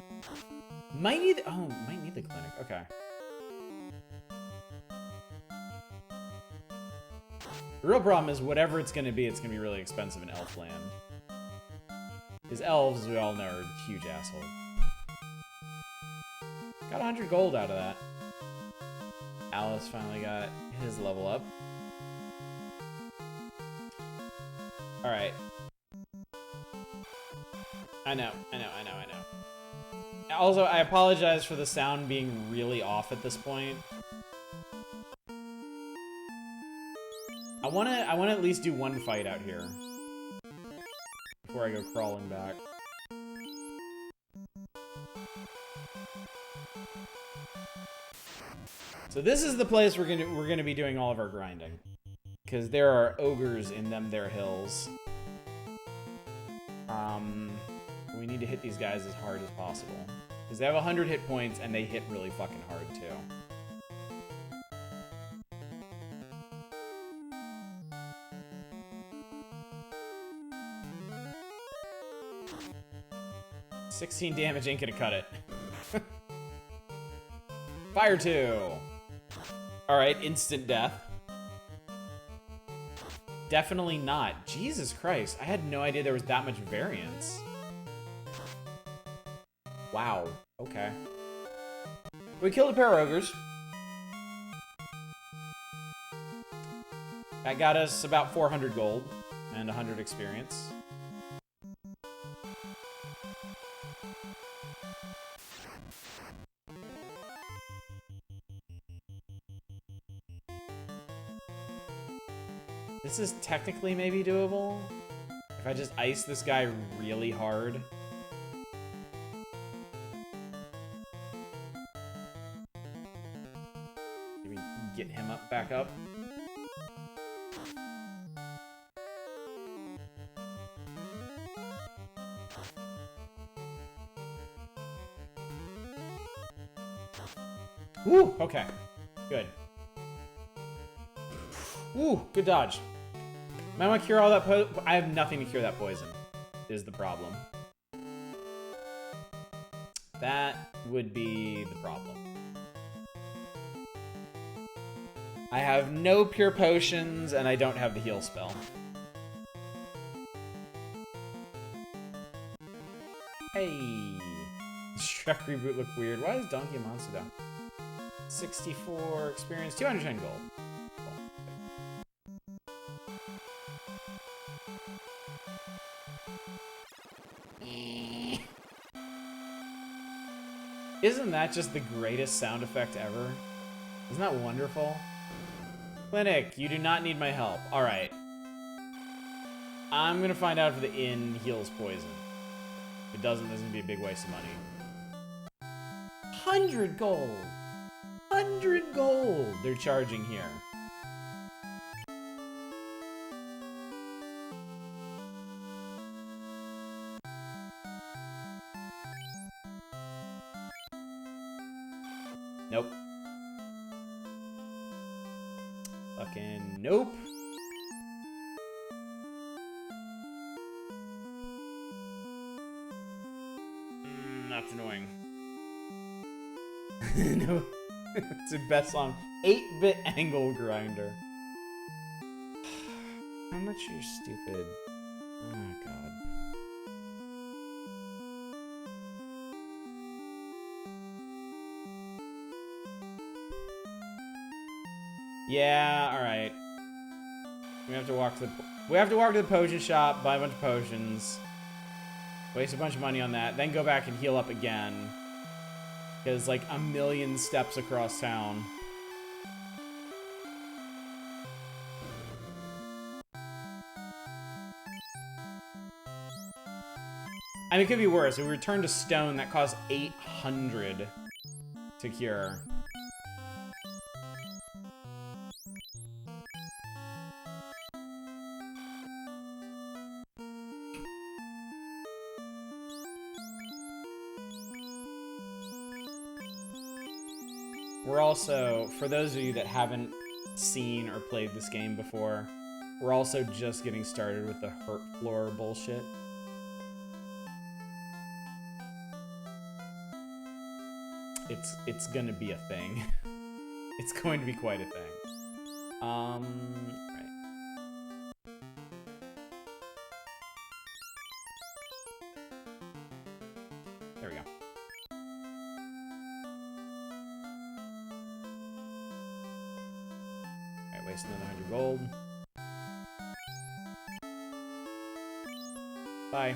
Might need the clinic. Okay. The real problem is whatever it's gonna be really expensive in elf land. Because elves, as we all know, are a huge asshole. Got 100 gold out of that. Alice finally got his level up. Alright. I know. Also, I apologize for the sound being really off at this point. I wanna at least do one fight out here before I go crawling back. So this is the place we're gonna be doing all of our grinding, because there are ogres in their hills. We need to hit these guys as hard as possible. Because they have 100 hit points, and they hit really fucking hard, too. $16 damage ain't gonna cut it. Fire 2! Alright, instant death. Definitely not. Jesus Christ, I had no idea there was that much variance. Wow. Okay. We killed a pair of ogres. That got us about 400 gold and 100 experience. This is technically maybe doable. If I just ice this guy really hard. Get him back up. Woo, okay. Good. Woo, good dodge. Might want to cure all that I have nothing to cure that poison, is the problem. That would be the problem. I have no pure potions, and I don't have the heal spell. Hey! Shrek reboot look weird. Why is Donkey a monster though? 64 experience, 210 gold. Isn't that just the greatest sound effect ever? Isn't that wonderful? Clinic, you do not need my help. Alright. I'm gonna find out if the inn heals poison. If it doesn't, there's gonna be a big waste of money. 100 gold! 100 gold they're charging here. Nope. Fucking nope. That's annoying. No. It's the best song. 8-bit angle grinder. How much you're stupid. Oh god. Yeah, alright. We have to walk to the potion shop, buy a bunch of potions. Waste a bunch of money on that, then go back and heal up again. Because like a million steps across town. I mean, it could be worse. If we return to stone, that costs 800 to cure. We're also, for those of you that haven't seen or played this game before, we're also just getting started with the hurt floor bullshit. It's gonna be a thing. It's going to be quite a thing. Right. There we go. Alright, waste another 100 gold. Bye.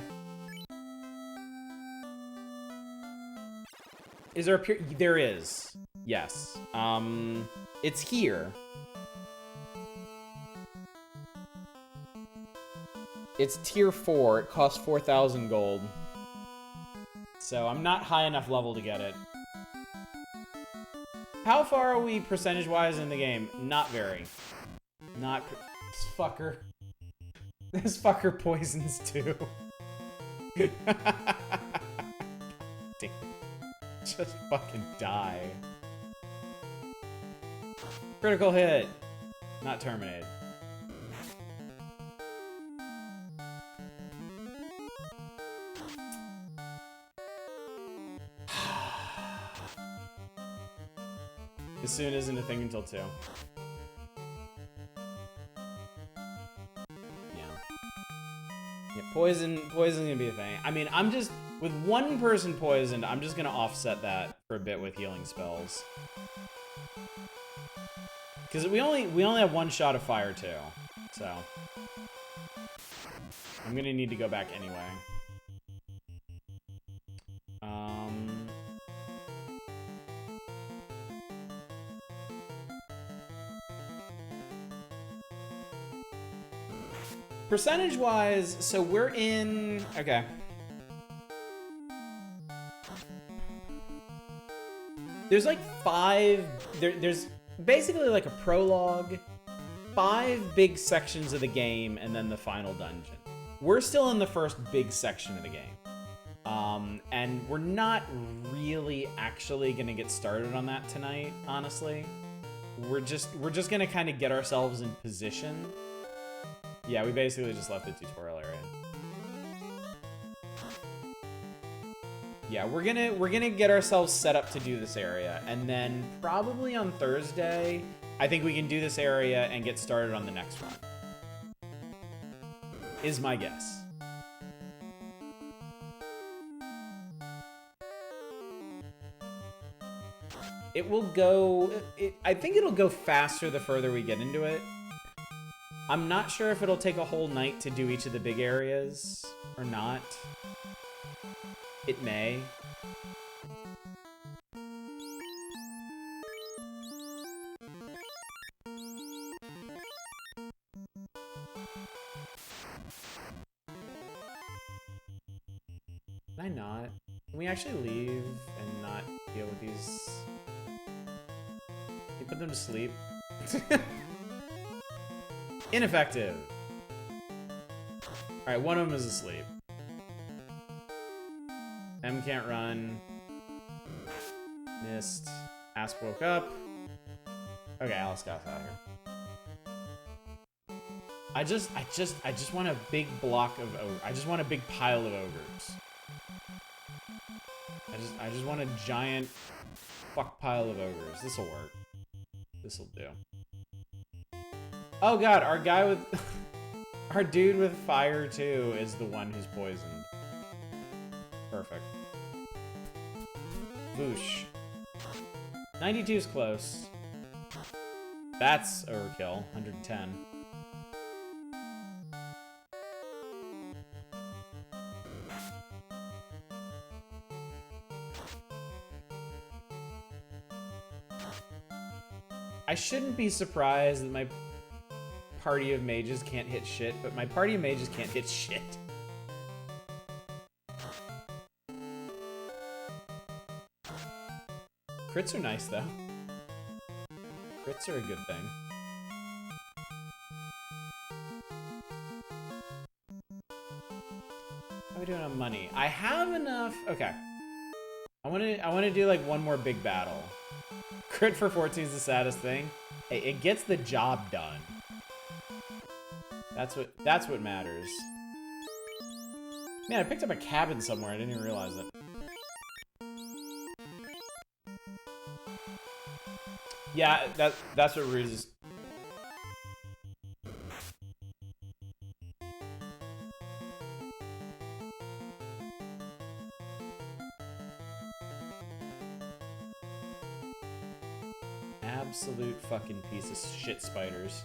Is there a pure? There is. Yes. It's here. It's tier 4. It costs 4,000 gold. So I'm not high enough level to get it. How far are we percentage-wise in the game? Not very. Not... This fucker. This fucker poisons too. Damn. Just fucking die. Critical hit. Not terminated. As soon isn't a thing until 2. Yeah, poison's gonna be a thing. I mean, I'm just, with one person poisoned, I'm just gonna offset that for a bit with healing spells. Because we only have one shot of fire too, so I'm gonna need to go back anyway. Percentage-wise, so we're in... Okay. There's like 5... There's basically like a prologue, 5 big sections of the game, and then the final dungeon. We're still in the first big section of the game. And we're not really actually gonna get started on that tonight, honestly. We're just gonna kind of get ourselves in position. Yeah, we basically just left the tutorial area. Yeah, we're gonna get ourselves set up to do this area, and then probably on Thursday, I think we can do this area and get started on the next one. Is my guess. It will go... I think it'll go faster the further we get into it. I'm not sure if it'll take a whole night to do each of the big areas or not. It may. Can I not? Can we actually leave and not deal with these? Can you put them to sleep? Ineffective. Alright, one of them is asleep. M can't run. Missed. Asp woke up. Okay, Alice got out of here. I just want a big block of ogre. I just want a big pile of ogres. I just want a giant fuck pile of ogres. This'll work. This'll do. Oh god, our guy with our dude with fire too is the one who's poisoned. Perfect. Voosh. 92 is close. That's overkill. 110. I shouldn't be surprised that my party of mages can't hit shit, but my party of mages can't hit shit. Crits are nice, though. Crits are a good thing. How are we doing on money? I have enough... Okay. I want to do, like, one more big battle. Crit for 14 is the saddest thing. Hey, it gets the job done. That's what matters. Man, I picked up a cabin somewhere. I didn't even realize it. Yeah, that's what Ruse is. Absolute fucking piece of shit spiders.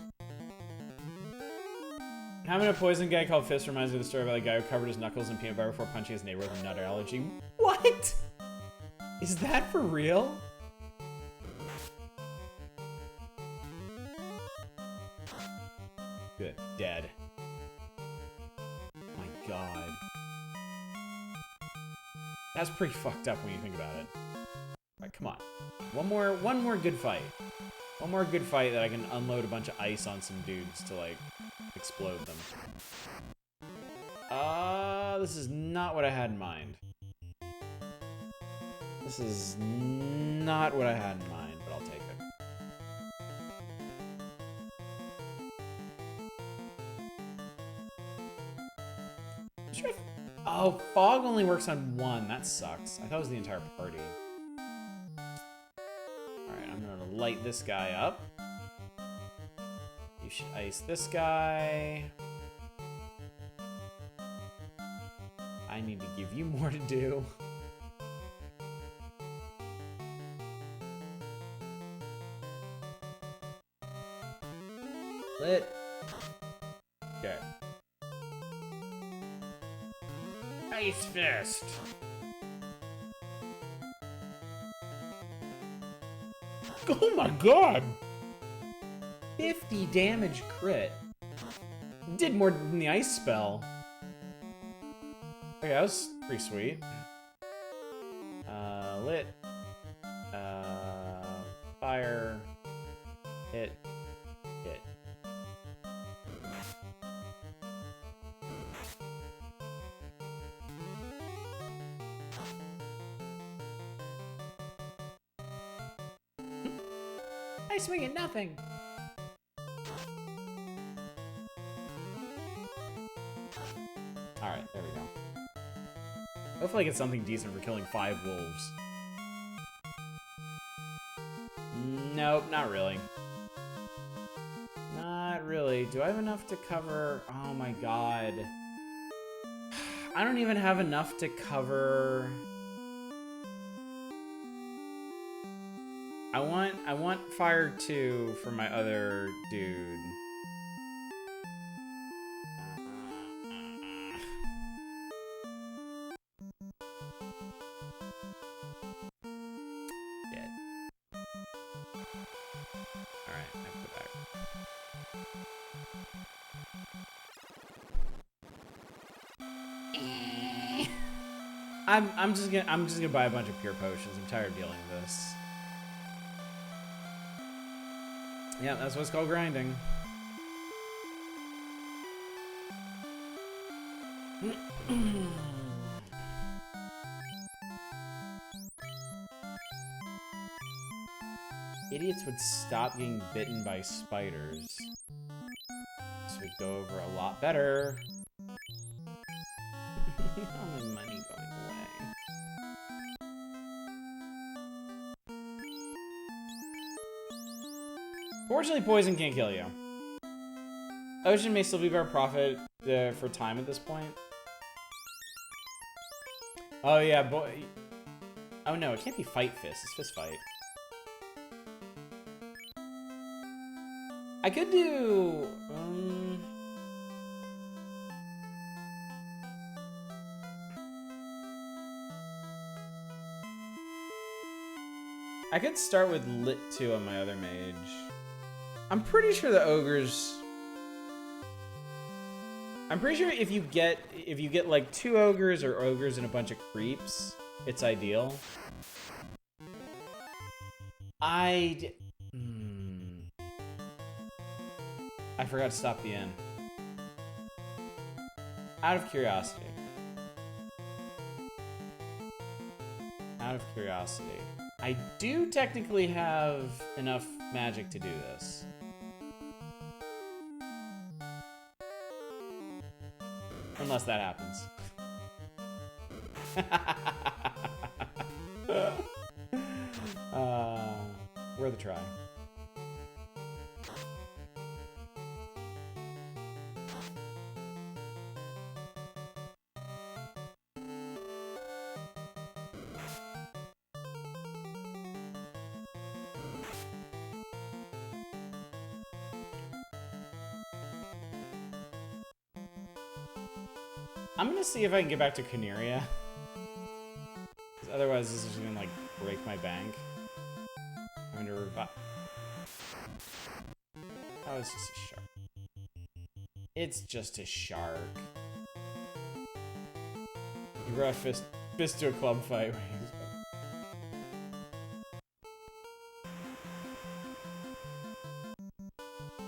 Having a poison guy called Fist reminds me of the story about a guy who covered his knuckles in peanut butter before punching his neighbor with a nut allergy. What? Is that for real? Good. Dead. My god. That's pretty fucked up when you think about it. Alright, come on. One more good fight. One more good fight that I can unload a bunch of ice on some dudes to, like, explode them. This is not what I had in mind. This is not what I had in mind, but I'll take it. Sure. Oh, fog only works on one. That sucks. I thought it was the entire party. Alright, I'm gonna light this guy up. You should ice this guy. I need to give you more to do. Lit. Okay. Ice Fist. Oh my god! 50 damage crit. Did more than the ice spell. Okay, that was pretty sweet. Lit. Fire. Hit. Hit. I swing at nothing. Alright, there we go. Hopefully I get something decent for killing 5 wolves. Nope, not really. Not really. Do I have enough to cover? Oh my god. I don't even have enough to cover. I want fire 2 for my other dude. Dead. Alright, I have to go back. I'm just gonna buy a bunch of pure potions. I'm tired of dealing with this. Yeah, that's what's called grinding. Idiots would stop getting bitten by spiders. This would go over a lot better. All my money going away. Fortunately, poison can't kill you. Ocean may still be better profit for time at this point. Oh yeah, boy. Oh no, it can't be fight fist. It's fist fight. I could do. I could start with Lit 2 on my other mage. I'm pretty sure the ogres. I'm pretty sure if you get like 2 ogres or ogres and a bunch of creeps, it's ideal. I forgot to stop the end. Out of curiosity. Out of curiosity. I do technically have enough magic to do this. Unless that happens. Worth a try. I'm gonna see if I can get back to Caneria. Otherwise, this is just gonna like break my bank. I'm gonna revive. Oh, it's just a shark. It's just a shark. You brought a fist to a club fight.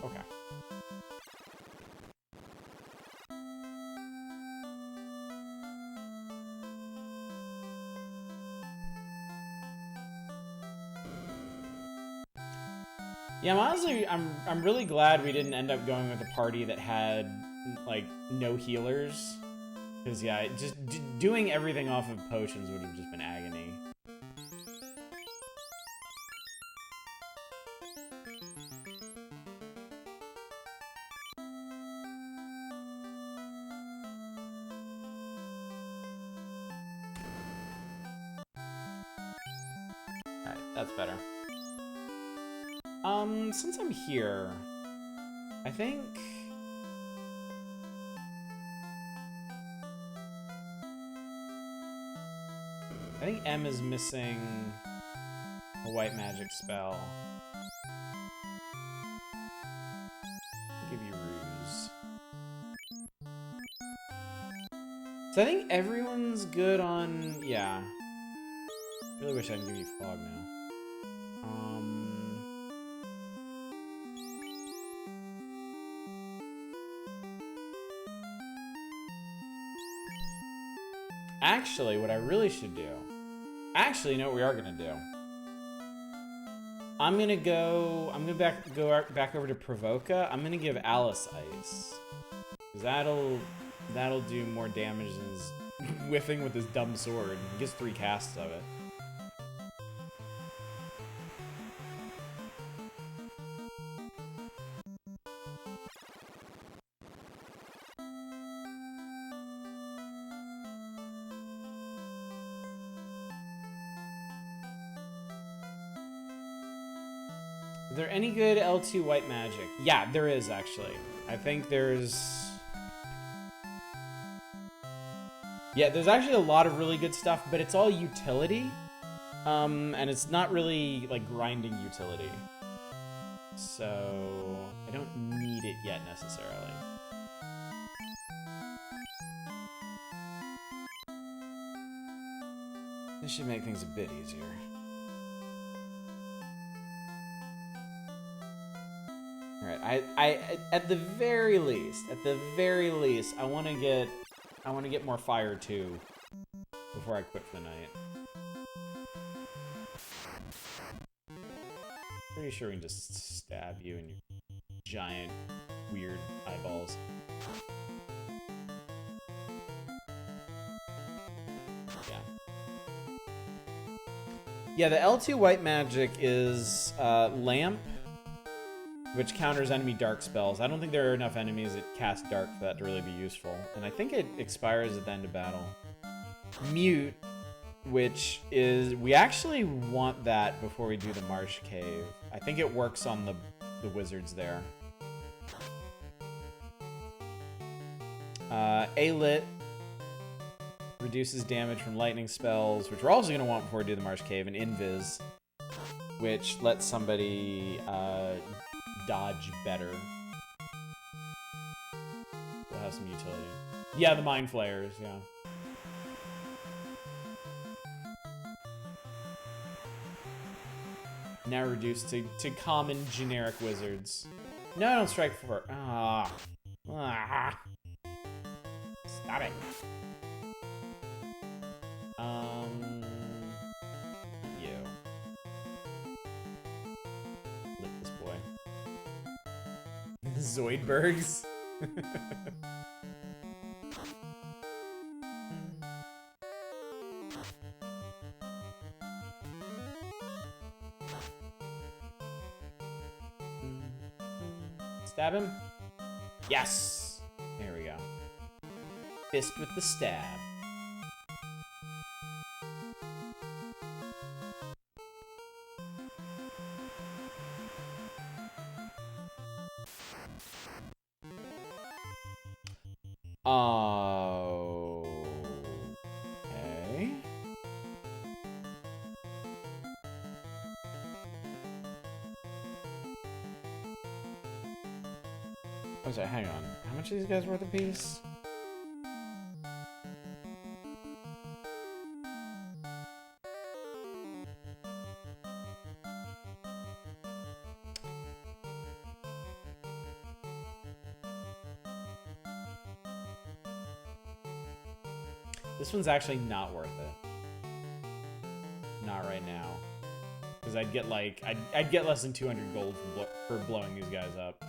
Okay. Yeah, I'm really glad we didn't end up going with a party that had like no healers, because yeah, just doing everything off of potions would have just been agony. Alright, that's better. Since I'm here, I think M is missing a white magic spell. I'll give you ruse. So I think everyone's good on, yeah. Really wish I could give you fog now. Actually, what I really should do... Actually, you know what we are going to do? I'm gonna go back over to Provoca. I'm gonna give Alice Ice. 'Cause that'll do more damage than his whiffing with his dumb sword. He gets 3 casts of it. Is there any good L2 white magic? Yeah, there is actually. I think there's... Yeah, there's actually a lot of really good stuff, but it's all utility. And it's not really, like, grinding utility. So... I don't need it yet, necessarily. This should make things a bit easier. Alright, I at the very least, I want to get more fire too before I quit for the night. Pretty sure we can just stab you and your giant, weird eyeballs. Yeah, the L2 white magic is Lamp, which counters enemy dark spells. I don't think there are enough enemies that cast dark for that to really be useful. And I think it expires at the end of battle. Mute, which is... We actually want that before we do the Marsh Cave. I think it works on the wizards there. Alit reduces damage from lightning spells, which we're also going to want before we do the Marsh Cave. And Invis, which lets somebody... dodge better. We'll have some utility. Yeah, the Mind Flayers, yeah. Now reduced to common generic wizards. No, I don't strike for... Ah. Stop it. You. Lick this boy. Zoidbergs. Stab him? Yes! There we go. Fist with the stab. Okay. Oh, sorry, hang on. How much are these guys worth a piece? This one's actually not worth it. Not right now. Because I'd get like, I'd get less than 200 gold for blowing these guys up.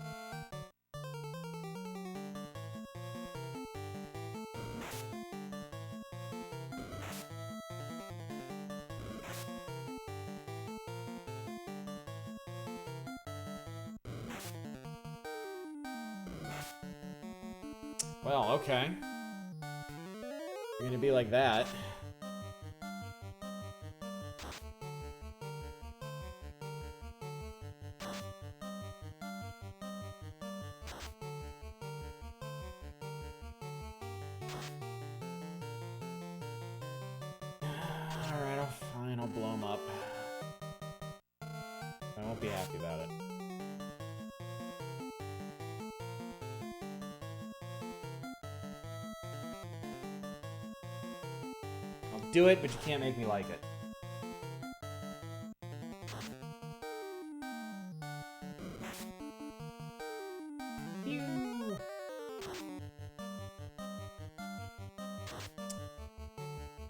Well, okay. You're gonna be like that. Alright, fine, I'll blow him up. I won't be happy about it. Do it, but you can't make me like it. Pew.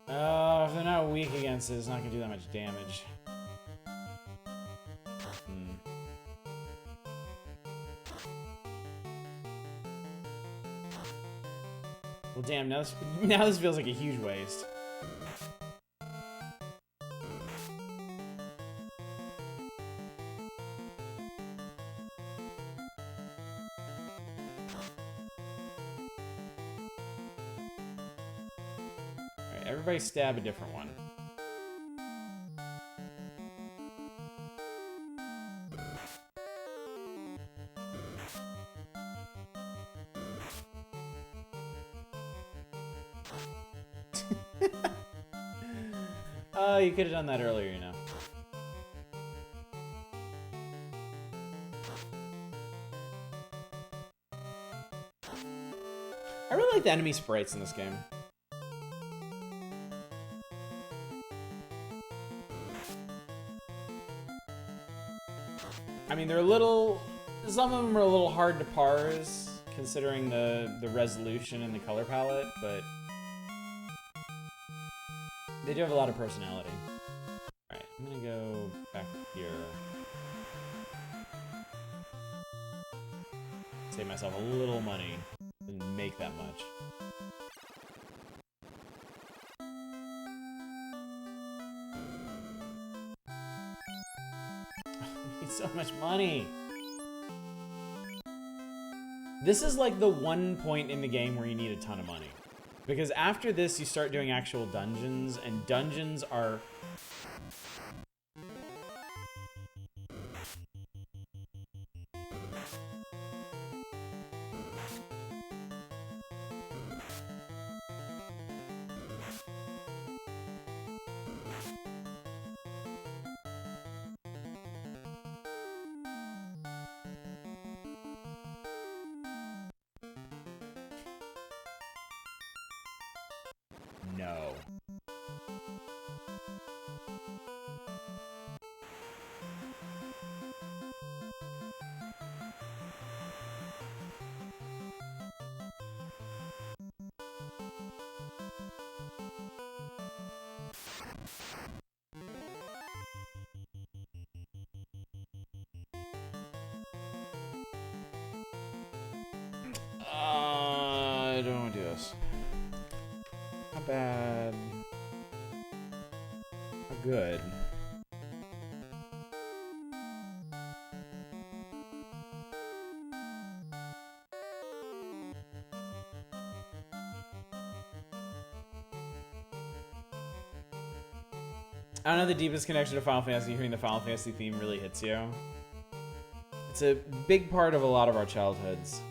If they're not weak against it, it's not gonna do that much damage. Damn, now this feels like a huge waste. Alright, everybody stab a different one. Oh, you could have done that earlier, you know. I really like the enemy sprites in this game. I mean, they're a little... Some of them are a little hard to parse, considering the resolution and the color palette, but... They do have a lot of personality. Alright, I'm gonna go back here. Save myself a little money. Didn't make that much. I need so much money! This is like the one point in the game where you need a ton of money. Because after this, you start doing actual dungeons, and dungeons are... No. I don't want to do this. Not bad. Not good. I don't know the deepest connection to Final Fantasy. Hearing the Final Fantasy theme really hits you. It's a big part of a lot of our childhoods.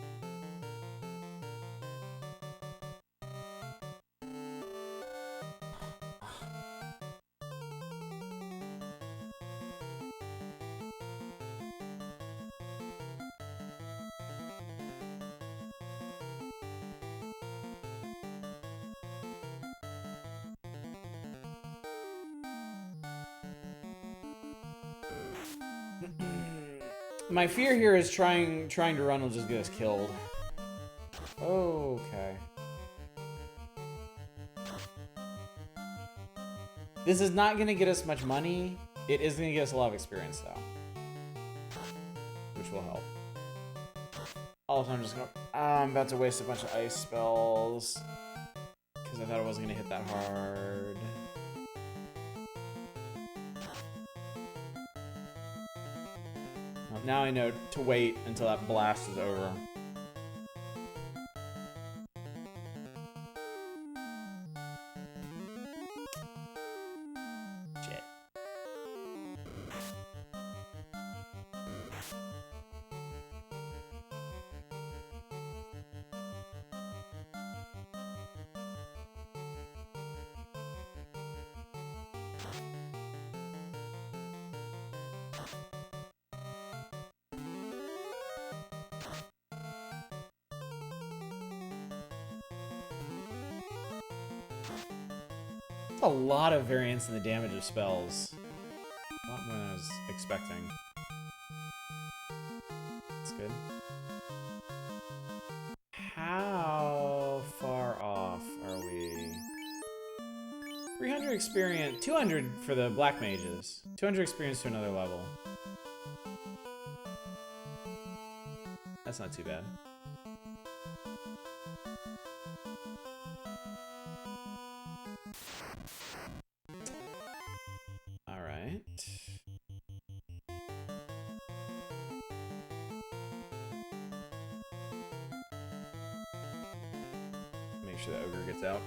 My fear here is trying to run will just get us killed. Okay. This is not going to get us much money. It is going to get us a lot of experience, though. Which will help. Also, I'm just going to... I'm about to waste a bunch of ice spells. Because I thought I wasn't going to hit that hard. Well, now I know to wait until that blast is over. Shit. A lot of variance in the damage of spells. A lot more than I was expecting. That's good. How far off are we? 300 experience, 200 for the black mages. 200 experience to another level. That's not too bad. All right. Make sure the ogre gets out.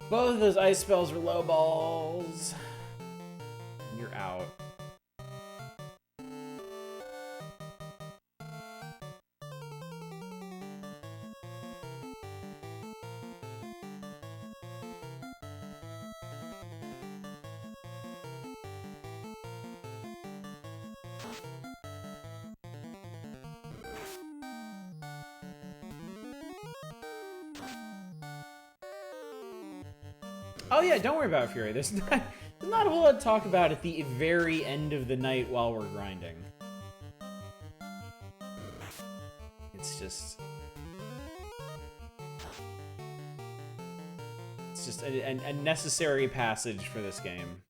Both of those ice spells are low balls. You're out. Oh yeah, don't worry about it, Fury. There's not a whole lot to talk about at the very end of the night while we're grinding. It's just a necessary passage for this game.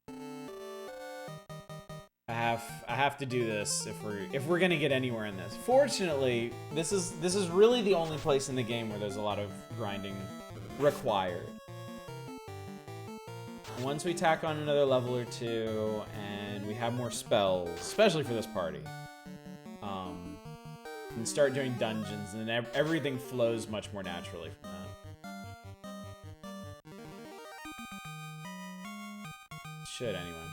I have to do this if we're gonna get anywhere in this. Fortunately, this is really the only place in the game where there's a lot of grinding required. Once we tack on another level or two, and we have more spells, especially for this party, and start doing dungeons, and then everything flows much more naturally from that. Should, anyway.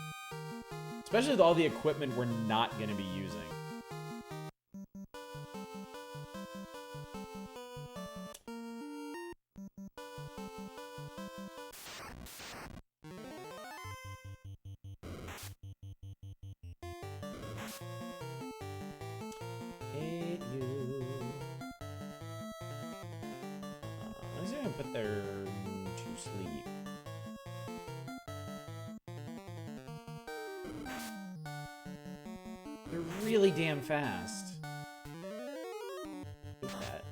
Especially with all the equipment we're not going to be using. Put their to sleep. They're really damn fast. Look at that.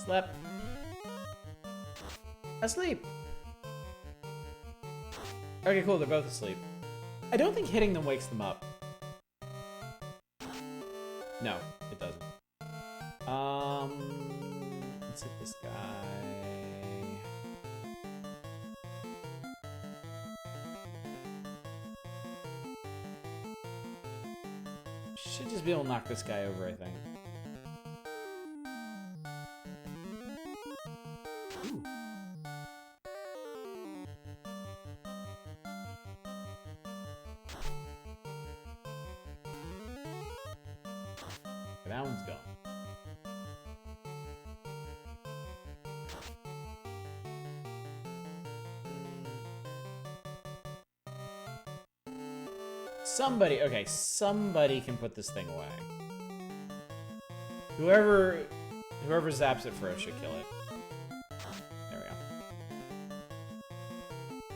Slept. Asleep. Okay, cool. They're both asleep. I don't think hitting them wakes them up. No, it doesn't. Let's hit this guy. Should just be able to knock this guy over, I think. Ooh. That one's gone. Somebody, okay, somebody can put this thing away. Whoever zaps it first should kill it. There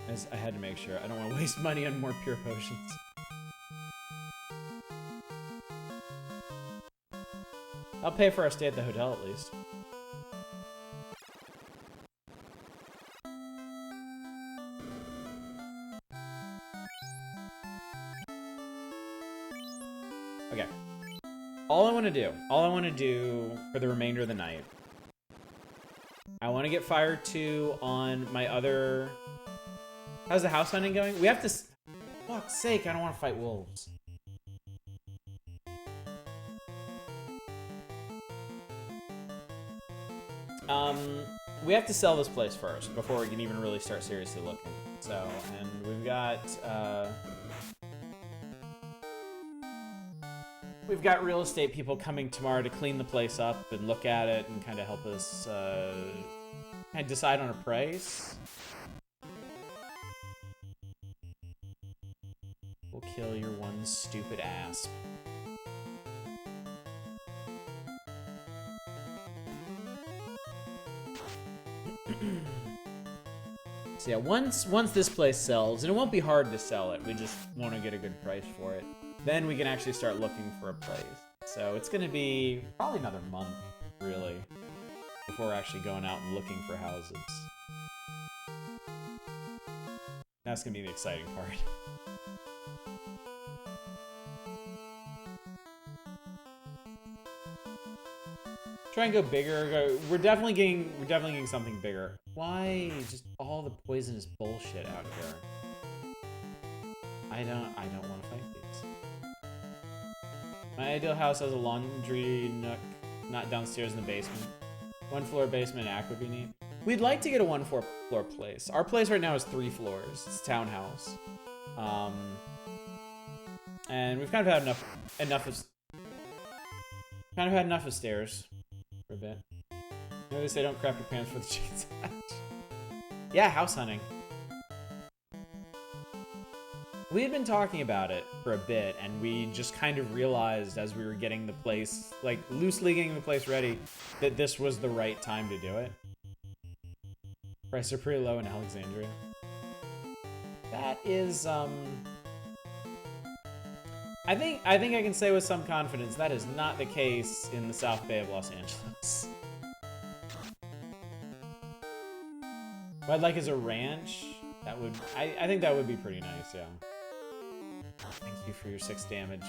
we go. I had to make sure. I don't want to waste money on more pure potions. I'll pay for our stay at the hotel at least. Okay. All I want to do for the remainder of the night, I want to get Fire 2 on my other... How's the house hunting going? We have to... Fuck's sake, I don't want to fight wolves. We have to sell this place first before we can even really start seriously looking. So, and we've got real estate people coming tomorrow to clean the place up and look at it and kind of help us kind of decide on a price. We'll kill your one stupid asp. So yeah, once this place sells, and it won't be hard to sell it, we just want to get a good price for it, then we can actually start looking for a place. So it's going to be probably another month, really, before we're actually going out and looking for houses. That's going to be the exciting part. Try and go bigger. We're definitely getting something bigger. Why just all the poisonous bullshit out here? I don't want to fight these. My ideal house has a laundry nook, not downstairs in the basement. 1-floor basement act would be neat. We'd like to get a 1-floor place. Our place right now is 3 floors. It's a townhouse. And we've kind of had enough of stairs for a bit. You know they say don't crap your pants for the chickens hatch. Yeah, house hunting. We had been talking about it for a bit, and we just kind of realized as we were getting the place, like loosely getting the place ready, that this was the right time to do it. Prices are pretty low in Alexandria. That is, I think I can say with some confidence that is not the case in the South Bay of Los Angeles. What I'd like is a ranch. That would, I think that would be pretty nice, yeah. Thank you for your 6 damage.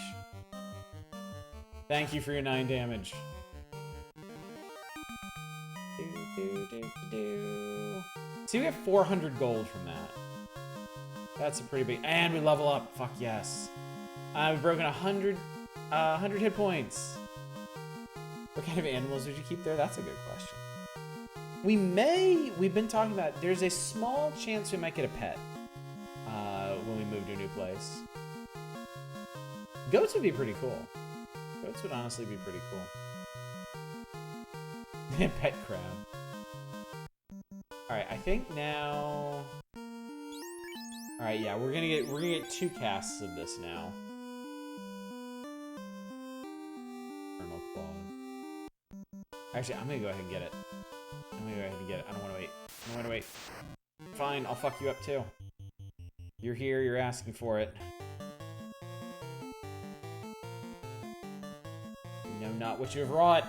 Thank you for your 9 damage. See, we have 400 gold from that. That's a pretty big, and we level up. Fuck yes. We've broken 100 hit points. What kind of animals would you keep there? That's a good question. We've been talking about, there's a small chance we might get a pet when we move to a new place. Goats would be pretty cool. Goats would honestly be pretty cool. Pet crab. Alright, I think now... Alright, yeah, we're gonna get 2 casts of this now. Actually, I'm gonna go ahead and get it. I don't wanna wait. Fine, I'll fuck you up too. You're here, you're asking for it. You know not what you've wrought.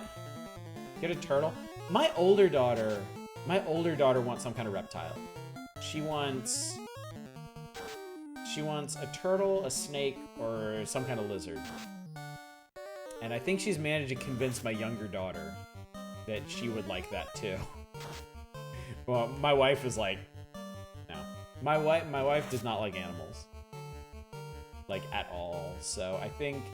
Get a turtle. My older daughter wants some kind of reptile. She wants a turtle, a snake, or some kind of lizard. And I think she's managed to convince my younger daughter that she would like that too. Well, my wife is like, no. My wife does not like animals. Like, at all. So I think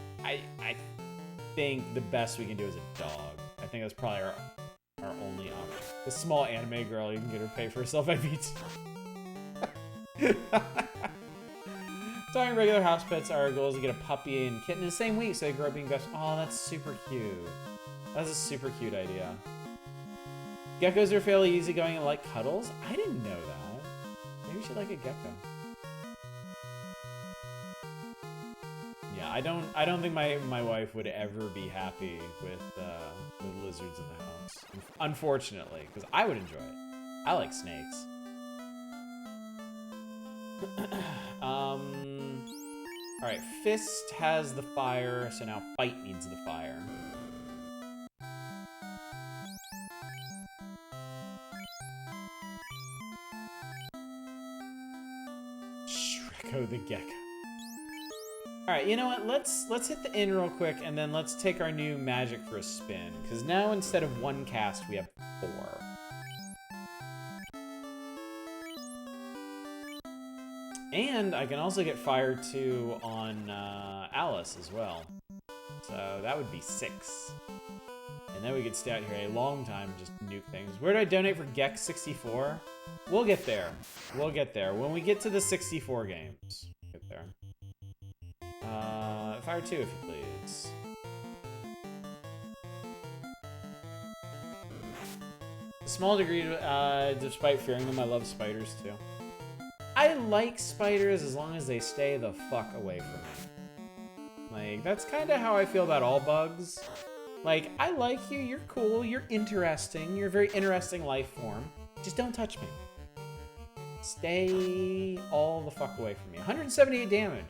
the best we can do is a dog. I think that's probably our only option. The small anime girl, you can get her pay for herself every Talking regular house pets, our goal is to get a puppy and kitten in the same week so they grow up being best. Oh, that's super cute. That's a super cute idea. Geckos are fairly easygoing and like cuddles? I didn't know that. Maybe we should like a gecko. Yeah, I don't think my wife would ever be happy with lizards in the house. Unfortunately, because I would enjoy it. I like snakes. Alright, Fist has the fire, so now Fight needs the fire. Shreko the Gecko. Alright, you know what? Let's hit the inn real quick, and then let's take our new magic for a spin. Because now instead of 1 cast, we have 4. And I can also get Fire 2 on Alice as well. So that would be 6. And then we could stay out here a long time just nuke things. Where do I donate for Geck 64? We'll get there. We'll get there. When we get to the 64 games. Get there. Fire 2, if you please. A small degree, despite fearing them, I love spiders too. I like spiders as long as they stay the fuck away from me. Like, that's kind of how I feel about all bugs. Like, I like you, you're cool, you're interesting, you're a very interesting life form. Just don't touch me. Stay all the fuck away from me. 178 damage.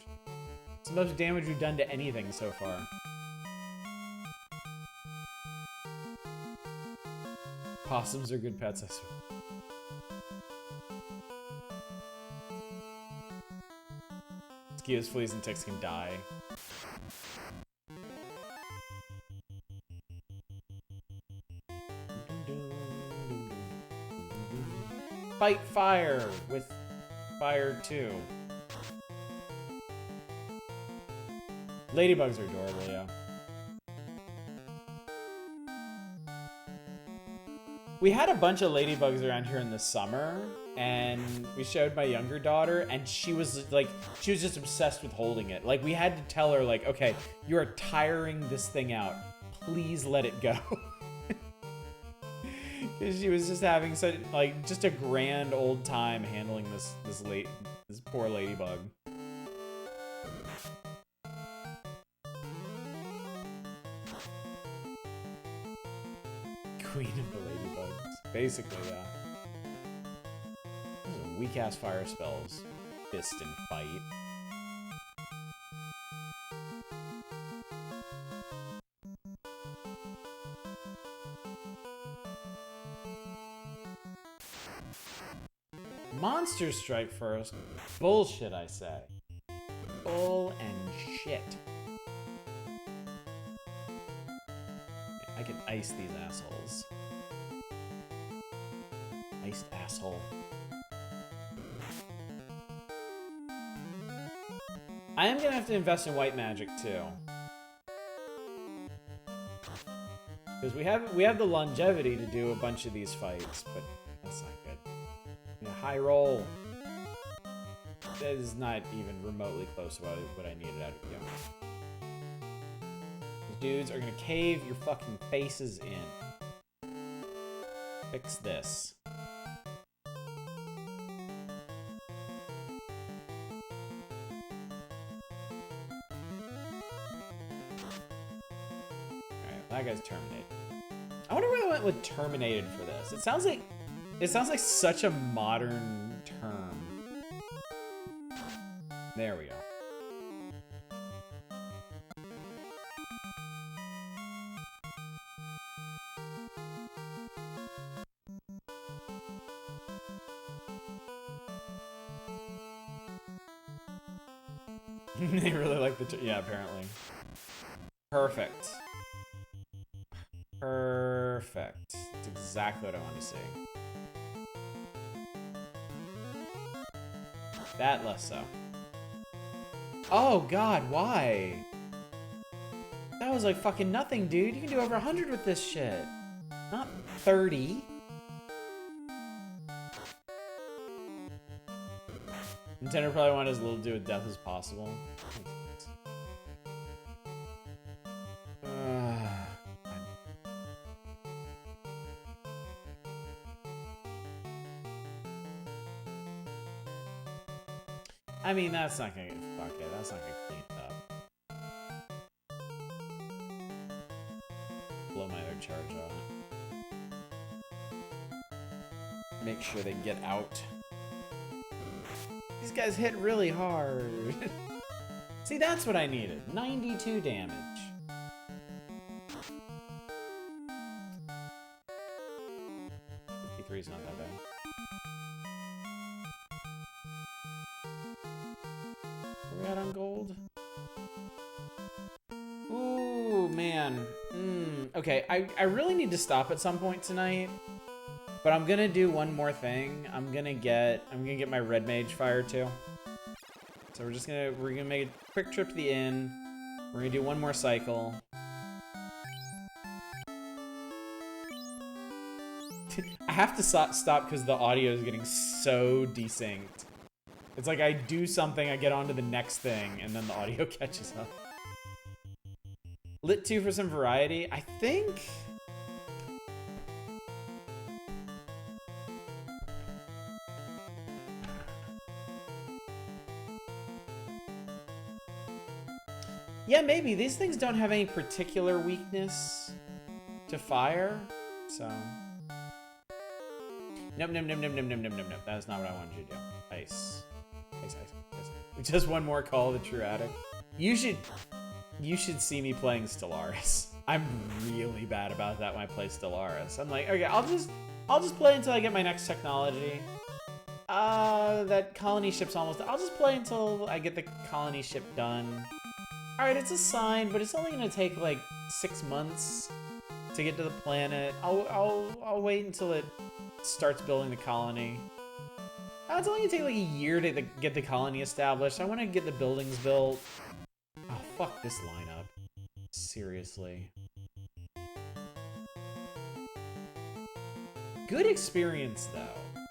It's the most damage we've done to anything so far. Possums are good pets, I swear. Mosquitoes, fleas, and ticks can die. Fight fire with fire too. Ladybugs are adorable, yeah. We had a bunch of ladybugs around here in the summer, and we showed my younger daughter, and she was just obsessed with holding it. Like, we had to tell her, like, okay, you are tiring this thing out. Please let it go. Because she was just having such, like, just a grand old time handling this poor ladybug. Queen of the ladybugs. Basically, yeah. Those are weak-ass fire spells. Fist and fight. Monsters strike first. Bullshit, I say. Bull and shit. I can ice these assholes. Iced asshole. I am gonna have to invest in white magic too. Because we have the longevity to do a bunch of these fights, but that's not good. Yeah, high roll. That is not even remotely close to what I needed out of you. Dudes are gonna cave your fucking faces in. Fix this. Alright, that guy's terminated. I wonder where they went with terminated for this. It sounds like such a modern term. There we go. They really like the yeah, apparently. Perfect. Perfect. That's exactly what I want to see. That less so. Oh god, why? That was like fucking nothing, dude. You can do over 100 with this shit. Not 30. Nintendo probably wanted as little to do with death as possible. I mean, that's not gonna get fuck it. That's not gonna clean it up. Blow my other charge on it. Make sure they get out. These guys hit really hard. See, that's what I needed. 92 damage. $53's not that bad. Are we out on gold? Ooh, man. Okay, I really need to stop at some point tonight. But I'm gonna do one more thing. I'm gonna get my red mage fire too. So we're gonna make a quick trip to the inn. We're gonna do one more cycle. I have to stop because the audio is getting so desynced. It's like I do something, I get on to the next thing, and then the audio catches up. Lit 2 for some variety. I think... Yeah, maybe. These things don't have any particular weakness to fire, so... Nope, nope, nope, nope, nope, nope, nope, nope, nope. That is not what I wanted you to do. Ice. Ice, ice, ice. Just one more Call of the True Addict. You should see me playing Stellaris. I'm really bad about that when I play Stellaris. I'm like, okay, I'll just play until I get my next technology. That colony ship's almost... I'll just play until I get the colony ship done. Alright, it's a sign, but it's only gonna take, like, 6 months to get to the planet. I'll wait until it starts building the colony. It's only gonna take, like, a year to get the colony established. I want to get the buildings built. Oh, fuck this lineup. Seriously. Good experience, though.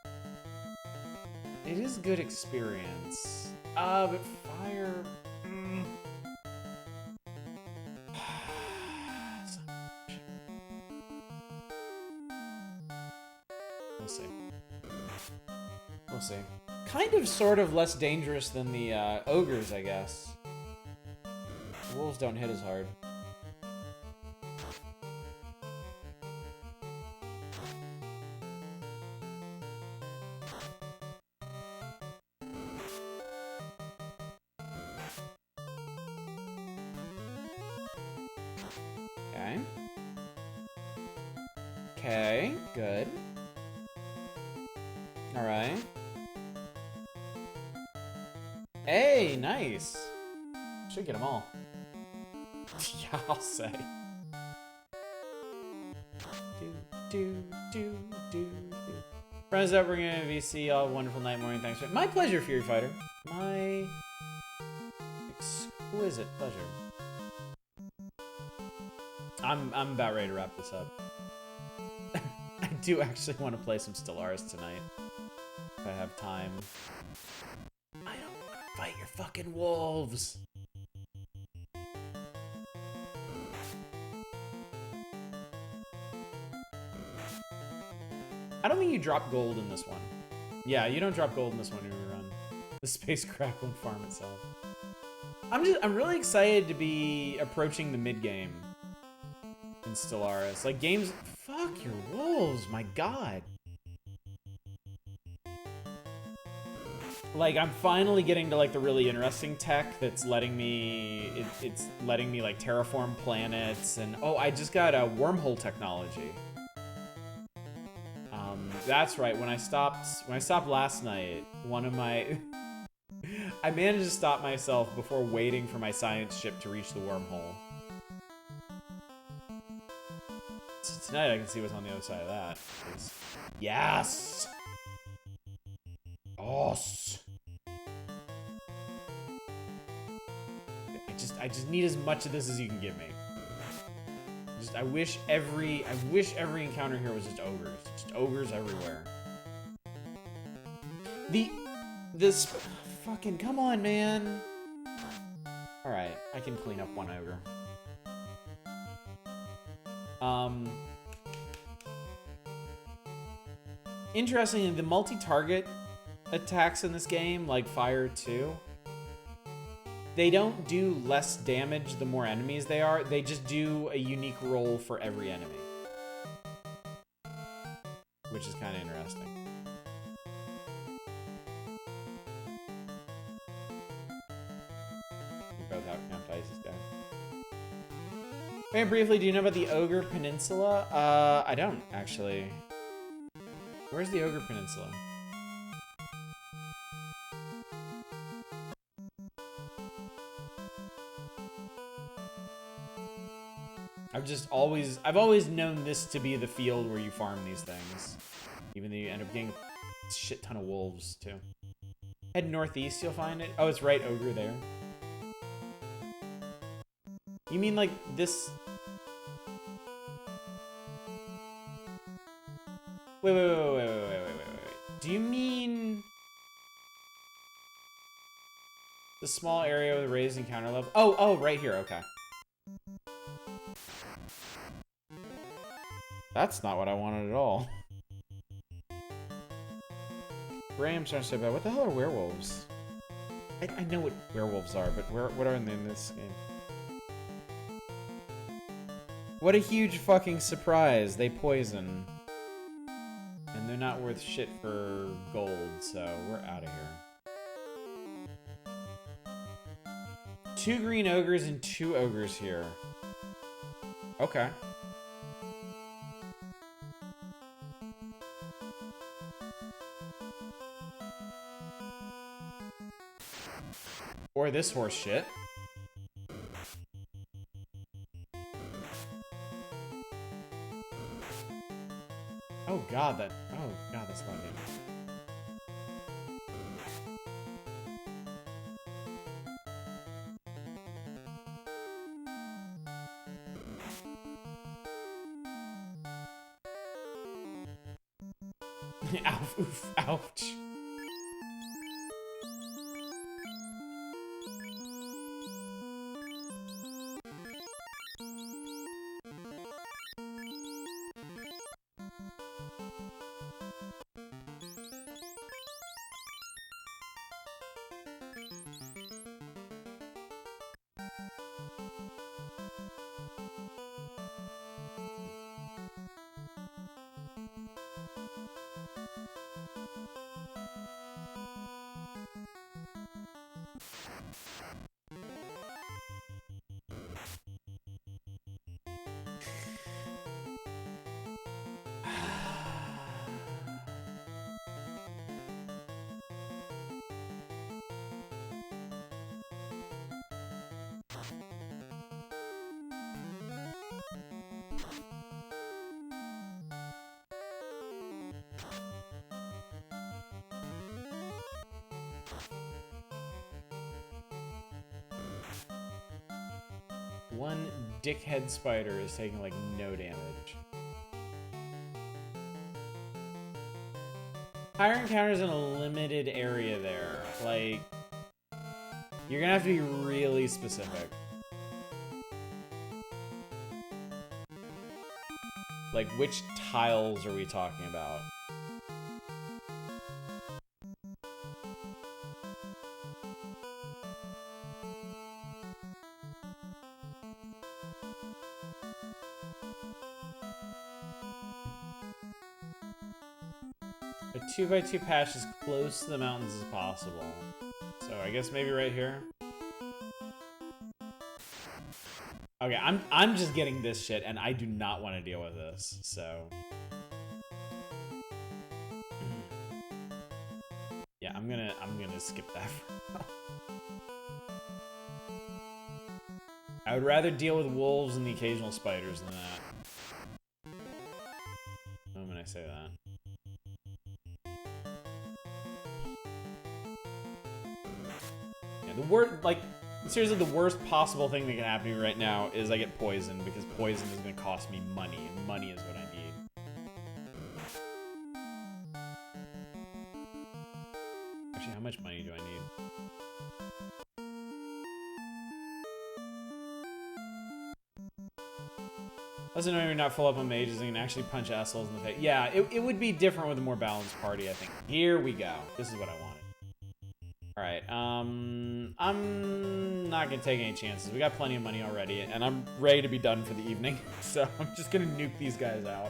It is good experience. But fire... We'll see. We'll see. Kind of, sort of less dangerous than the ogres, I guess. The wolves don't hit as hard. Okay. Okay, good. Alright. Hey, nice. Should get them all. Yeah, I'll say. Friends up, we're gonna VC. All wonderful night, morning. Thanks. My pleasure, Fury Fighter. My exquisite pleasure. I'm about ready to wrap this up. I do actually want to play some Stellaris tonight. If I have time. I don't want to fight your fucking wolves. I don't think you drop gold in this one. Yeah, you don't drop gold in this one when you run. The spacecraft won't farm itself. I'm really excited to be approaching the mid-game in Stellaris. Like, games... Fuck your wolves, my god. Like, I'm finally getting to, like, the really interesting tech that's letting me... It's letting me, like, terraform planets, and... Oh, I just got a wormhole technology. That's right, when I stopped last night, one of my... I managed to stop myself before waiting for my science ship to reach the wormhole. So tonight I can see what's on the other side of that. Yes! Yes! I just need as much of this as you can give me. I wish every encounter here was just ogres. Just ogres everywhere. This fucking, come on, man. Alright, I can clean up one ogre. Interestingly, the multi-target attacks in this game, like Fire 2, they don't do less damage the more enemies they are. They just do a unique roll for every enemy. Which is kind of interesting. We both have Count Isis down. Very briefly, do you know about the Ogre Peninsula? I don't, actually. Where's the Ogre Peninsula? I've always known this to be the field where you farm these things. Even though you end up getting a shit ton of wolves, too. Head northeast, you'll find it. Oh, it's right ogre there. You mean like this... Wait. Do you mean... the small area with a raised encounter level? Oh, right here, okay. That's not what I wanted at all. Ram starting to say about what the hell are werewolves? I know what werewolves are, but what are they in this game? What a huge fucking surprise. They poison. And they're not worth shit for gold, so we're out of here. 2 green ogres and 2 ogres here. Okay. Or this horse shit. Oh god, that's a lot of damage. Ouch, oof, ouch. One dickhead spider is taking like no damage. Higher encounters in a limited area there. Like, you're gonna have to be really specific. Like, which tiles are we talking about? A 2x2 patch as close to the mountains as possible. So I guess maybe right here. Okay, I'm just getting this shit, and I do not want to deal with this. So yeah, I'm gonna skip that. I would rather deal with wolves and the occasional spiders than that. When would I say that? The word, like, seriously, the worst possible thing that can happen to me right now is I get poisoned, because poison is going to cost me money, and money is what I need. Actually, how much money do I need? That's annoying we're not full up on mages and can actually punch assholes in the face. Yeah, it would be different with a more balanced party, I think. Here we go. This is what I wanted. Alright, I'm not gonna take any chances. We got plenty of money already, and I'm ready to be done for the evening. So I'm just gonna nuke these guys out.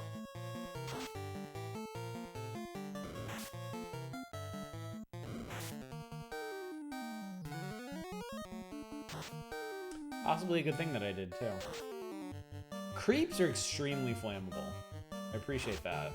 Possibly a good thing that I did, too. Creeps are extremely flammable. I appreciate that.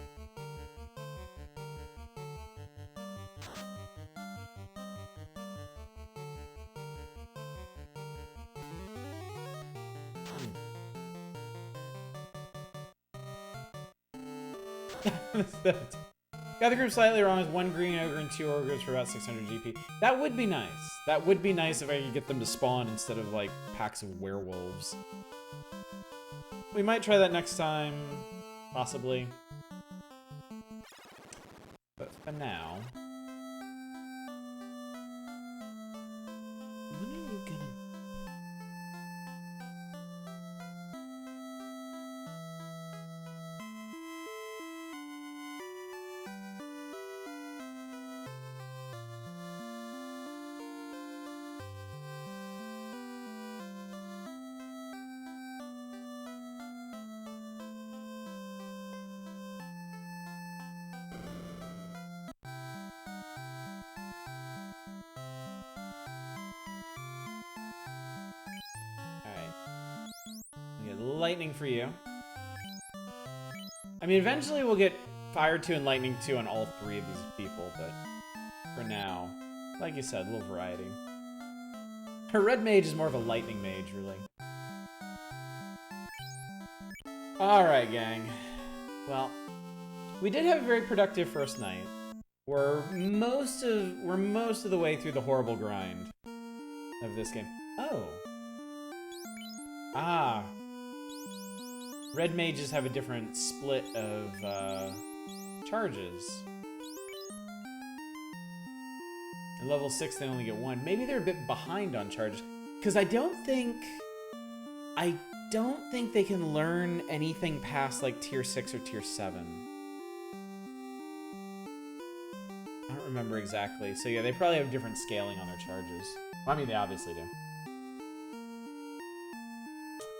Got the group slightly wrong as 1 green ogre and 2 ogres for about 600 GP. That would be nice. That would be nice if I could get them to spawn instead of like packs of werewolves. We might try that next time, possibly. But for now, when are you gonna? lightning for you. I mean, eventually we'll get fire 2 and lightning 2 on all 3 of these people, but for now, like you said, a little variety. Her red mage is more of a lightning mage, really. Alright, gang. Well, we did have a very productive first night. We're most of the way through the horrible grind of this game. Oh. Ah. Red mages have a different split of charges. At level 6 they only get 1. Maybe they're a bit behind on charges. Because I don't think they can learn anything past like tier 6 or tier 7. I don't remember exactly. So yeah, they probably have different scaling on their charges. Well, I mean, they obviously do.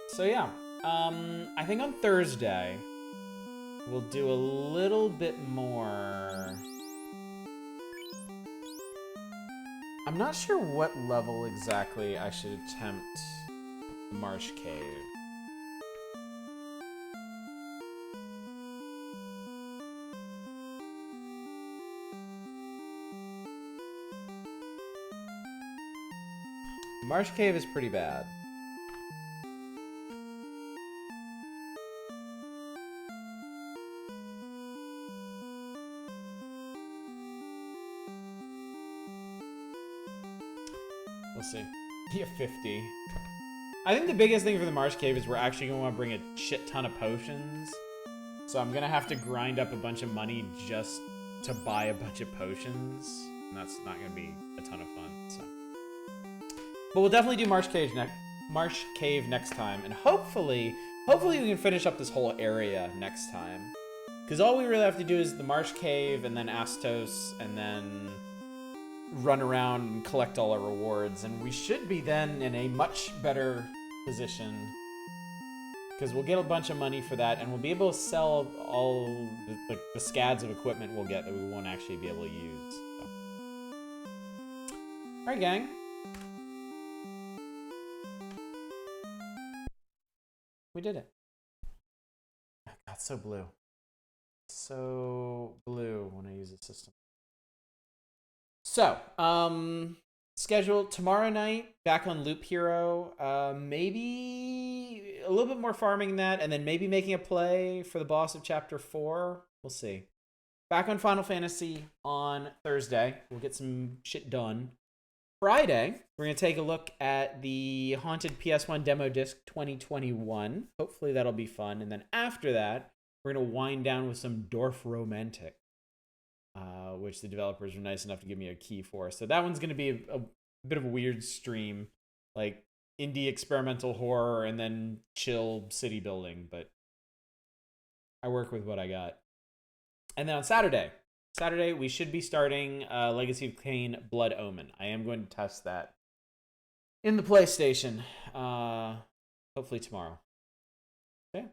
So yeah, I think on Thursday, we'll do a little bit more. I'm not sure what level exactly I should attempt the Marsh Cave. Marsh Cave is pretty bad. We'll see. Yeah, 50. I think the biggest thing for the Marsh Cave is we're actually going to want to bring a shit ton of potions. So I'm going to have to grind up a bunch of money just to buy a bunch of potions. And that's not going to be a ton of fun, so. But we'll definitely do Marsh Cave next time, and hopefully we can finish up this whole area next time. Because all we really have to do is the Marsh Cave, and then Astos, and then run around and collect all our rewards, and we should be then in a much better position. Because we'll get a bunch of money for that, and we'll be able to sell all the scads of equipment we'll get that we won't actually be able to use. So. Alright, gang. We did it. God, so blue. So blue when I use the system. So, schedule tomorrow night, back on Loop Hero. Maybe a little bit more farming than that, and then maybe making a play for the boss of Chapter 4. We'll see. Back on Final Fantasy on Thursday. We'll get some shit done. Friday, we're going to take a look at the Haunted PS1 Demo Disc 2021. Hopefully that'll be fun. And then after that, we're going to wind down with some Dwarf Romantic, which the developers were nice enough to give me a key for. So that one's going to be a bit of a weird stream, like indie experimental horror and then chill city building. But I work with what I got. And then on Saturday, we should be starting Legacy of Kain Blood Omen. I am going to test that in the PlayStation, hopefully tomorrow. Okay,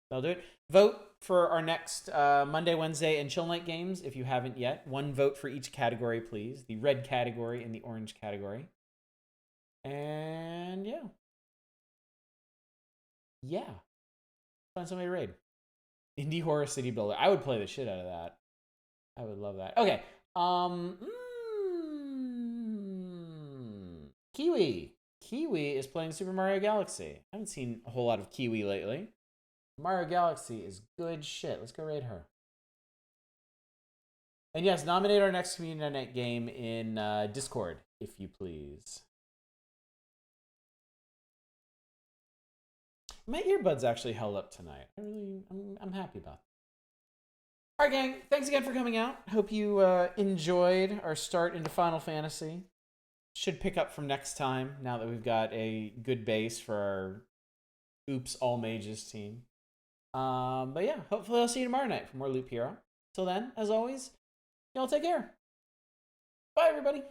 that'll do it. Vote for our next Monday, Wednesday, and Chill Night games if you haven't yet. 1 vote for each category, please. The red category and the orange category. And yeah. Yeah. Find somebody to raid. Indie Horror City Builder. I would play the shit out of that. I would love that. Okay. Kiwi. Kiwi is playing Super Mario Galaxy. I haven't seen a whole lot of Kiwi lately. Mario Galaxy is good shit. Let's go raid her. And yes, nominate our next Community Night game in Discord, if you please. My earbuds actually held up tonight. I'm happy about that. All right, gang. Thanks again for coming out. Hope you enjoyed our start into Final Fantasy. Should pick up from next time now that we've got a good base for our Oops All Mages team. But yeah, hopefully I'll see you tomorrow night for more Loop Hero. Till then, as always, y'all take care. Bye, everybody.